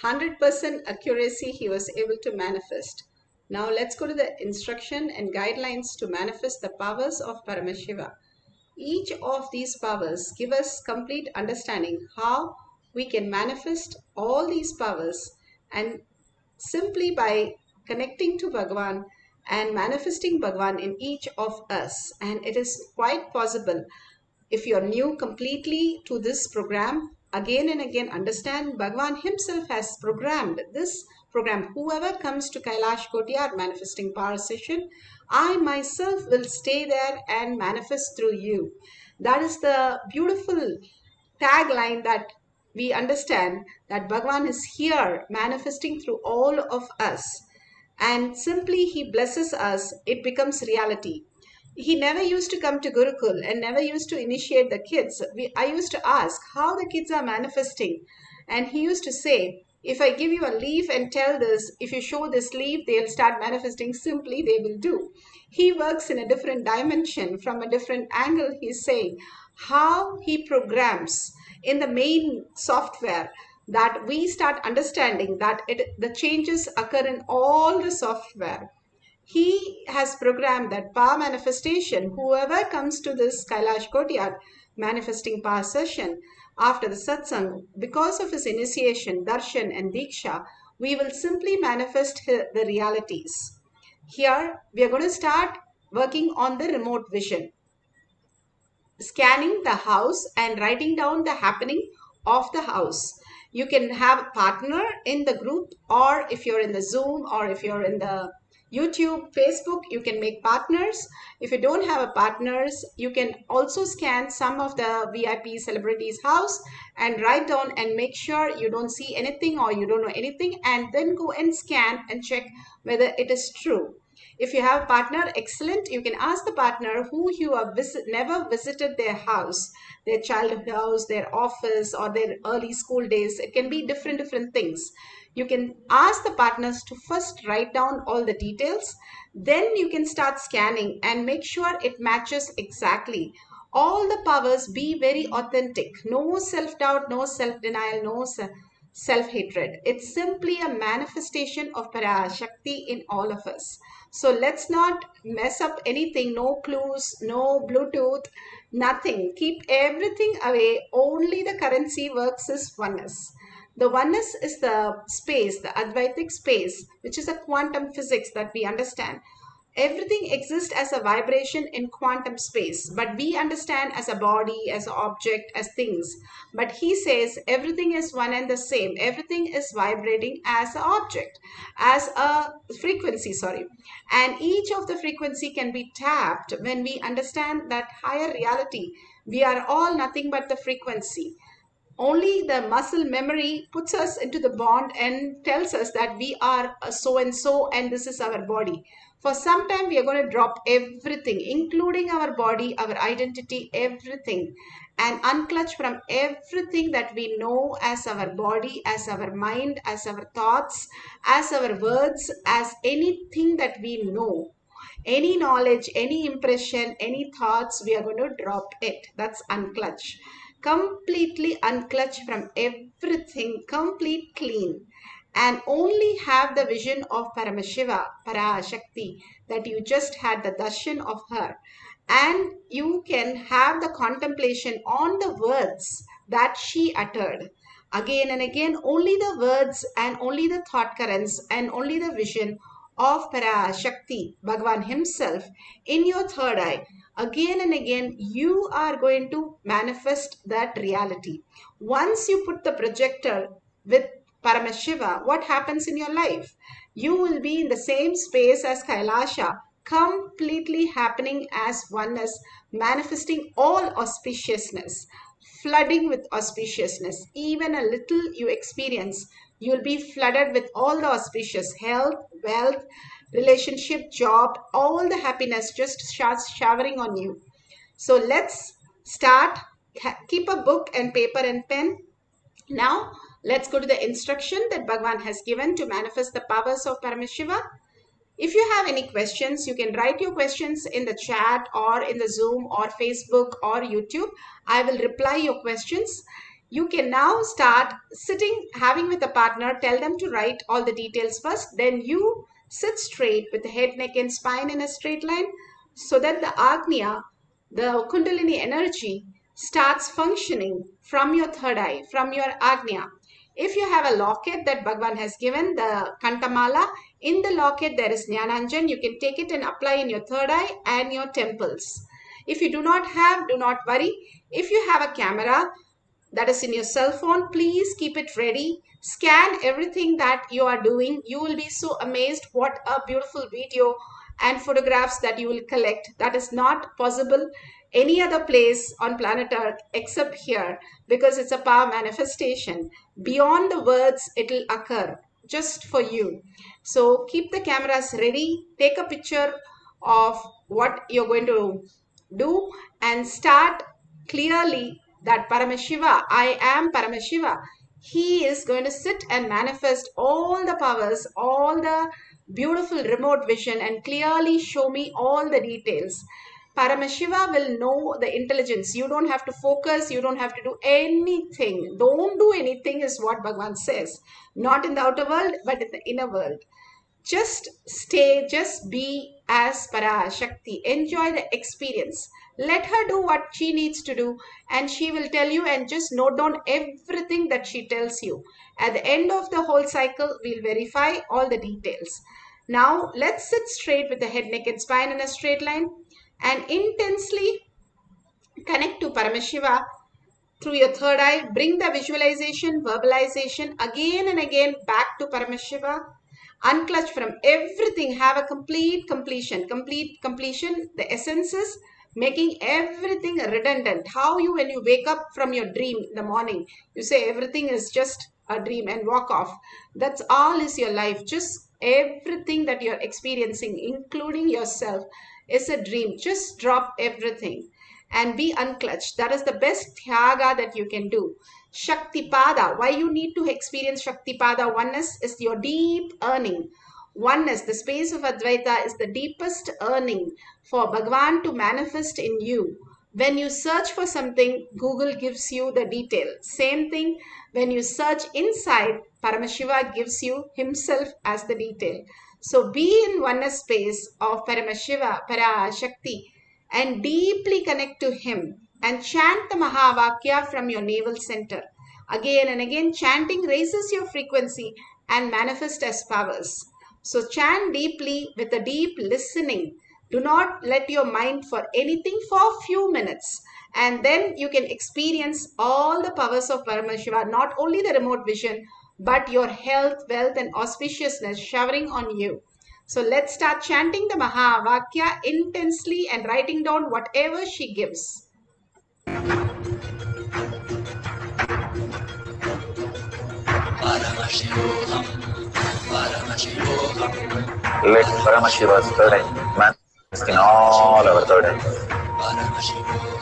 100% accuracy he was able to manifest. Now let's go to the instruction and guidelines to manifest the powers of Paramashiva. Each of these powers give us complete understanding how we can manifest all these powers, and simply by connecting to Bhagavan and manifesting Bhagavan in each of us. And it is quite possible. If you're new completely to this program, again and again understand Bhagavan himself has programmed this program. Whoever comes to Kailash Kotiyar manifesting power session, I myself will stay there and manifest through you. That is the beautiful tagline that we understand, that Bhagavan is here manifesting through all of us. And simply he blesses us, it becomes reality. He never used to come to Gurukul and never used to initiate the kids. I used to ask how the kids are manifesting. And he used to say, if I give you a leaf and tell this, if you show this leaf, they'll start manifesting. Simply they will do. He works in a different dimension, from a different angle. He's saying how he programs in the main software, that we start understanding that the changes occur in all the software. He has programmed that power manifestation. Whoever comes to this Kailash Kotiyar manifesting power session after the satsang, because of his initiation, darshan and diksha, we will simply manifest the realities. Here we are going to start working on the remote vision, scanning the house and writing down the happening of the house. You can have a partner in the group, or if you're in the Zoom, or if you're in the YouTube, Facebook, you can make partners. If you don't have a partners, you can also scan some of the VIP celebrities' house and write down and make sure you don't see anything or you don't know anything, and then go and scan and check whether it is true. If you have a partner, excellent. You can ask the partner who you have never visited their house, their childhood house, their office, or their early school days. It can be different things. You can ask the partners to first write down all the details. Then you can start scanning and make sure it matches exactly. All the powers, be very authentic. No self-doubt, no self-denial, no self-hatred. It's simply a manifestation of Parashakti in all of us. So let's not mess up anything. No clues, no Bluetooth, nothing. Keep everything away. Only the currency works is oneness. The oneness is the space, the Advaitic space, which is a quantum physics that we understand. Everything exists as a vibration in quantum space, but we understand as a body, as an object, as things. But he says everything is one and the same. Everything is vibrating as an object, as a frequency, And each of the frequency can be tapped when we understand that higher reality. We are all nothing but the frequency. Only the muscle memory puts us into the bond and tells us that we are so and so and this is our body. For some time, we are going to drop everything, including our body, our identity, everything, and unclutch from everything that we know as our body, as our mind, as our thoughts, as our words, as anything that we know. Any knowledge, any impression, any thoughts, we are going to drop it. That's unclutch. Completely unclutch from everything, complete clean, and only have the vision of Paramashiva, Parashakti, that you just had the darshan of her. And you can have the contemplation on the words that she uttered. Again and again, only the words and only the thought currents and only the vision of Parashakti, Bhagavan himself, in your third eye. Again and again, you are going to manifest that reality. Once you put the projector with Paramashiva, what happens in your life? You will be in the same space as Kailasa, completely happening as oneness, manifesting all auspiciousness, flooding with auspiciousness. Even a little you experience, you'll be flooded with all the auspicious health, wealth, relationship, job, all the happiness just starts showering on you. So let's start. Keep a book and paper and pen. Now let's go to the instruction that Bhagavan has given to manifest the powers of Paramashiva. If you have any questions, you can write your questions in the chat or in the Zoom or Facebook or YouTube. I will reply your questions. You can now start sitting, having with a partner, tell them to write all the details first. Then you sit straight with the head, neck and spine in a straight line so that the Agnya, the Kundalini energy, starts functioning from your third eye, from your Agnya. If you have a locket that Bhagavan has given, the Kantamala, in the locket there is Jnananjan. You can take it and apply in your third eye and your temples. If you do not have, do not worry. If you have a camera that is in your cell phone, please keep it ready. Scan everything that you are doing. You will be so amazed what a beautiful video and photographs that you will collect. That is not possible any other place on planet Earth except here, because it's a power manifestation. Beyond the words, it will occur just for you. So keep the cameras ready. Take a picture of what you're going to do and start clearly that Paramashiva, I am Paramashiva. He is going to sit and manifest all the powers, all the beautiful remote vision and clearly show me all the details. Paramashiva will know the intelligence. You don't have to focus. You don't have to do anything. Don't do anything is what Bhagavan says. Not in the outer world, but in the inner world. Just stay, just be as Parashakti. Enjoy the experience. Let her do what she needs to do and she will tell you, and just note down everything that she tells you. At the end of the whole cycle, we'll verify all the details. Now, let's sit straight with the head, neck and spine in a straight line and intensely connect to Paramashiva through your third eye. Bring the visualization, verbalization again and again back to Paramashiva. Unclutch from everything. Have a complete completion. The essence is making everything redundant. How you, when you wake up from your dream in the morning, you say everything is just a dream and walk off. That's all is your life. Just everything that you're experiencing, including yourself, is a dream. Just drop everything and be unclutched. That is the best tyaga that you can do. Shaktipada. Why you need to experience Shaktipada? Oneness is your deep earning. Oneness, the space of Advaita, is the deepest earning for Bhagavan to manifest in you. When you search for something, Google gives you the detail. Same thing, when you search inside, Paramashiva gives you himself as the detail. So be in oneness space of Paramashiva, Parashakti, and deeply connect to him and chant the Mahavakya from your navel center. Again and again, chanting raises your frequency and manifests as powers. So chant deeply with a deep listening. Do not let your mind for anything for a few minutes. And then you can experience all the powers of Paramashiva, not only the remote vision, but your health, wealth, and auspiciousness showering on you. So let's start chanting the Mahavakya intensely and writing down whatever she gives. Let Paramashiva's third eye manifest in all our third eyes.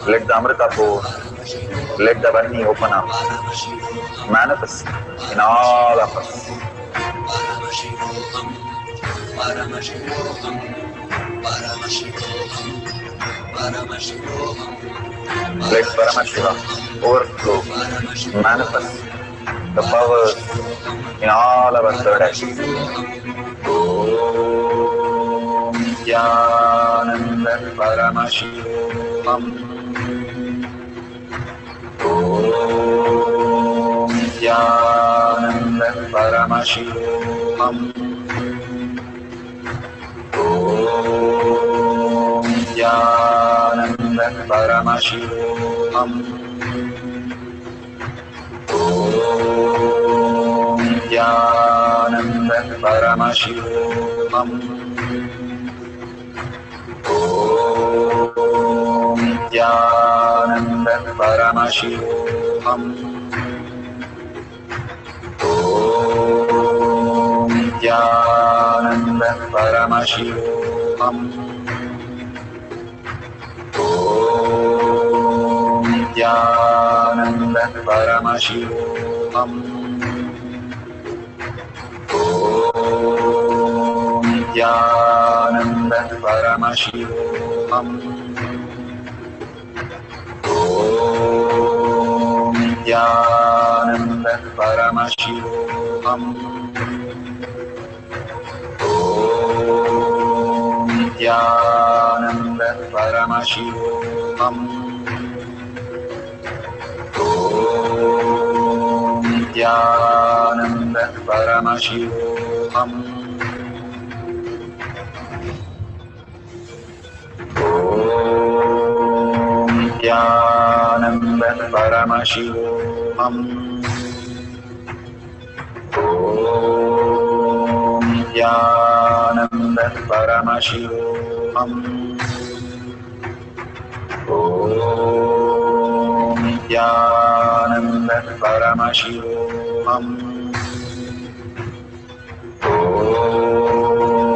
Let the Amrita pool, let the Varni open up, manifest in all of us. Let Paramashiva overflow, manifest the powers in all our third eyes. Om Nityananda Paramashivam. Om Nityananda Paramashivam. Om Nityananda Paramashivam. Om Nityananda Paramashivam. Om Nityananda Paramashivam. Om Nityananda Paramashivam. Om Nityananda Paramashivam. Om Nityananda Paramashivam. Om Nityananda Paramashivam. Om Nityananda Paramashivam. Om Nityananda Paramashivam. Om Nityananda Paramashivoham. Om Nityananda Paramashivoham. Om Nityananda Paramashivoham.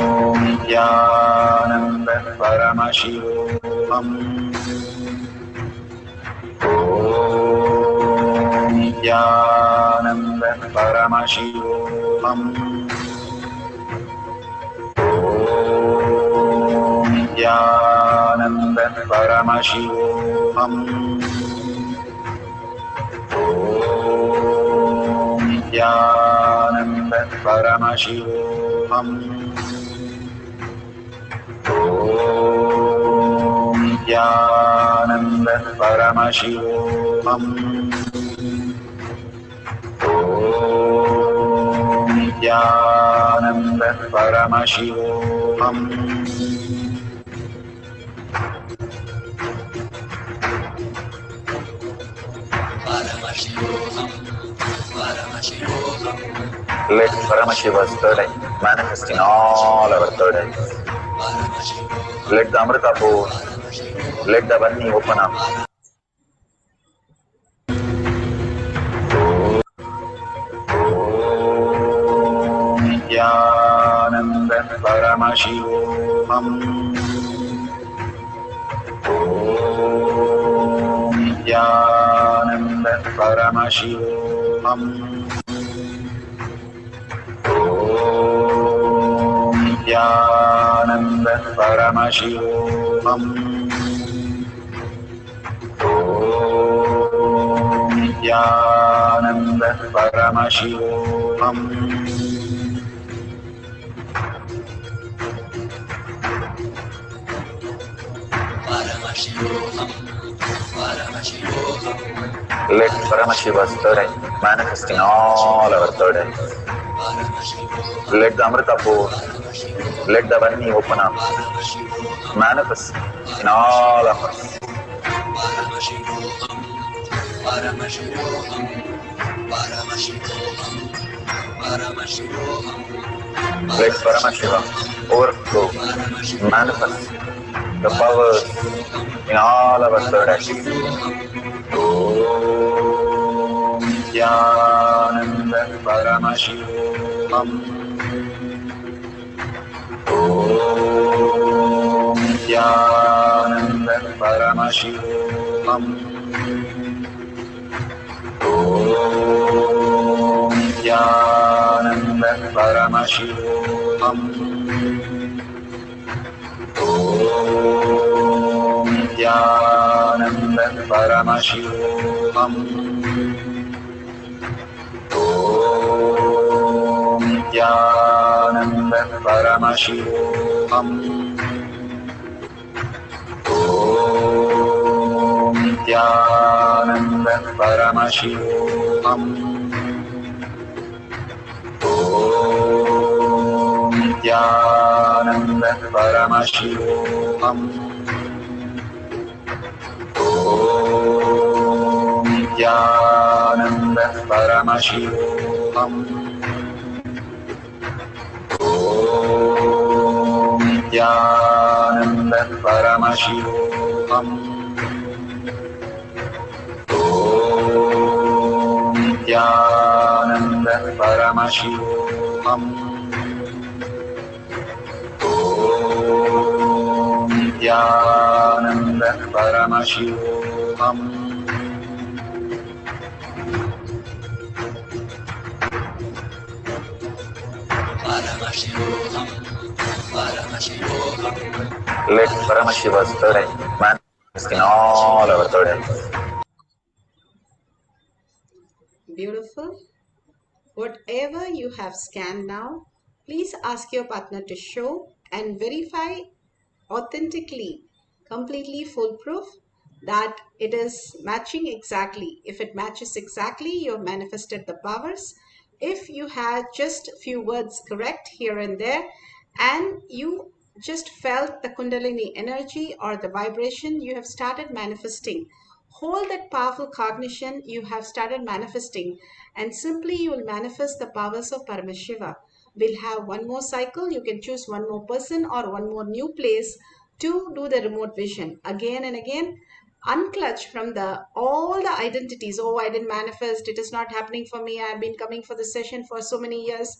Om Nityananda Paramashivoham. Om Nityananda Paramashivoham. Om Nityananda Paramashivoham. Om Nityananda Paramashivoham. Om Nityananda Paramashivoham. Om Nityananda Paramashivoham. Let Paramashiva's third eye manifest in all our third eyes. Let the Amrita pour, let the Varni open up. Om Nityananda Paramashivoham. Om Nityananda Paramashivoham. Om Nityananda Paramashivoham. Om Nityananda Paramashivoham. Let Paramashiva's third eye manifest in all our third eyes. Let the Amrita pour, let the Varni open up, manifest in all of us. Let Paramashiva overflow, manifest the powers in all our third eyes. Om Nityananda Paramashivoham. Om Nithyananda Paramashivoham. Om Nithyananda Paramashivoham. Om Nithyananda Paramashivoham. Om Nithyananda Paramashivoham. Om Nithyananda Paramashivoham. Om Nithyananda Paramashivoham. Om Nithyananda Paramashivoham. Om Nithyananda Paramashivoham. Om Nithyananda Paramashivoham. Om Nithyananda Paramashivoham. Let Paramashiva's third eye manifest in all our third eyes. Beautiful. Whatever you have scanned now, please ask your partner to show and verify authentically, completely foolproof, that it is matching exactly. If it matches exactly, you have manifested the powers. If you had just few words correct here and there, and you just felt the Kundalini energy or the vibration, you have started manifesting. Hold that powerful cognition, you have started manifesting, and simply you will manifest the powers of Paramashiva. We'll have one more cycle. You can choose one more person or one more new place to do the remote vision again and again. Unclutch from all the identities. Oh, I didn't manifest, it is not happening for me, I've been coming for the session for so many years.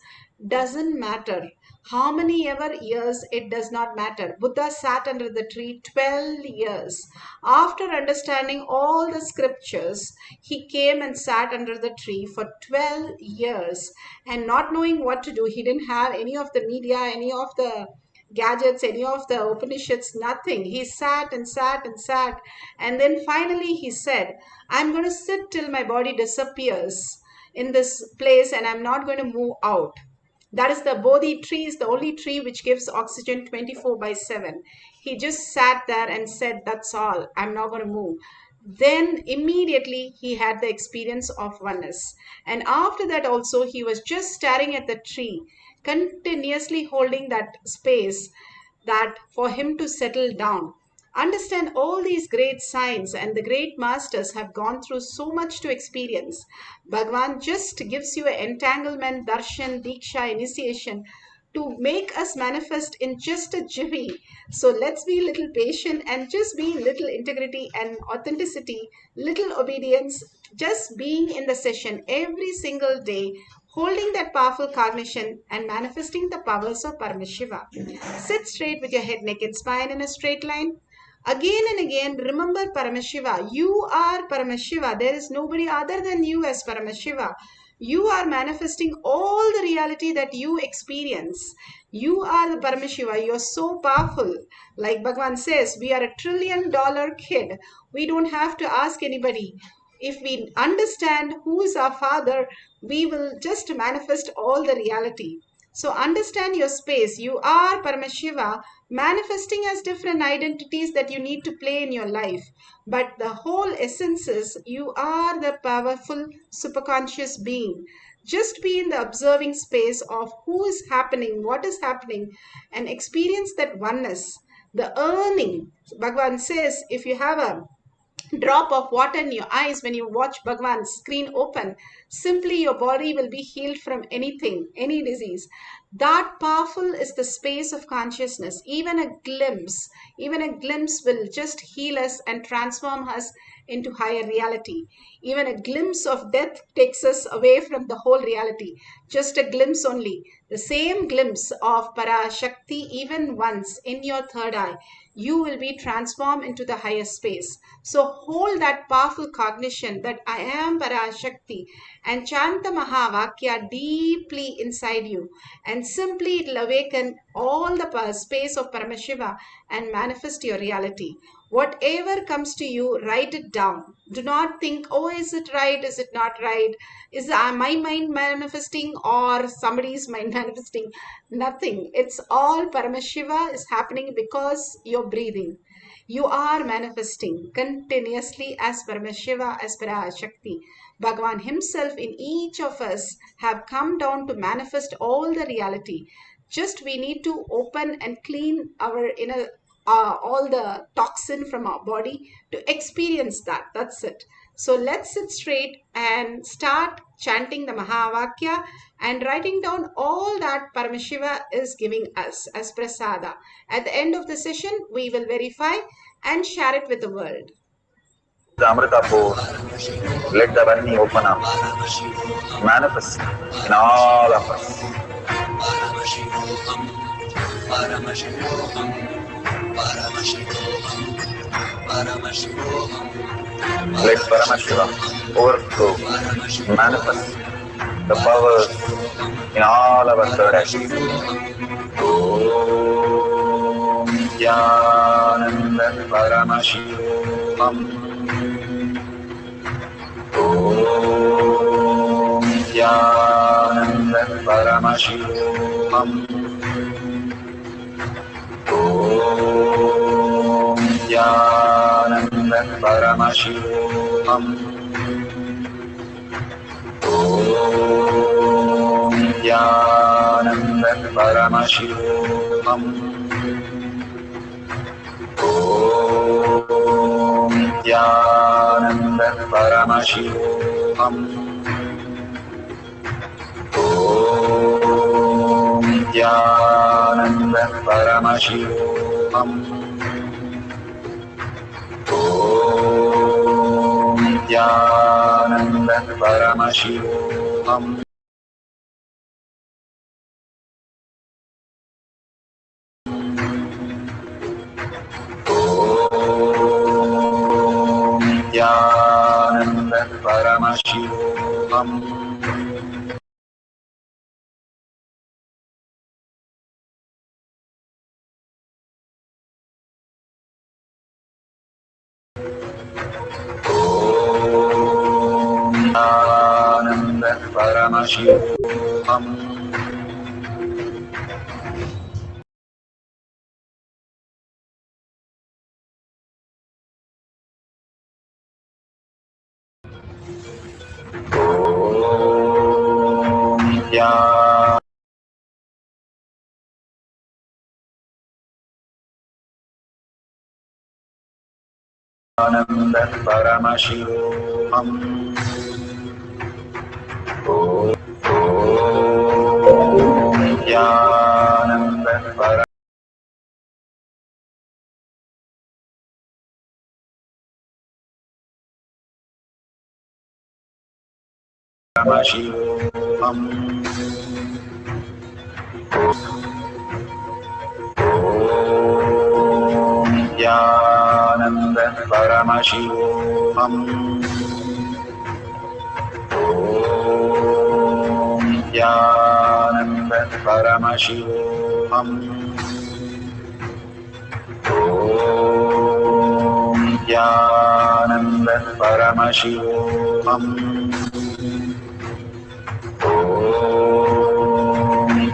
Doesn't matter how many ever years, it does not matter. Buddha sat under the tree 12 years. After understanding all the scriptures, he came and sat under the tree for 12 years, and not knowing what to do. He didn't have any of the media, any of the gadgets, any of the Upanishads, nothing. He sat and sat and sat, and then finally he said, I'm going to sit till my body disappears in this place, and I'm not going to move out. That is the Bodhi tree, is the only tree which gives oxygen 24/7. He just sat there and said, that's all, I'm not going to move. Then immediately he had the experience of oneness. And after that also, he was just staring at the tree, continuously holding that space, that for him to settle down. Understand, all these great signs and the great masters have gone through so much to experience. Bhagavan just gives you an entanglement, darshan, diksha, initiation to make us manifest in just a jiffy. So let's be a little patient and just be little integrity and authenticity, little obedience, just being in the session every single day, holding that powerful cognition and manifesting the powers of Paramashiva. Sit straight with your head, neck and spine in a straight line. Again and again, remember Paramashiva. You are Paramashiva. There is nobody other than you as Paramashiva. You are manifesting all the reality that you experience. You are the Paramashiva. You are so powerful. Like Bhagavan says, we are $1 trillion kid. We don't have to ask anybody. If we understand who is our Father, we will just manifest all the reality. So understand your space. You are Paramashiva, manifesting as different identities that you need to play in your life. But the whole essence is you are the powerful superconscious being. Just be in the observing space of who is happening, what is happening, and experience that oneness. The earning, Bhagavan says, if you have a drop of water in your eyes when you watch Bhagavan's screen open, simply your body will be healed from anything, any disease. That powerful is the space of consciousness. Even a glimpse will just heal us and transform us into higher reality. Even a glimpse of death takes us away from the whole reality. Just a glimpse only. The same glimpse of Parashakti, even once in your third eye, you will be transformed into the higher space. So hold that powerful cognition that I am Parashakti and chant the Mahavakya deeply inside you, and simply it will awaken all the space of Paramashiva and manifest your reality. Whatever comes to you, write it down. Do not think, oh, is it right? Is it not right? Is my mind manifesting or somebody's mind manifesting? Nothing. It's all Paramashiva is happening because you're breathing. You are manifesting continuously as Paramashiva, as Parashakti. Bhagavan himself in each of us have come down to manifest all the reality. Just we need to open and clean our inner all the toxin from our body to experience that. That's it. So let's sit straight and start chanting the Mahavakya and writing down all that Paramashiva is giving us as prasada. At the end of the session, we will verify and share it with the world. The Amrita force, let the Vani open up, manifest in all of us. Paramashivoham, Paramashivoham, Paramashivoham, Paramashivoham. Let Paramashiva overflow, manifest the powers in all our third eye. Om Jnananda Paramashivoham. Om Jnananda Paramashivoham. Om Jnananda Paramashivoham. Om Jnananda Paramashivoham. Om Jnananda Paramashivoham. Om Jnananda Paramashivoham. Om Jnananda Paramashivoham. Om Jnananda Paramashivoham. Om Jnananda Paramashivoham. Om Jnananda Paramashivoham. Om Jnananda Paramashivoham. Om Jnananda Paramashivoham. Om Jnananda Paramashivoham. Om Jnananda Paramashivoham. Om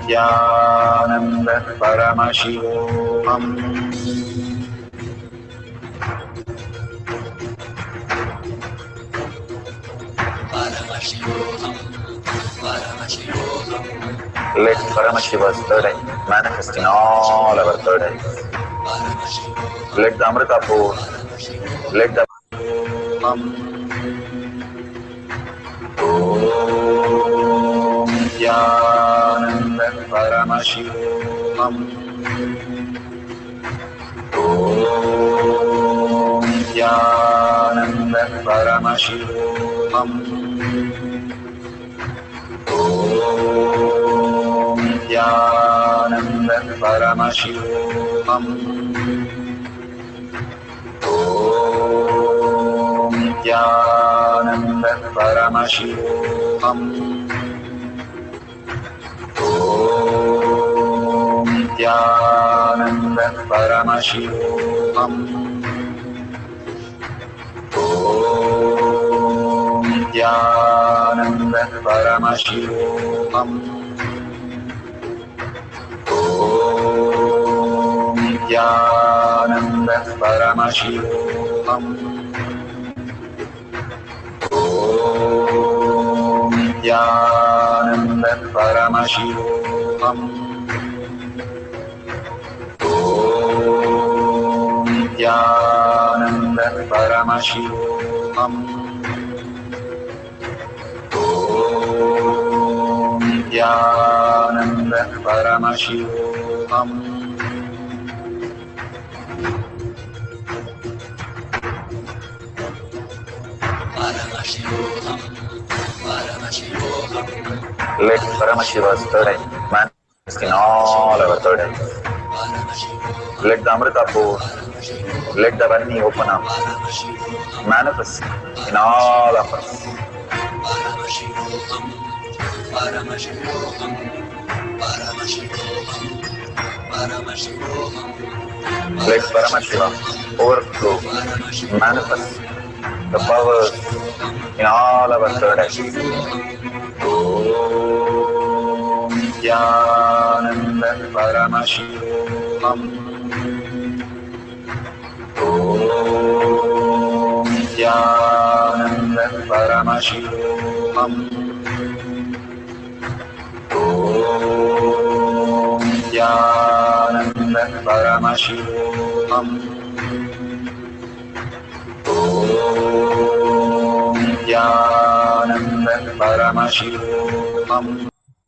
Jnananda Paramashivoham. Paramashivoham, Paramashivoham. Let Paramashiva's third eye manifest in all our third eyes. Let the Amrita force, let the Om Jnananda Paramashivoham. Om Jnananda Paramashivoham. Om Nithyananda Paramashivam. Om Nithyananda Paramashivam. Om Nithyananda Paramashivam. Om Nithyananda Paramashivam. Om Nithyananda Paramashivam. Om Nithyananda Paramashivam. Om Nithyananda Paramashivam. Om Nithyananda Paramashivam. Let Paramashiva's third eye manifest in all our third eyes. Let the Amrita pour, let the Varni open up, manifest in all of us. Paramashivoham, Paramashivoham, Paramashivoham, Paramashivoham. Let Paramashiva overflow, manifest the powers in all our third eyes. Om Nithyananda Paramashivoham. Om Nithyananda Paramashivoham. Om Nithyananda Paramashivoham. Om Nithyananda Paramashivoham.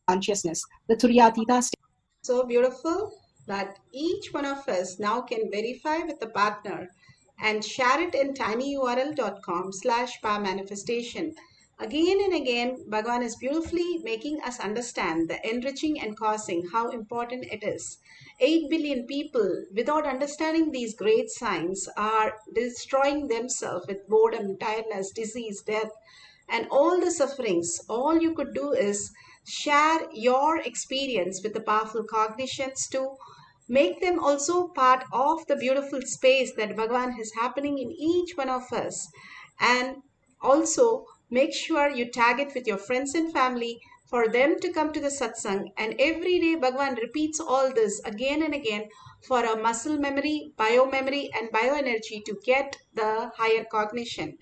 Consciousness, the Turyatita state. So beautiful that each one of us now can verify with the partner and share it in tinyurl.com/powermanifestation. Again and again, Bhagavan is beautifully making us understand the enriching and causing, how important it is. 8 billion people, without understanding these great signs, are destroying themselves with boredom, tiredness, disease, death, and all the sufferings. All you could do is share your experience with the powerful cognitions to make them also part of the beautiful space that Bhagavan is happening in each one of us. And also make sure you tag it with your friends and family for them to come to the satsang. And every day Bhagavan repeats all this again and again for a muscle memory, bio memory, and bioenergy to get the higher cognition.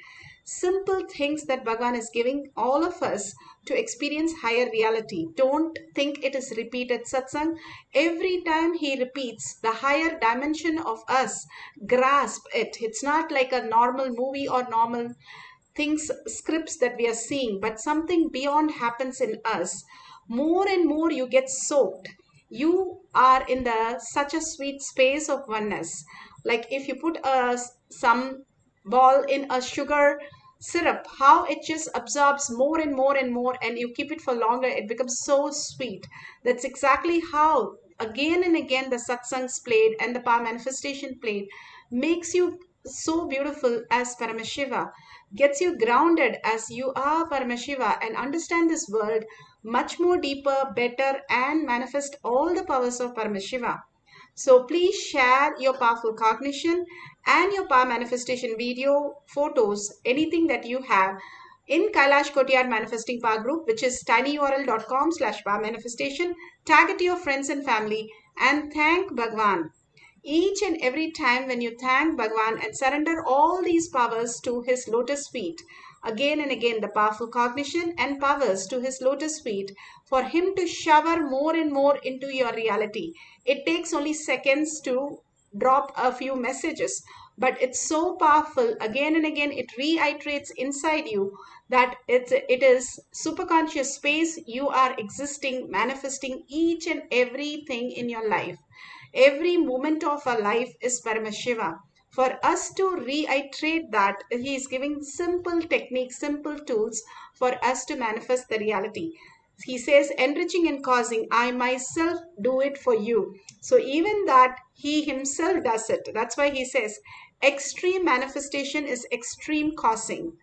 Simple things that Bhagavan is giving all of us to experience higher reality. Don't think it is repeated satsang. Every time he repeats, the higher dimension of us grasp it. It's not like a normal movie or normal things, scripts that we are seeing, but something beyond happens in us. More and more you get soaked. You are in the such a sweet space of oneness. Like if you put some ball in a sugar syrup, how it just absorbs more and more and more, and you keep it for longer, it becomes so sweet. That's exactly how again and again the satsangs played and the power manifestation played makes you so beautiful as Paramashiva, gets you grounded as you are Paramashiva, and understand this world much more deeper, better, and manifest all the powers of Paramashiva. So please share your powerful cognition and your power manifestation video, photos, anything that you have in Kailash Kotiyar Manifesting Power Group, which is tinyurl.com/power manifestation. Tag it to your friends and family and thank Bhagavan. Each and every time when you thank Bhagavan and surrender all these powers to his lotus feet, again and again the powerful cognition and powers to his lotus feet, for him to shower more and more into your reality. It takes only seconds to drop a few messages, but it's so powerful. Again and again it reiterates inside you that it is superconscious space. You are existing, manifesting each and everything in your life. Every moment of our life is Paramashiva. For us to reiterate that, he is giving simple techniques, simple tools for us to manifest the reality. He says, enriching and causing, I myself do it for you. So even that, he himself does it. That's why he says, extreme manifestation is extreme causing.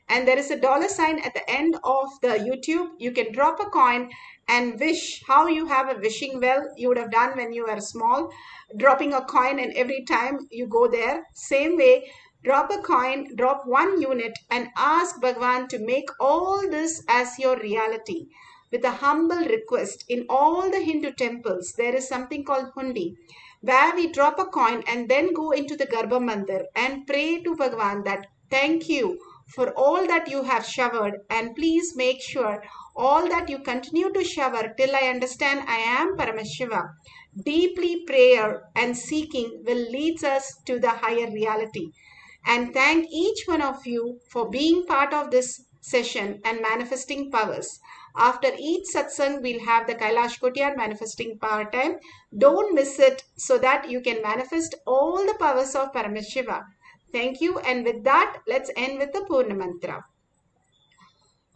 And there is a $sign at the end of the YouTube. You can drop a coin and wish how you have a wishing well you would have done when you were small, dropping a coin, and every time you go there, same way, drop a coin, drop 1 unit and ask Bhagavan to make all this as your reality. With a humble request, in all the Hindu temples, there is something called hundi, where we drop a coin and then go into the Garbha Mandir and pray to Bhagavan that thank you for all that you have showered, and please make sure all that you continue to shower till I understand I am Paramashiva. Deeply prayer and seeking will lead us to the higher reality. And thank each one of you for being part of this session and manifesting powers. After each satsang, we'll have the Kailash Kotiyar manifesting power time. Don't miss it so that you can manifest all the powers of Paramashiva. Thank you. And with that, let's end with the Purna Mantra.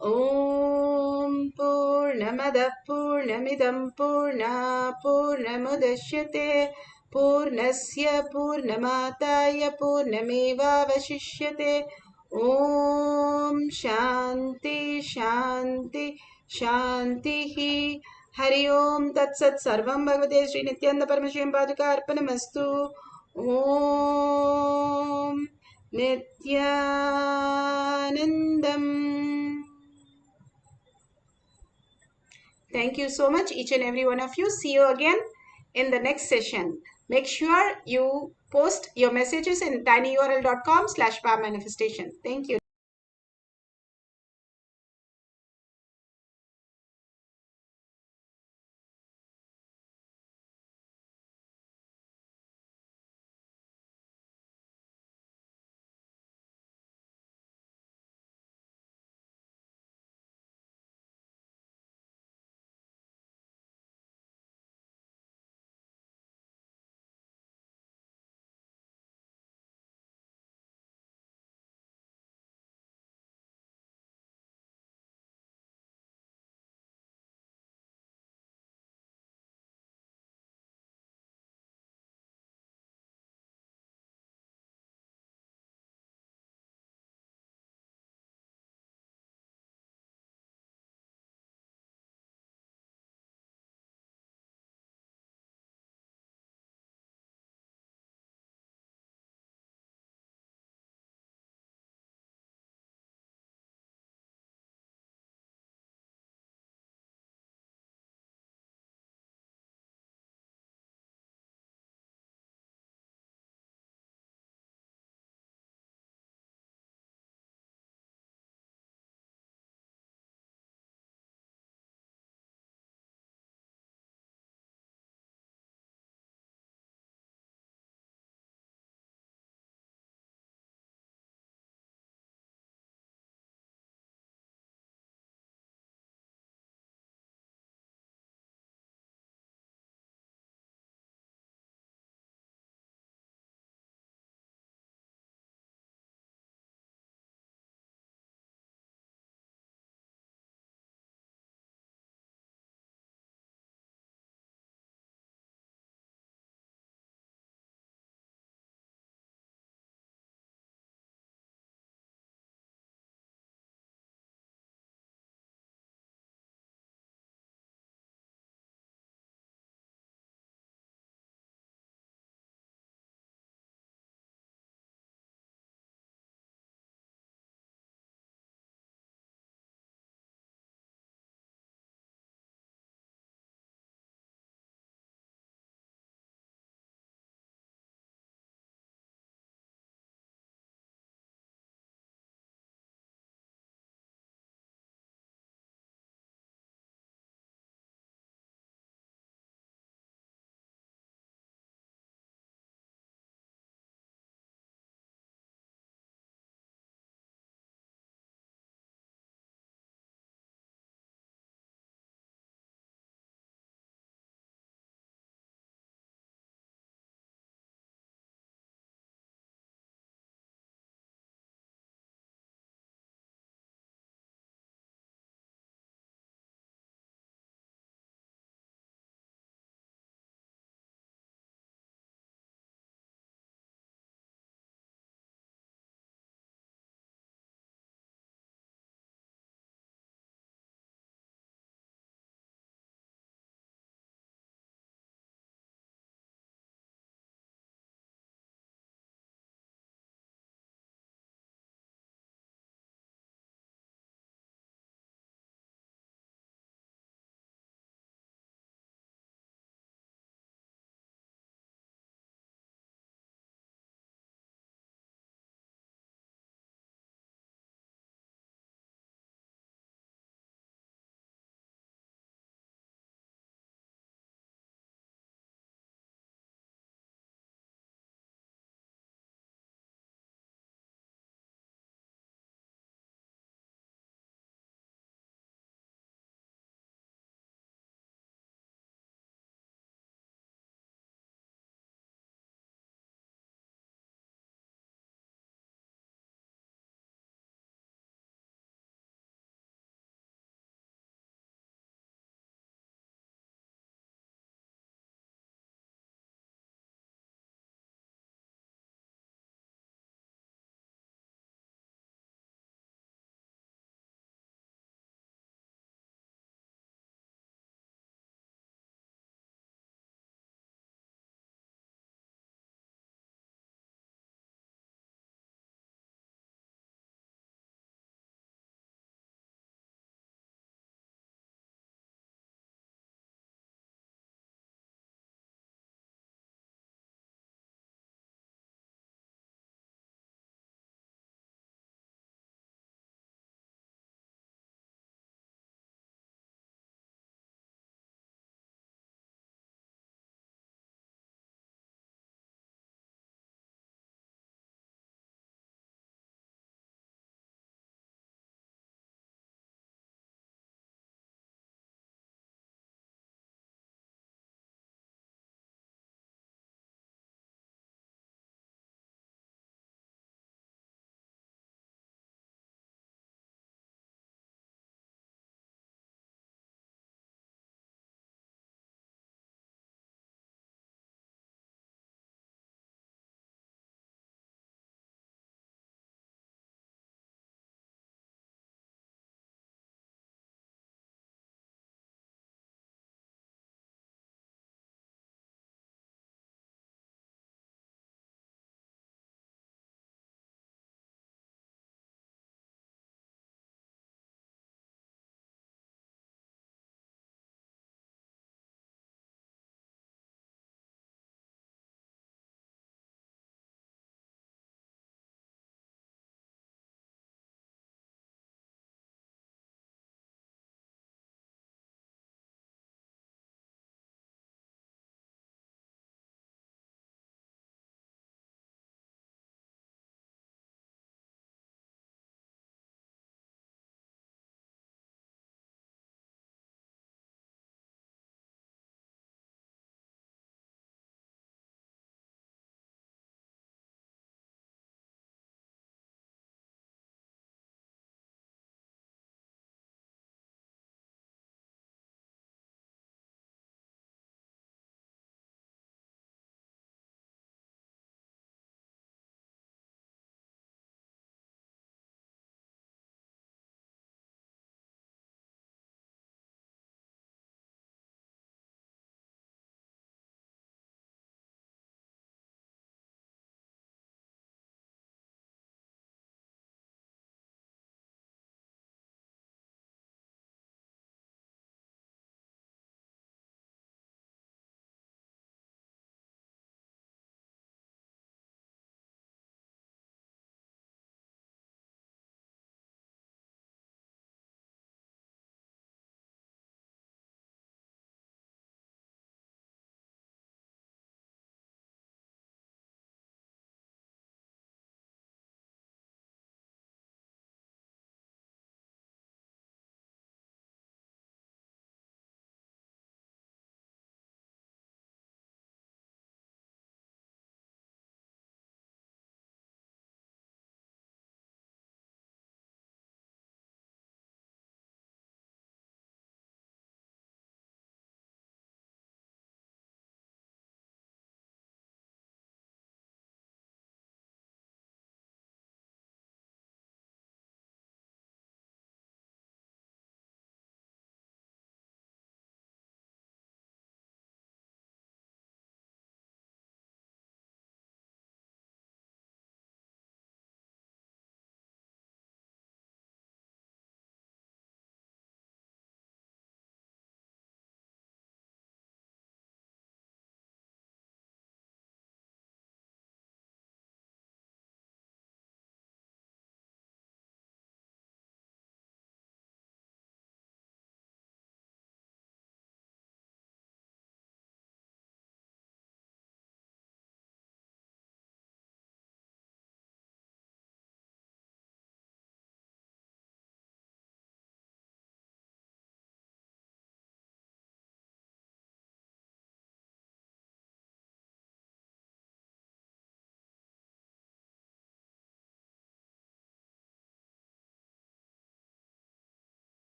Om Purnamada Purnamidam Purna Purnamudashyate Purnasya Purnamataya Purnameva Vashishyate. Om Shanti Shanti Shanti. Hari Om Tat Sat Sarvam Bhagavate Sri Nithyananda Paramashivam Paduka Arpanamastu. Om Nithyanandam. Thank you so much, each and every one of you. See you again in the next session. Make sure you post your messages in tinyurl.com/power manifestation. Thank you.